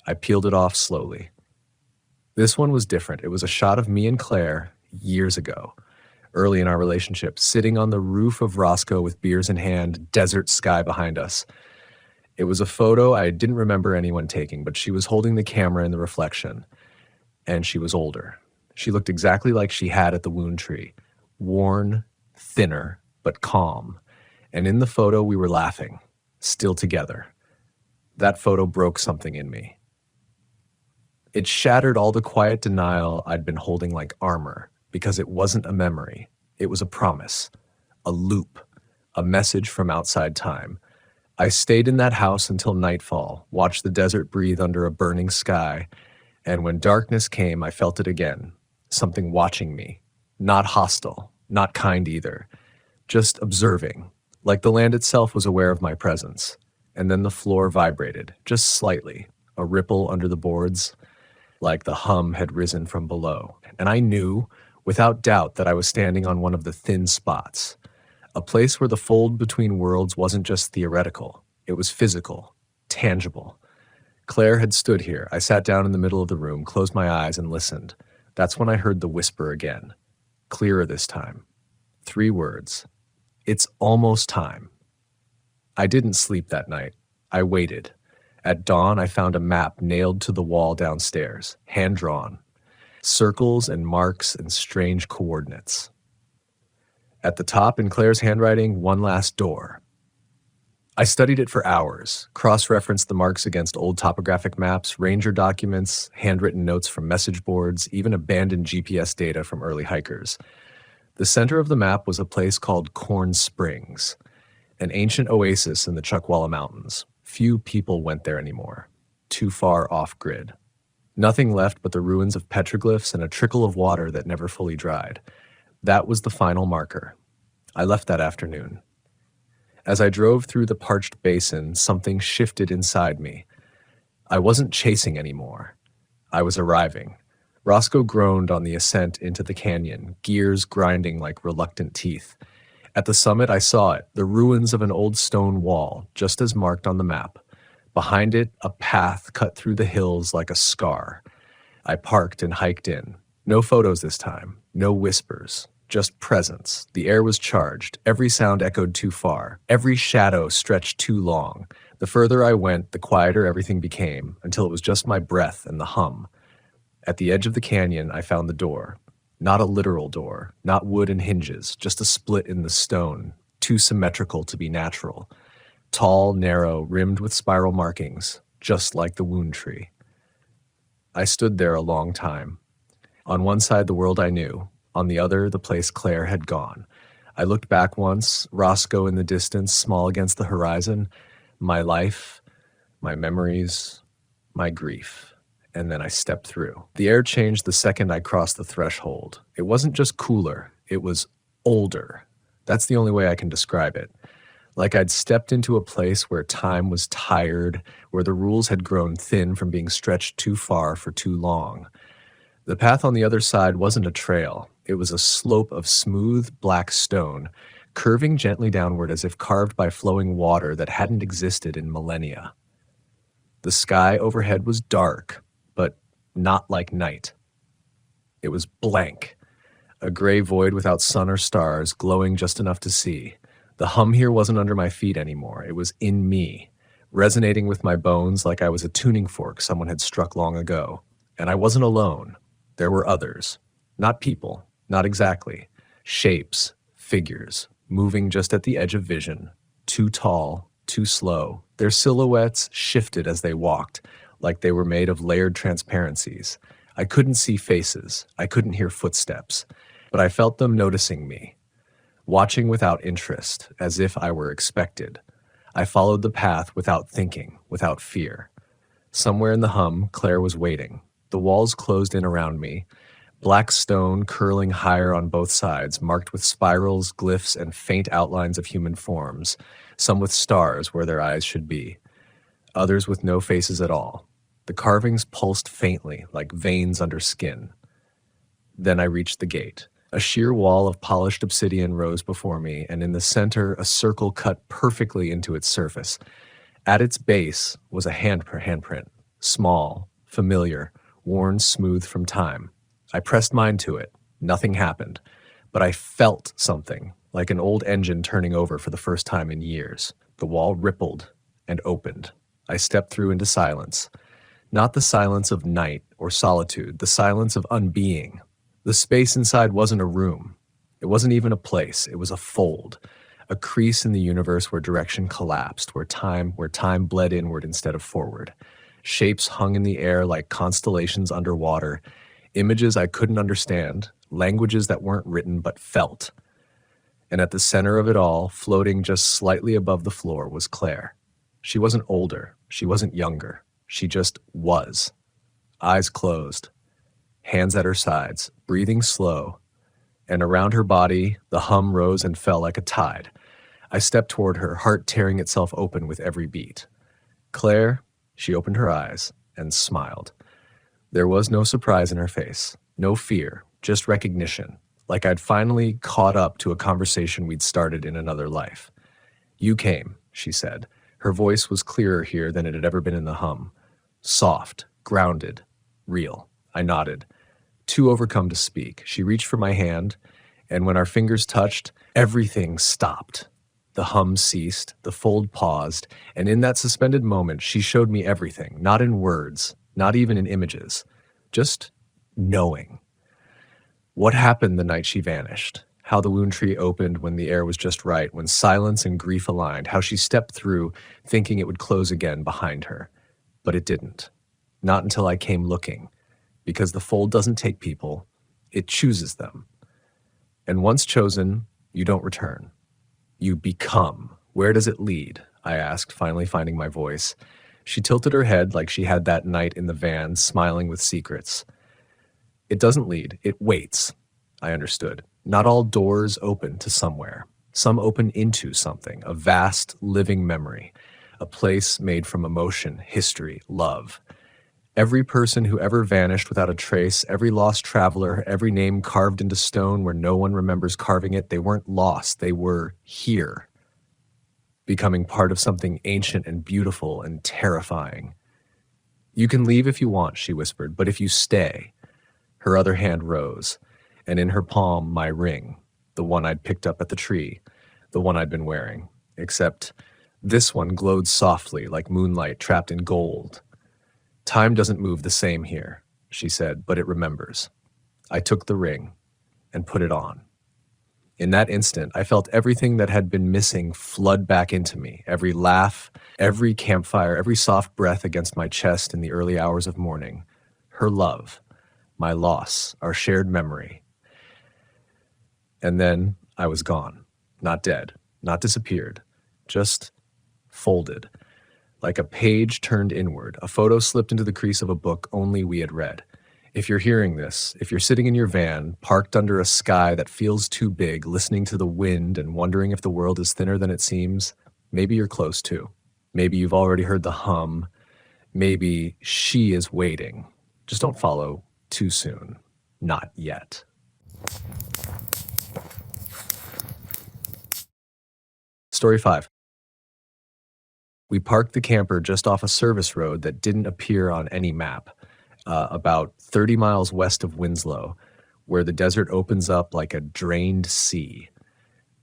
I peeled it off slowly. This one was different. It was a shot of me and Claire years ago, early in our relationship, sitting on the roof of Roscoe with beers in hand, desert sky behind us. It was a photo I didn't remember anyone taking, but she was holding the camera in the reflection, and she was older. She looked exactly like she had at the wound tree, worn, thinner, but calm. And in the photo, we were laughing, still together. That photo broke something in me. It shattered all the quiet denial I'd been holding like armor, because it wasn't a memory. It was a promise, a loop, a message from outside time. I stayed in that house until nightfall, watched the desert breathe under a burning sky, and when darkness came, I felt it again, something watching me, not hostile, not kind either, just observing, like the land itself was aware of my presence. And then the floor vibrated, just slightly, a ripple under the boards, like the hum had risen from below. And I knew, without doubt, that I was standing on one of the thin spots, a place where the fold between worlds wasn't just theoretical, it was physical, tangible. Claire had stood here. I sat down in the middle of the room, closed my eyes, and listened. That's when I heard the whisper again, clearer this time. 3 words. It's almost time. I didn't sleep that night. I waited. At dawn, I found a map nailed to the wall downstairs, hand-drawn. Circles and marks and strange coordinates. At the top, in Claire's handwriting, one last door. I studied it for hours, cross-referenced the marks against old topographic maps, ranger documents, handwritten notes from message boards, even abandoned GPS data from early hikers. The center of the map was a place called Corn Springs, an ancient oasis in the Chuckwalla Mountains. Few people went there anymore, too far off-grid. Nothing left but the ruins of petroglyphs and a trickle of water that never fully dried. That was the final marker. I left that afternoon. As I drove through the parched basin, something shifted inside me. I wasn't chasing anymore. I was arriving. Roscoe groaned on the ascent into the canyon, gears grinding like reluctant teeth. At the summit, I saw it, the ruins of an old stone wall, just as marked on the map. Behind it, a path cut through the hills like a scar. I parked and hiked in. No photos this time, no whispers, just presence. The air was charged. Every sound echoed too far. Every shadow stretched too long. The further I went, the quieter everything became, until it was just my breath and the hum. At the edge of the canyon, I found the door. Not a literal door, not wood and hinges, just a split in the stone, too symmetrical to be natural. Tall, narrow, rimmed with spiral markings, just like the wound tree. I stood there a long time. On one side, the world I knew. On the other, the place Claire had gone. I looked back once, Roscoe in the distance, small against the horizon. My life, my memories, my grief. And then I stepped through. The air changed the second I crossed the threshold. It wasn't just cooler, it was older. That's the only way I can describe it. Like I'd stepped into a place where time was tired, where the rules had grown thin from being stretched too far for too long. The path on the other side wasn't a trail. It was a slope of smooth, black stone, curving gently downward as if carved by flowing water that hadn't existed in millennia. The sky overhead was dark, but not like night. It was blank, a gray void without sun or stars, glowing just enough to see. The hum here wasn't under my feet anymore. It was in me, resonating with my bones like I was a tuning fork someone had struck long ago. And I wasn't alone. There were others. Not people, not exactly. Shapes, figures, moving just at the edge of vision. Too tall, too slow. Their silhouettes shifted as they walked, like they were made of layered transparencies. I couldn't see faces. I couldn't hear footsteps. But I felt them noticing me, watching without interest, as if I were expected. I followed the path without thinking, without fear. Somewhere in the hum, Claire was waiting. The walls closed in around me, black stone curling higher on both sides, marked with spirals, glyphs, and faint outlines of human forms, some with stars where their eyes should be, others with no faces at all. The carvings pulsed faintly, like veins under skin. Then I reached the gate. A sheer wall of polished obsidian rose before me, and in the center, a circle cut perfectly into its surface. At its base was a handprint, small, familiar, worn smooth from time. I pressed mine to it. Nothing happened, but I felt something, like an old engine turning over for the first time in years. The wall rippled and opened. I stepped through into silence. Not the silence of night or solitude, the silence of unbeing. The space inside wasn't a room. It wasn't even a place. It was a fold, a crease in the universe where direction collapsed, where time bled inward instead of forward. Shapes hung in the air like constellations underwater, images I couldn't understand, languages that weren't written but felt. And at the center of it all, floating just slightly above the floor, was Claire. She wasn't older. She wasn't younger. She just was. Eyes closed, hands at her sides, breathing slow, and around her body, the hum rose and fell like a tide. I stepped toward her, heart tearing itself open with every beat. Claire, she opened her eyes and smiled. There was no surprise in her face, no fear, just recognition, like I'd finally caught up to a conversation we'd started in another life. You came, she said. Her voice was clearer here than it had ever been in the hum. Soft, grounded, real. I nodded, too overcome to speak. She reached for my hand, and when our fingers touched, everything stopped. The hum ceased, the fold paused, and in that suspended moment, she showed me everything, not in words, not even in images, just knowing. What happened the night she vanished, how the wound tree opened when the air was just right, when silence and grief aligned, how she stepped through, thinking it would close again behind her. But it didn't. Not until I came looking. Because the fold doesn't take people, it chooses them. And once chosen, you don't return. You become. Where does it lead? I asked, finally finding my voice. She tilted her head like she had that night in the van, smiling with secrets. It doesn't lead, it waits. I understood. Not all doors open to somewhere. Some open into something, a vast, living memory, a place made from emotion, history, love. Every person who ever vanished without a trace, every lost traveler, every name carved into stone where no one remembers carving it, they weren't lost, they were here, becoming part of something ancient and beautiful and terrifying. You can leave if you want, she whispered, but if you stay. Her other hand rose, and in her palm my ring, the one I'd picked up at the tree, the one I'd been wearing, except this one glowed softly like moonlight trapped in gold. Time doesn't move the same here, she said, but it remembers. I took the ring and put it on. In that instant, I felt everything that had been missing flood back into me, every laugh, every campfire, every soft breath against my chest in the early hours of morning. Her love, my loss, our shared memory. And then I was gone, not dead, not disappeared, just folded. Like a page turned inward, a photo slipped into the crease of a book only we had read. If you're hearing this, if you're sitting in your van, parked under a sky that feels too big, listening to the wind and wondering if the world is thinner than it seems, maybe you're close too. Maybe you've already heard the hum. Maybe she is waiting. Just don't follow too soon. Not yet. Story 5. We parked the camper just off a service road that didn't appear on any map, about 30 miles west of Winslow, where the desert opens up like a drained sea.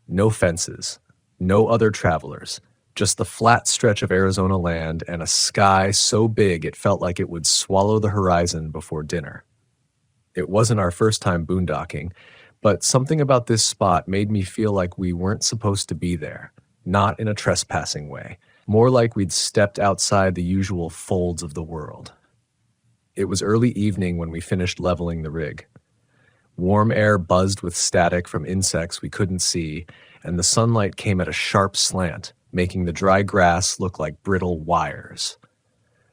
No fences, no other travelers, Just the flat stretch of Arizona land and a sky so big it felt like it would swallow the horizon before dinner. It wasn't our first time boondocking, but something about this spot made me feel like we weren't supposed to be there, not in a trespassing way, more like we'd stepped outside the usual folds of the world. It was early evening when we finished leveling the rig. Warm air buzzed with static from insects we couldn't see, and the sunlight came at a sharp slant, making the dry grass look like brittle wires.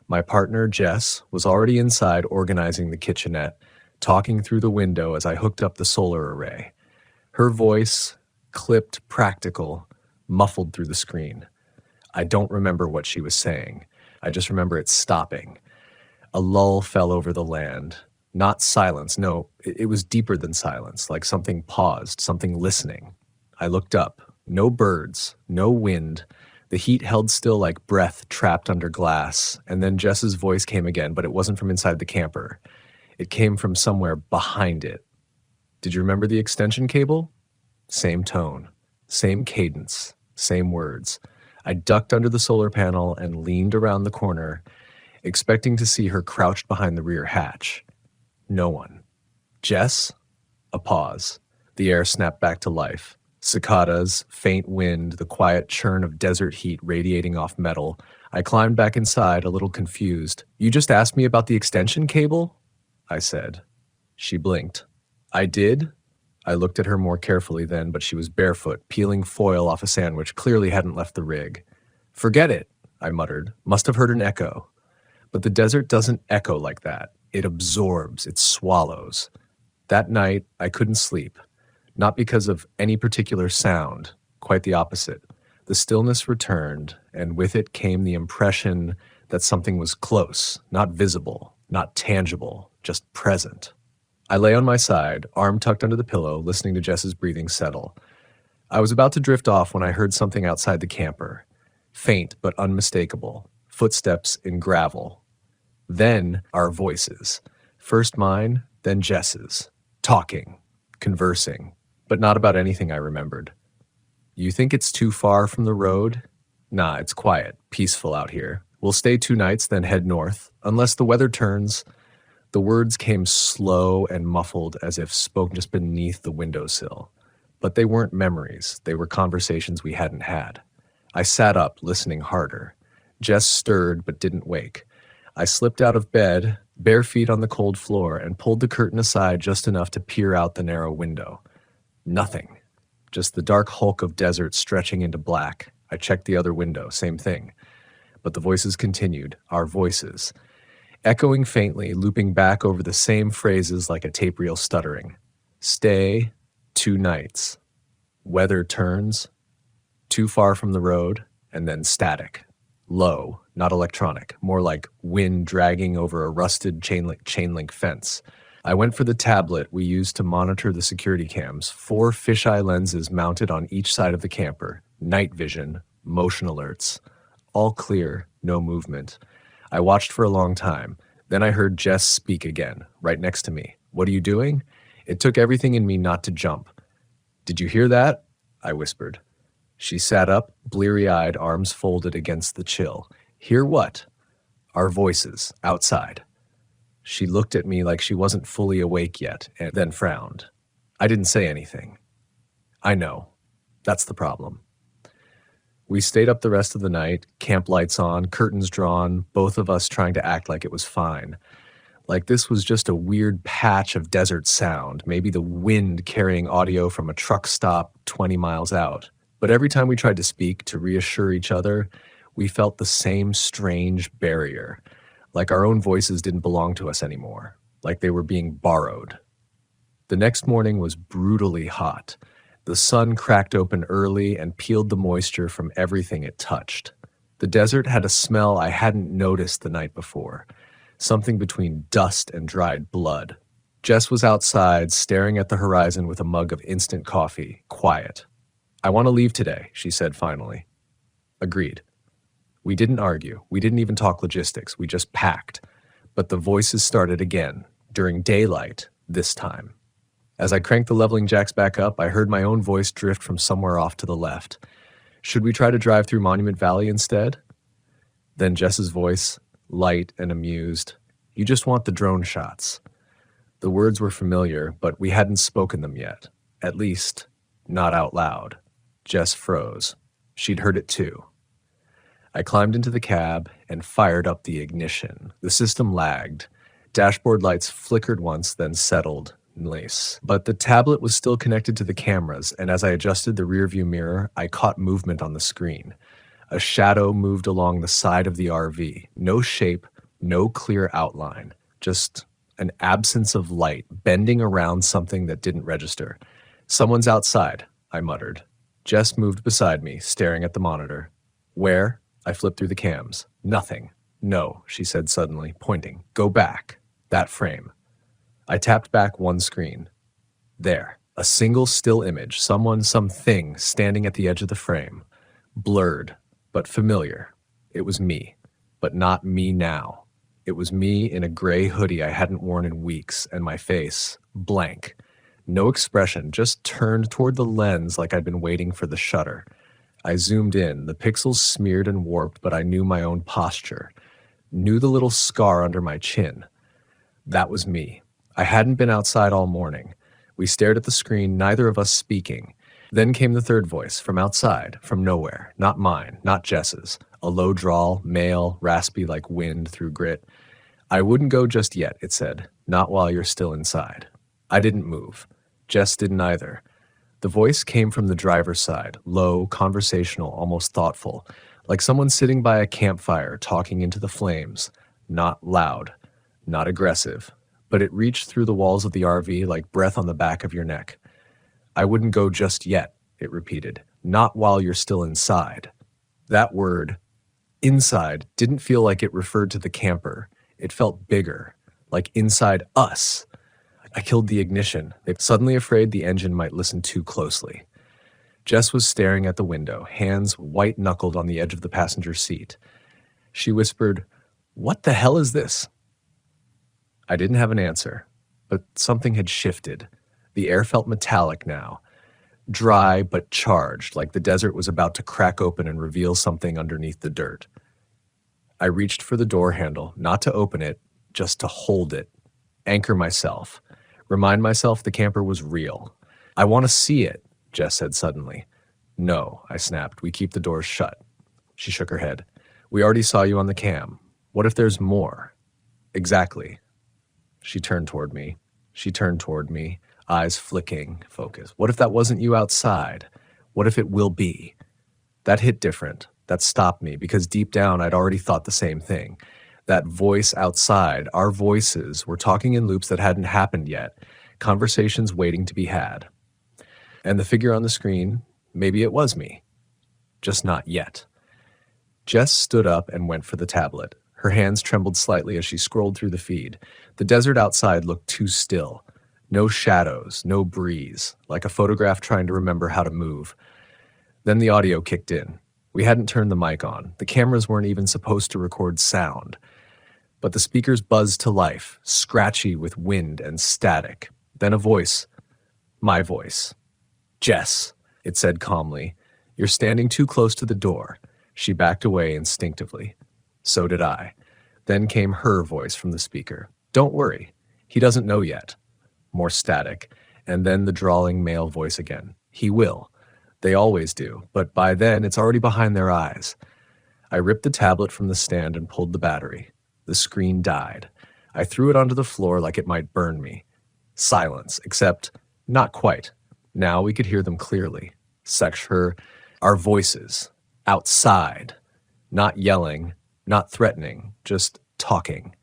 My partner, Jess, was already inside organizing the kitchenette, talking through the window as I hooked up the solar array. Her voice, clipped, practical, muffled through the screen. I don't remember what she was saying. I just remember it stopping. A lull fell over the land. Not silence, no, it was deeper than silence, like something paused, something listening. I looked up. No birds, no wind. The heat held still like breath trapped under glass, and then Jess's voice came again, but it wasn't from inside the camper. It came from somewhere behind it. Did you remember the extension cable? Same tone, same cadence, same words. I ducked under the solar panel and leaned around the corner, expecting to see her crouched behind the rear hatch. No one. Jess? A pause. The air snapped back to life. Cicadas, faint wind, the quiet churn of desert heat radiating off metal. I climbed back inside, a little confused. You just asked me about the extension cable? I said. She blinked. I did? I looked at her more carefully then, but she was barefoot, peeling foil off a sandwich, clearly hadn't left the rig. Forget it, I muttered. Must have heard an echo. But the desert doesn't echo like that. It absorbs, it swallows. That night, I couldn't sleep. Not because of any particular sound, quite the opposite. The stillness returned, and with it came the impression that something was close, not visible, not tangible, just present. I lay on my side, arm tucked under the pillow, listening to Jess's breathing settle. I was about to drift off when I heard something outside the camper. Faint but unmistakable. Footsteps in gravel. Then our voices. First mine, then Jess's. Talking, conversing, but not about anything I remembered. You think it's too far from the road? Nah, it's quiet, peaceful out here. We'll stay 2 nights, then head north, unless the weather turns. The words came slow and muffled as if spoken just beneath the windowsill. But they weren't memories. They were conversations we hadn't had. I sat up, listening harder. Jess stirred but didn't wake. I slipped out of bed, bare feet on the cold floor, and pulled the curtain aside just enough to peer out the narrow window. Nothing. Just the dark hulk of desert stretching into black. I checked the other window, same thing. But the voices continued, our voices. Echoing faintly, looping back over the same phrases like a tape reel stuttering. Stay 2 nights. Weather turns. Too far from the road, and then static. Low, not electronic, more like wind dragging over a rusted chain link fence. I went for the tablet we used to monitor the security cams, 4 fisheye lenses mounted on each side of the camper, night vision, motion alerts. All clear, no movement. I watched for a long time. Then I heard Jess speak again, right next to me. What are you doing? It took everything in me not to jump. Did you hear that? I whispered. She sat up, bleary-eyed, arms folded against the chill. Hear what? Our voices, outside. She looked at me like she wasn't fully awake yet, and then frowned. I didn't say anything. I know. That's the problem. We stayed up the rest of the night, camp lights on, curtains drawn, both of us trying to act like it was fine. Like this was just a weird patch of desert sound, maybe the wind carrying audio from a truck stop 20 miles out. But every time we tried to speak, to reassure each other, we felt the same strange barrier, like our own voices didn't belong to us anymore, like they were being borrowed. The next morning was brutally hot. The sun cracked open early and peeled the moisture from everything it touched. The desert had a smell I hadn't noticed the night before, something between dust and dried blood. Jess was outside, staring at the horizon with a mug of instant coffee, quiet. I want to leave today, she said finally. Agreed. We didn't argue. We didn't even talk logistics. We just packed. But the voices started again, during daylight, this time. As I cranked the leveling jacks back up, I heard my own voice drift from somewhere off to the left. Should we try to drive through Monument Valley instead? Then Jess's voice, light and amused. You just want the drone shots. The words were familiar, but we hadn't spoken them yet. At least, not out loud. Jess froze. She'd heard it too. I climbed into the cab and fired up the ignition. The system lagged. Dashboard lights flickered once, then settled. Nice. But the tablet was still connected to the cameras, and as I adjusted the rearview mirror, I caught movement on the screen. A shadow moved along the side of the RV. No shape, no clear outline. Just an absence of light, bending around something that didn't register. Someone's outside, I muttered. Jess moved beside me, staring at the monitor. Where? I flipped through the cams. Nothing. No, she said suddenly, pointing. Go back. That frame. I tapped back one screen. There. A single still image, someone, something, standing at the edge of the frame. Blurred, but familiar. It was me. But not me now. It was me in a gray hoodie I hadn't worn in weeks, and my face, blank. No expression, just turned toward the lens like I'd been waiting for the shutter. I zoomed in, the pixels smeared and warped, but I knew my own posture. Knew the little scar under my chin. That was me. I hadn't been outside all morning. We stared at the screen, neither of us speaking. Then came the third voice, from outside, from nowhere. Not mine, not Jess's. A low drawl, male, raspy like wind through grit. I wouldn't go just yet, it said. Not while you're still inside. I didn't move. Jess didn't either. The voice came from the driver's side, low, conversational, almost thoughtful, like someone sitting by a campfire talking into the flames. Not loud, not aggressive, but it reached through the walls of the RV like breath on the back of your neck. I wouldn't go just yet, it repeated. Not while you're still inside. That word, inside, didn't feel like it referred to the camper. It felt bigger, like inside us. I killed the ignition, suddenly afraid the engine might listen too closely. Jess was staring at the window, hands white-knuckled on the edge of the passenger seat. She whispered, "What the hell is this?" I didn't have an answer, but something had shifted. The air felt metallic now, dry but charged, like the desert was about to crack open and reveal something underneath the dirt. I reached for the door handle, not to open it, just to hold it, anchor myself. Remind myself the camper was real. I want to see it, Jess said suddenly. No, I snapped. We keep the doors shut. She shook her head. We already saw you on the cam. What if there's more? Exactly. She turned toward me. Eyes flicking, focus. What if that wasn't you outside? What if it will be? That hit different. That stopped me because deep down I'd already thought the same thing. That voice outside, our voices, were talking in loops that hadn't happened yet, conversations waiting to be had. And the figure on the screen, maybe it was me. Just not yet. Jess stood up and went for the tablet. Her hands trembled slightly as she scrolled through the feed. The desert outside looked too still. No shadows, no breeze, like a photograph trying to remember how to move. Then the audio kicked in. We hadn't turned the mic on. The cameras weren't even supposed to record sound. But the speakers buzzed to life, scratchy with wind and static. Then a voice. My voice. Jess, it said calmly. You're standing too close to the door. She backed away instinctively. So did I. Then came her voice from the speaker. Don't worry. He doesn't know yet. More static. And then the drawling male voice again. He will. They always do, but by then it's already behind their eyes. I ripped the tablet from the stand and pulled the battery. The screen died. I threw it onto the floor like it might burn me. Silence, except not quite. Now we could hear them clearly. Our voices. Outside. Not yelling, not threatening, just talking.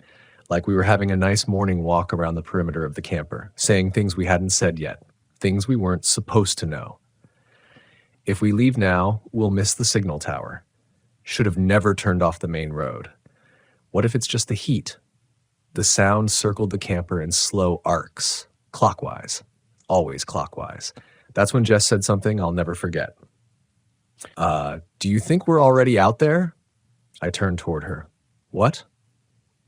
Like we were having a nice morning walk around the perimeter of the camper, saying things we hadn't said yet, things we weren't supposed to know. If we leave now, we'll miss the signal tower. Should have never turned off the main road. What if it's just the heat? The sound circled the camper in slow arcs, clockwise, always clockwise. That's when Jess said something I'll never forget. Do you think we're already out there? I turned toward her. What?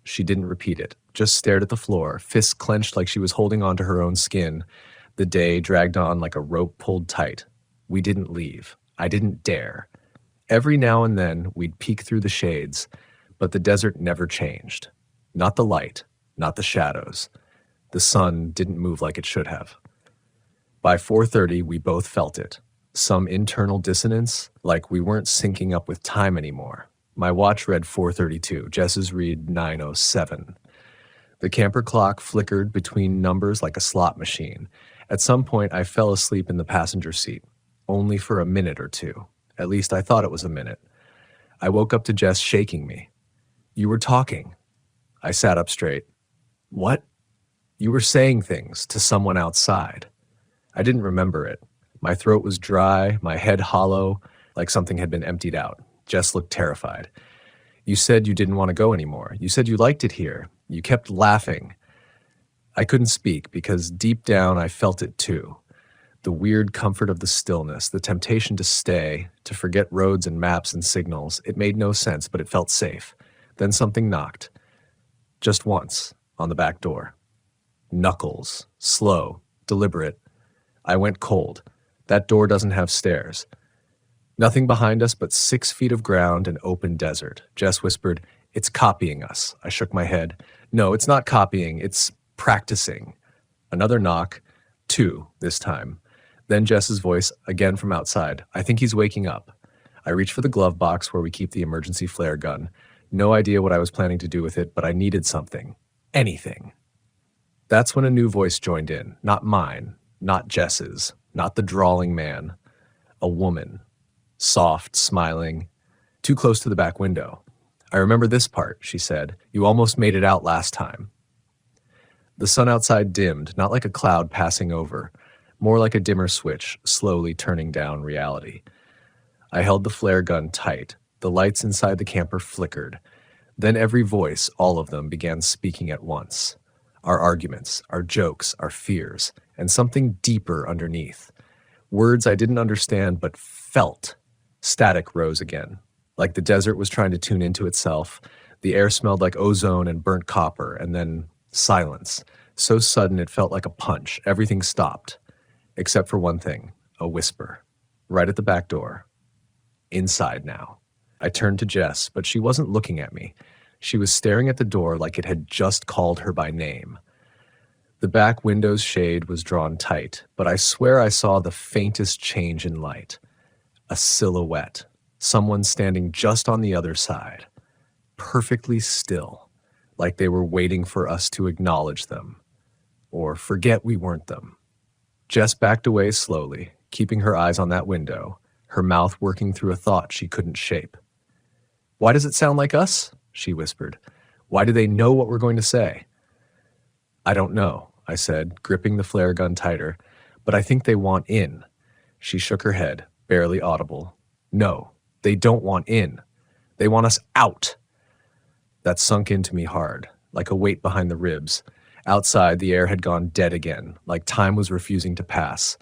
She didn't repeat it, just stared at the floor, fists clenched like she was holding onto her own skin. The day dragged on like a rope pulled tight. We didn't leave. I didn't dare. Every now and then, we'd peek through the shades, but the desert never changed. Not the light, not the shadows. The sun didn't move like it should have. By 4:30, we both felt it. Some internal dissonance, like we weren't syncing up with time anymore. My watch read 4:32, Jess's read 9:07. The camper clock flickered between numbers like a slot machine. At some point, I fell asleep in the passenger seat, only for a minute or two. At least I thought it was a minute. I woke up to Jess shaking me. "You were talking." I sat up straight. "What?" "You were saying things to someone outside." I didn't remember it. My throat was dry, my head hollow, like something had been emptied out. Jess looked terrified. "You said you didn't want to go anymore. You said you liked it here. You kept laughing." I couldn't speak because deep down I felt it too. The weird comfort of the stillness, the temptation to stay, to forget roads and maps and signals. It made no sense, but it felt safe. Then something knocked. Just once, on the back door. Knuckles. Slow. Deliberate. I went cold. That door doesn't have stairs. Nothing behind us but 6 feet of ground and open desert. Jess whispered, "It's copying us." I shook my head. "No, it's not copying. It's practicing." Another knock. 2, this time. Then Jess's voice, again from outside. "I think he's waking up." I reached for the glove box where we keep the emergency flare gun. No idea what I was planning to do with it, but I needed something. Anything. That's when a new voice joined in. Not mine. Not Jess's. Not the drawling man. A woman. Soft, smiling. Too close to the back window. "I remember this part," she said. "You almost made it out last time." The sun outside dimmed, not like a cloud passing over, more like a dimmer switch, slowly turning down reality. I held the flare gun tight. The lights inside the camper flickered. Then every voice, all of them, began speaking at once. Our arguments, our jokes, our fears, and something deeper underneath. Words I didn't understand but felt. Static rose again, like the desert was trying to tune into itself. The air smelled like ozone and burnt copper, and then silence. So sudden it felt like a punch. Everything stopped. Except for one thing, a whisper. Right at the back door. Inside now. I turned to Jess, but she wasn't looking at me. She was staring at the door like it had just called her by name. The back window's shade was drawn tight, but I swear I saw the faintest change in light. A silhouette. Someone standing just on the other side. Perfectly still, like they were waiting for us to acknowledge them. Or forget we weren't them. Jess backed away slowly, keeping her eyes on that window, her mouth working through a thought she couldn't shape. "Why does it sound like us?" she whispered. "Why do they know what we're going to say?" "I don't know," I said, gripping the flare gun tighter, "but I think they want in." She shook her head, barely audible. "No, they don't want in. They want us out." That sunk into me hard, like a weight behind the ribs. Outside, the air had gone dead again, like time was refusing to pass.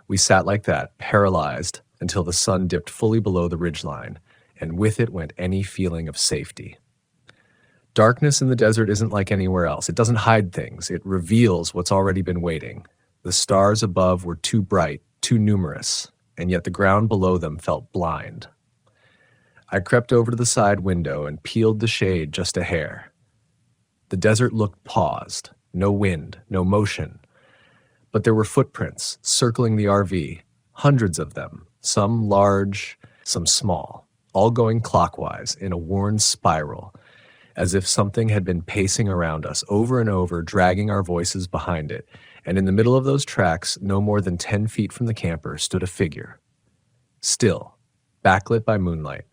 We sat like that, paralyzed, until the sun dipped fully below the ridgeline, and with it went any feeling of safety. Darkness in the desert isn't like anywhere else. It doesn't hide things. It reveals what's already been waiting. The stars above were too bright, too numerous, and yet the ground below them felt blind. I crept over to the side window and peeled the shade just a hair. The desert looked paused. No wind, no motion. But there were footprints circling the RV, hundreds of them, some large, some small, all going clockwise in a worn spiral, as if something had been pacing around us over and over, dragging our voices behind it. And in the middle of those tracks, no more than 10 feet from the camper, stood a figure. Still, backlit by moonlight.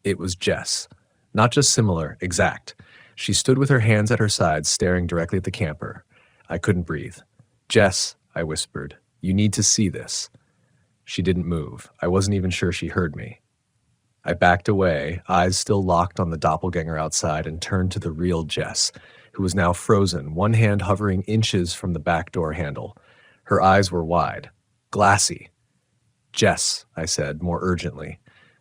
It was Jess. Not just similar, exact. She stood with her hands at her sides, staring directly at the camper. I couldn't breathe. "Jess," I whispered, "you need to see this." She didn't move. I wasn't even sure she heard me. I backed away, eyes still locked on the doppelganger outside, and turned to the real Jess, who was now frozen, one hand hovering inches from the back door handle. Her eyes were wide, glassy. "Jess," I said, more urgently,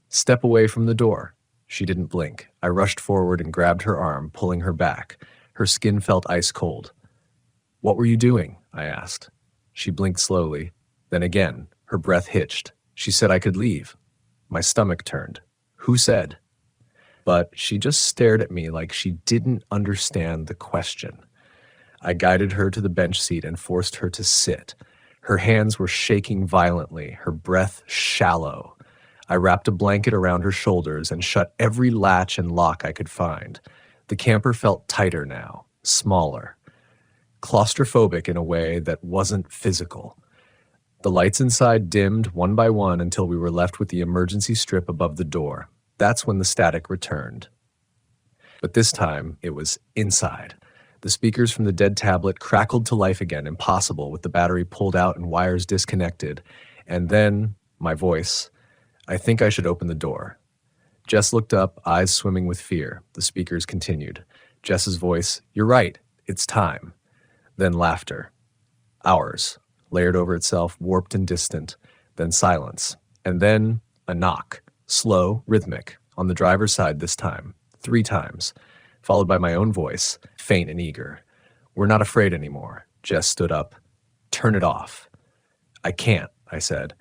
"step away from the door." She didn't blink. I rushed forward and grabbed her arm, pulling her back. Her skin felt ice cold. "What were you doing?" I asked. She blinked slowly. Then again, her breath hitched. She said I could leave. My stomach turned. Who said? But she just stared at me like she didn't understand the question. I guided her to the bench seat and forced her to sit. Her hands were shaking violently, her breath shallow. I wrapped a blanket around her shoulders and shut every latch and lock I could find. The camper felt tighter now, smaller, claustrophobic in a way that wasn't physical. The lights inside dimmed one by one until we were left with the emergency strip above the door. That's when the static returned. But this time, it was inside. The speakers from the dead tablet crackled to life again, impossible, with the battery pulled out and wires disconnected. And then, my voice, I think I should open the door. Jess looked up, eyes swimming with fear. The speakers continued. Jess's voice, you're right, it's time. Then laughter. Ours, layered over itself, warped and distant. Then silence. And then a knock, slow, rhythmic, on the driver's side this time, 3 times, followed by my own voice, faint and eager. We're not afraid anymore. Jess stood up. Turn it off. I can't, I said.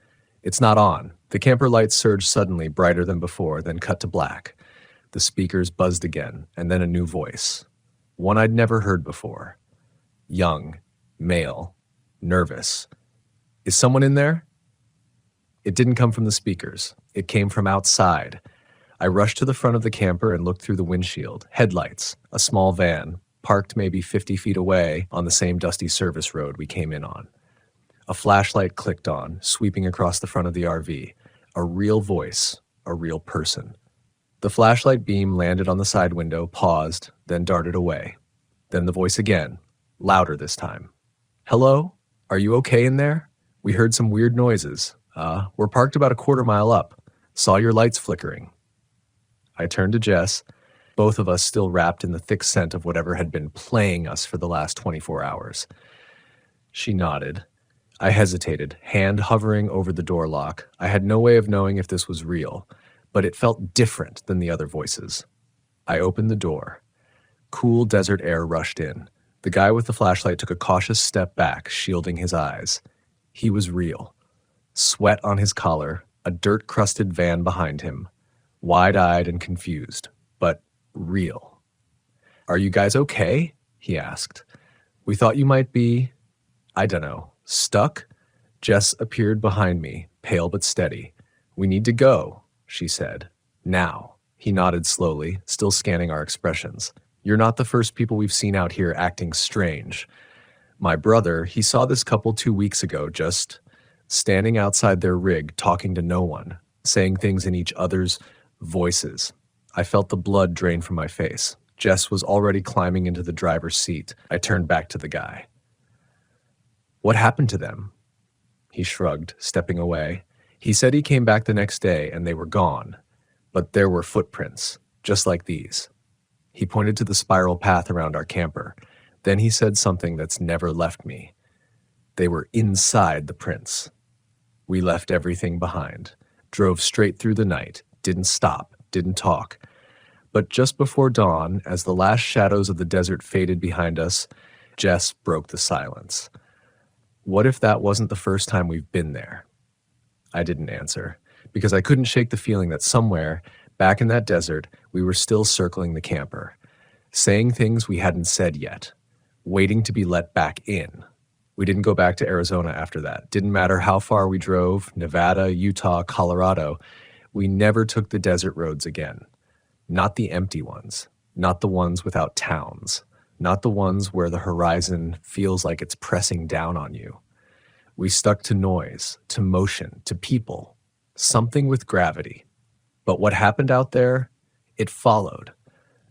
It's not on. The camper lights surged suddenly, brighter than before, then cut to black. The speakers buzzed again, and then a new voice. One I'd never heard before. Young, male, nervous. Is someone in there? It didn't come from the speakers. It came from outside. I rushed to the front of the camper and looked through the windshield. Headlights, a small van, parked maybe 50 feet away on the same dusty service road we came in on. A flashlight clicked on, sweeping across the front of the RV. A real voice, a real person. The flashlight beam landed on the side window, paused, then darted away. Then the voice again, louder this time. Hello? Are you okay in there? We heard some weird noises. We're parked about a quarter mile up. Saw your lights flickering. I turned to Jess, both of us still wrapped in the thick scent of whatever had been playing us for the last 24 hours. She nodded. I hesitated, hand hovering over the door lock. I had no way of knowing if this was real, but it felt different than the other voices. I opened the door. Cool desert air rushed in. The guy with the flashlight took a cautious step back, shielding his eyes. He was real. Sweat on his collar, a dirt-crusted van behind him. Wide-eyed and confused, but real. Are you guys okay? He asked. We thought you might be, I don't know, stuck? Jess appeared behind me, pale but steady. We need to go, she said. Now. He nodded slowly, still scanning our expressions. You're not the first people we've seen out here acting strange. My brother, he saw this couple 2 weeks ago, just standing outside their rig, talking to no one, saying things in each other's voices. I felt the blood drain from my face. Jess was already climbing into the driver's seat. I turned back to the guy. What happened to them? He shrugged, stepping away. He said he came back the next day and they were gone. But there were footprints, just like these. He pointed to the spiral path around our camper. Then he said something that's never left me. They were inside the prints. We left everything behind, drove straight through the night, didn't stop, didn't talk. But just before dawn, as the last shadows of the desert faded behind us, Jess broke the silence. What if that wasn't the first time we've been there? I didn't answer, because I couldn't shake the feeling that somewhere, back in that desert, we were still circling the camper, saying things we hadn't said yet, waiting to be let back in. We didn't go back to Arizona after that. Didn't matter how far we drove, Nevada, Utah, Colorado, we never took the desert roads again. Not the empty ones, not the ones without towns, not the ones where the horizon feels like it's pressing down on you. We stuck to noise, to motion, to people, something with gravity. But what happened out there, it followed.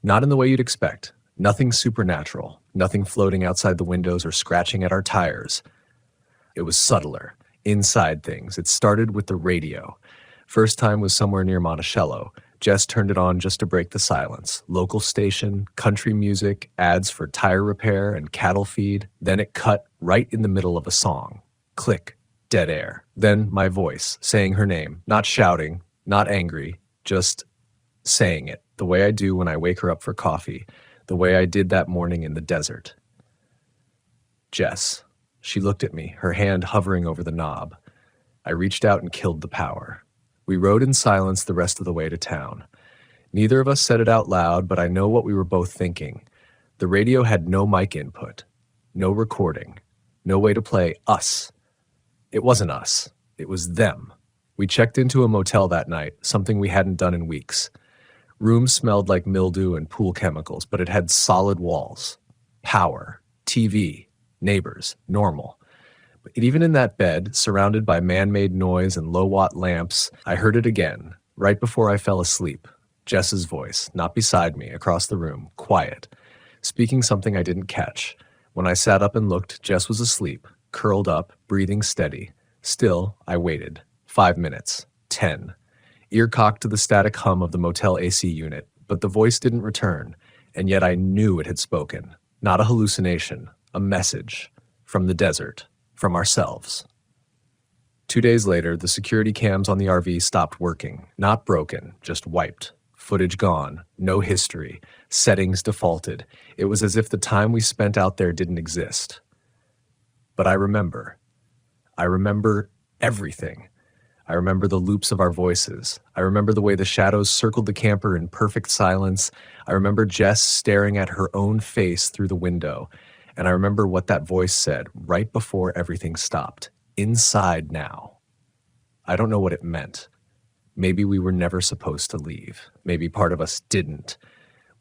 Not in the way you'd expect. Nothing supernatural, nothing floating outside the windows or scratching at our tires. It was subtler, inside things. It started with the radio. First time was somewhere near Monticello. Jess turned it on just to break the silence. Local station, country music, ads for tire repair and cattle feed. Then it cut right in the middle of a song. Click, dead air. Then my voice, saying her name, not shouting, not angry, just saying it, the way I do when I wake her up for coffee, the way I did that morning in the desert. Jess. She looked at me, her hand hovering over the knob. I reached out and killed the power. We rode in silence the rest of the way to town. Neither of us said it out loud, but I know what we were both thinking. The radio had no mic input, no recording, no way to play us. It wasn't us. It was them. We checked into a motel that night, something we hadn't done in weeks. Rooms smelled like mildew and pool chemicals, but it had solid walls. Power, TV, neighbors, normal. But even in that bed, surrounded by man-made noise and low-watt lamps, I heard it again, right before I fell asleep. Jess's voice, not beside me, across the room, quiet, speaking something I didn't catch. When I sat up and looked, Jess was asleep, curled up, breathing steady. Still, I waited. 5 minutes. 10. Ear cocked to the static hum of the motel AC unit, but the voice didn't return, and yet I knew it had spoken. Not a hallucination, a message. From the desert. From ourselves. 2 days later, the security cams on the RV stopped working. Not broken, just wiped. Footage gone. No history. Settings defaulted. It was as if the time we spent out there didn't exist. But I remember. I remember everything. I remember the loops of our voices. I remember the way the shadows circled the camper in perfect silence. I remember Jess staring at her own face through the window. And I remember what that voice said right before everything stopped. Inside now. I don't know what it meant. Maybe we were never supposed to leave. Maybe part of us didn't.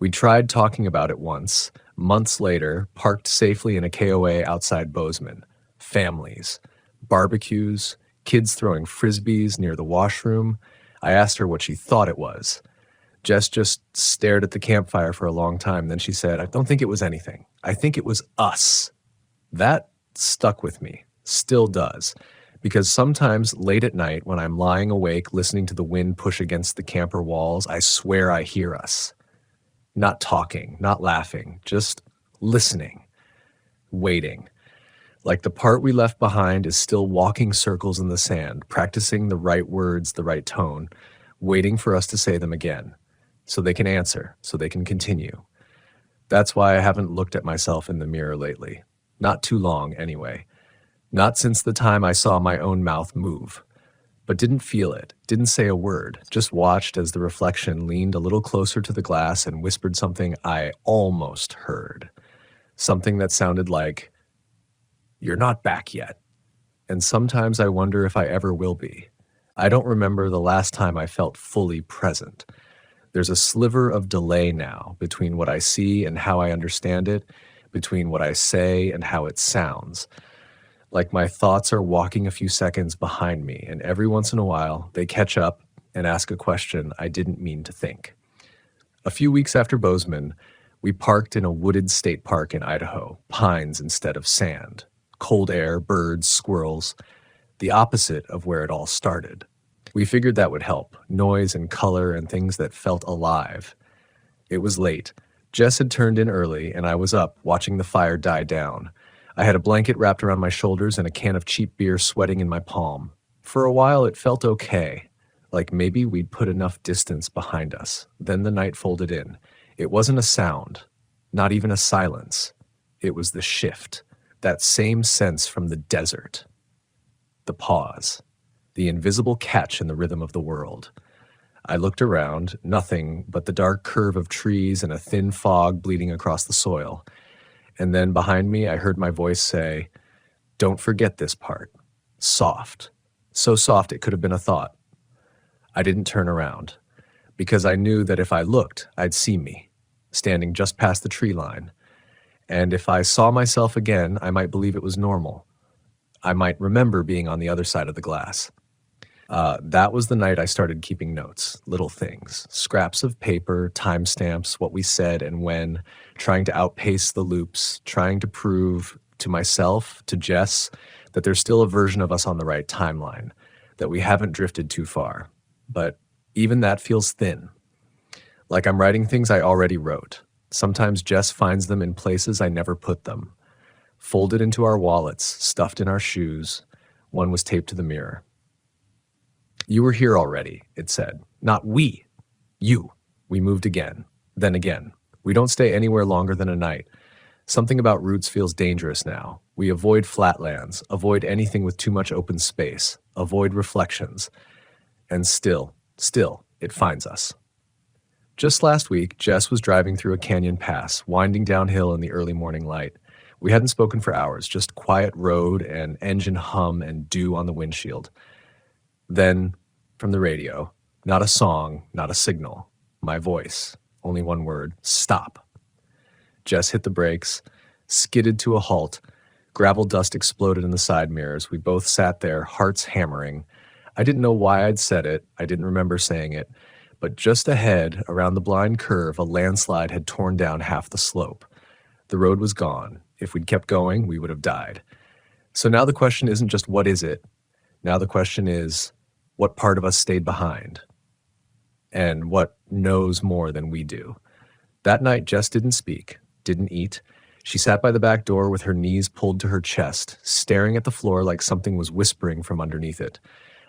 We tried talking about it once. Months later, parked safely in a KOA outside Bozeman. Families. Barbecues. Kids throwing frisbees near the washroom. I asked her what she thought it was. Jess just stared at the campfire for a long time. Then she said, I don't think it was anything. I think it was us. That stuck with me. Still does. Because sometimes late at night when I'm lying awake listening to the wind push against the camper walls, I swear I hear us. Not talking, not laughing, just listening, waiting. Like the part we left behind is still walking circles in the sand, practicing the right words, the right tone, waiting for us to say them again, so they can answer, so they can continue. That's why I haven't looked at myself in the mirror lately. Not too long, anyway. Not since the time I saw my own mouth move. But didn't feel it, didn't say a word, just watched as the reflection leaned a little closer to the glass and whispered something I almost heard. Something that sounded like, "You're not back yet." And sometimes I wonder if I ever will be. I don't remember the last time I felt fully present. There's a sliver of delay now between what I see and how I understand it, between what I say and how it sounds. Like my thoughts are walking a few seconds behind me, and every once in a while, they catch up and ask a question I didn't mean to think. A few weeks after Bozeman, we parked in a wooded state park in Idaho, pines instead of sand, cold air, birds, squirrels, the opposite of where it all started. We figured that would help, noise and color and things that felt alive. It was late. Jess had turned in early, and I was up, watching the fire die down. I had a blanket wrapped around my shoulders and a can of cheap beer sweating in my palm. For a while, it felt okay, like maybe we'd put enough distance behind us. Then the night folded in. It wasn't a sound, not even a silence. It was the shift, that same sense from the desert. The pause, the invisible catch in the rhythm of the world. I looked around, nothing but the dark curve of trees and a thin fog bleeding across the soil. And then behind me, I heard my voice say, "Don't forget this part." Soft. So soft it could have been a thought. I didn't turn around, because I knew that if I looked, I'd see me, standing just past the tree line. And if I saw myself again, I might believe it was normal. I might remember being on the other side of the glass. That was the night I started keeping notes, little things, scraps of paper, timestamps, what we said and when, trying to outpace the loops, trying to prove to myself, to Jess, that there's still a version of us on the right timeline, that we haven't drifted too far. But even that feels thin. Like I'm writing things I already wrote. Sometimes Jess finds them in places I never put them. Folded into our wallets, stuffed in our shoes. One was taped to the mirror. "You were here already," it said. "Not we. You. We moved again. Then again. We don't stay anywhere longer than a night. Something about roots feels dangerous now. We avoid flatlands, avoid anything with too much open space, avoid reflections. And still, it finds us. Just last week, Jess was driving through a canyon pass, winding downhill in the early morning light. We hadn't spoken for hours, just quiet road and engine hum and dew on the windshield. Then, from the radio, not a song, not a signal, my voice, only one word, stop. Jess hit the brakes, skidded to a halt. Gravel dust exploded in the side mirrors. We both sat there, hearts hammering. I didn't know why I'd said it. I didn't remember saying it. But just ahead, around the blind curve, a landslide had torn down half the slope. The road was gone. If we'd kept going, we would have died. So now the question isn't just what is it? Now the question is, what part of us stayed behind? And what knows more than we do? That night, Jess didn't speak, didn't eat. She sat by the back door with her knees pulled to her chest, staring at the floor like something was whispering from underneath it.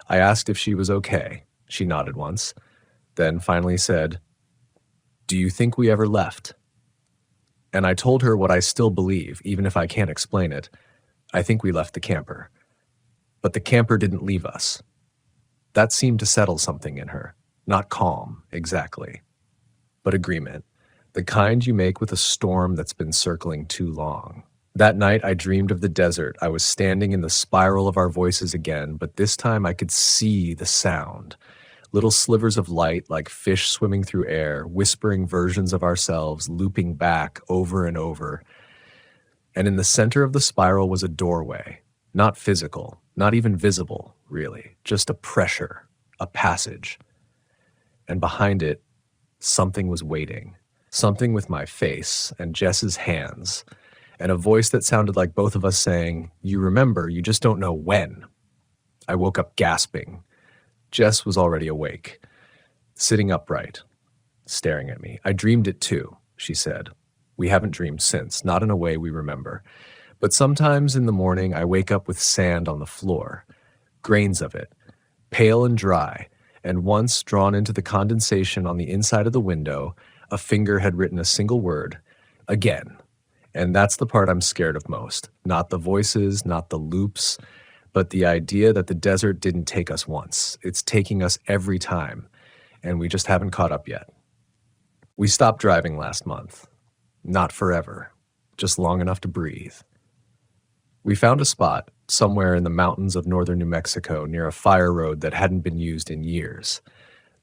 I asked if she was okay. She nodded once, then finally said, "Do you think we ever left?" And I told her what I still believe, even if I can't explain it. I think we left the camper. But the camper didn't leave us. That seemed to settle something in her. Not calm, exactly, but agreement. The kind you make with a storm that's been circling too long. That night, I dreamed of the desert. I was standing in the spiral of our voices again, but this time I could see the sound. Little slivers of light like fish swimming through air, whispering versions of ourselves, looping back over and over. And in the center of the spiral was a doorway. Not physical, not even visible, really. Just a pressure, a passage. And behind it, something was waiting. Something with my face and Jess's hands, and a voice that sounded like both of us saying, "You remember, you just don't know when." I woke up gasping. Jess was already awake, sitting upright, staring at me. "I dreamed it too," she said. "We haven't dreamed since, not in a way we remember. But sometimes in the morning I wake up with sand on the floor, grains of it, pale and dry, and once drawn into the condensation on the inside of the window, a finger had written a single word, again. And that's the part I'm scared of most. Not the voices, not the loops, but the idea that the desert didn't take us once. It's taking us every time, and we just haven't caught up yet. We stopped driving last month. Not forever, just long enough to breathe. We found a spot somewhere in the mountains of northern New Mexico near a fire road that hadn't been used in years.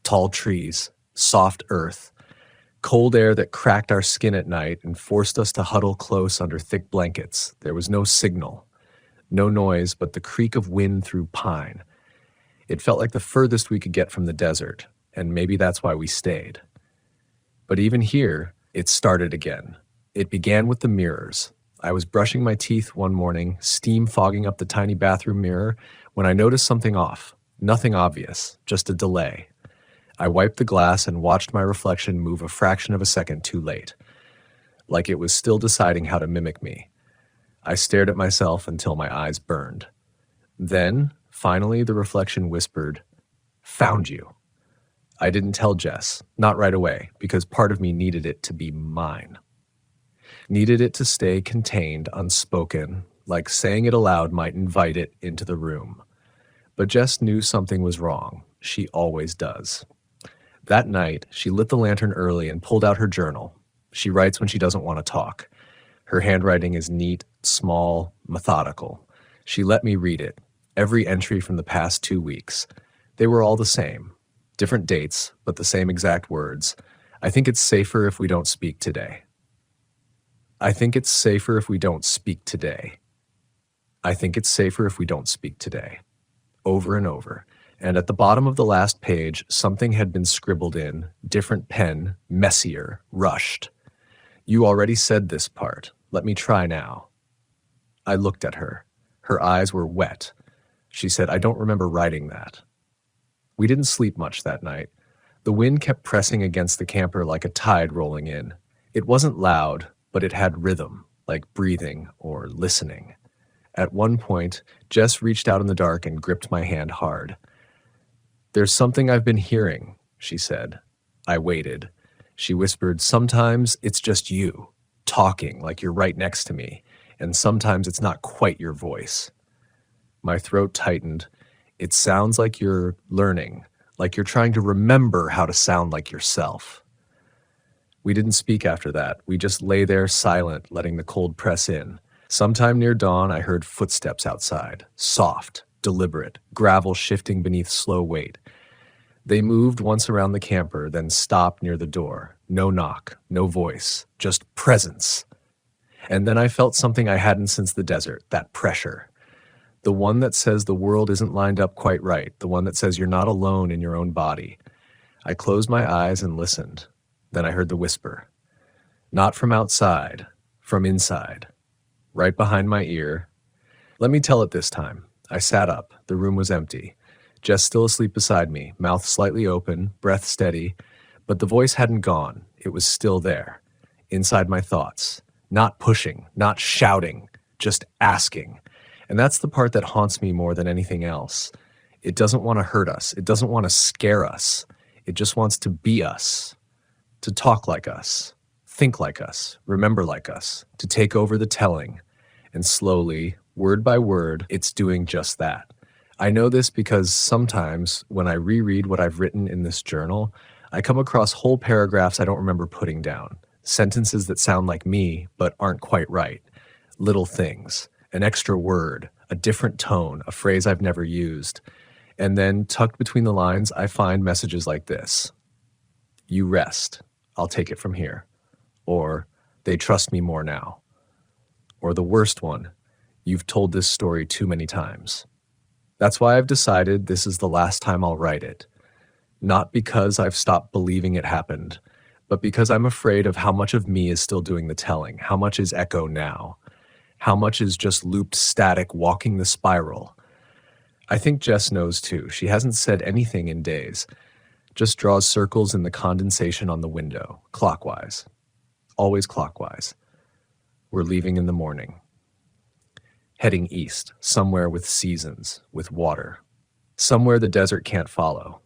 Tall trees, soft earth, cold air that cracked our skin at night and forced us to huddle close under thick blankets. There was no signal, no noise but the creak of wind through pine. It felt like the furthest we could get from the desert, and maybe that's why we stayed. But even here, it started again. It began with the mirrors. I was brushing my teeth one morning, steam fogging up the tiny bathroom mirror, when I noticed something off. Nothing obvious, just a delay. I wiped the glass and watched my reflection move a fraction of a second too late, like it was still deciding how to mimic me. I stared at myself until my eyes burned. Then, finally, the reflection whispered, "Found you." I didn't tell Jess, not right away, because part of me needed it to be mine. Needed it to stay contained, unspoken, like saying it aloud might invite it into the room. But Jess knew something was wrong. She always does. That night, she lit the lantern early and pulled out her journal. She writes when she doesn't want to talk. Her handwriting is neat, small, methodical. She let me read it, every entry from the past 2 weeks. They were all the same. Different dates, but the same exact words. "I think it's safer if we don't speak today. I think it's safer if we don't speak today. I think it's safer if we don't speak today." Over and over. And at the bottom of the last page, something had been scribbled in, different pen, messier, rushed. "You already said this part. Let me try now." I looked at her. Her eyes were wet. She said, "I don't remember writing that." We didn't sleep much that night. The wind kept pressing against the camper like a tide rolling in. It wasn't loud, but it had rhythm, like breathing or listening. At one point, Jess reached out in the dark and gripped my hand hard. "There's something I've been hearing," she said. I waited. She whispered, "Sometimes it's just you, talking like you're right next to me, and sometimes it's not quite your voice." My throat tightened. "It sounds like you're learning, like you're trying to remember how to sound like yourself. We didn't speak after that. We just lay there silent, letting the cold press in. Sometime near dawn, I heard footsteps outside, soft, deliberate, gravel shifting beneath slow weight. They moved once around the camper, then stopped near the door. No knock, no voice, just presence. And then I felt something I hadn't since the desert, that pressure. The one that says the world isn't lined up quite right, the one that says you're not alone in your own body. I closed my eyes and listened. Then I heard the whisper. Not from outside, from inside. Right behind my ear. Let me tell it this time. I sat up. The room was empty. Jess still asleep beside me, mouth slightly open, breath steady. But the voice hadn't gone. It was still there. Inside my thoughts. Not pushing, not shouting, just asking. And that's the part that haunts me more than anything else. It doesn't want to hurt us. It doesn't want to scare us. It just wants to be us. To talk like us. Think like us. Remember like us. To take over the telling. And slowly, word by word, it's doing just that. I know this because sometimes when I reread what I've written in this journal, I come across whole paragraphs I don't remember putting down. Sentences that sound like me, but aren't quite right. Little things. An extra word, a different tone, a phrase I've never used. And then, tucked between the lines, I find messages like this. You rest. I'll take it from here. Or, they trust me more now. Or the worst one, you've told this story too many times. That's why I've decided this is the last time I'll write it. Not because I've stopped believing it happened, but because I'm afraid of how much of me is still doing the telling, how much is echo now. How much is just looped static walking the spiral? I think Jess knows too. She hasn't said anything in days. Just draws circles in the condensation on the window, clockwise. Always clockwise. We're leaving in the morning. Heading east, somewhere with seasons, with water. Somewhere the desert can't follow.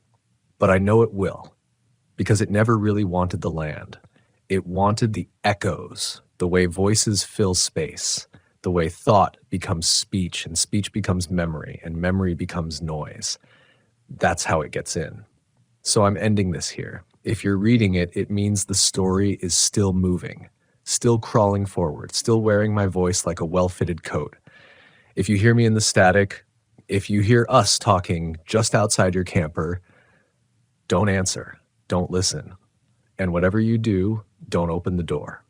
But I know it will, because it never really wanted the land. It wanted the echoes, the way voices fill space. The way thought becomes speech, and speech becomes memory, and memory becomes noise. That's how it gets in. So I'm ending this here. If you're reading it, it means the story is still moving, still crawling forward, still wearing my voice like a well-fitted coat. If you hear me in the static, if you hear us talking just outside your camper, don't answer, don't listen. And whatever you do, don't open the door.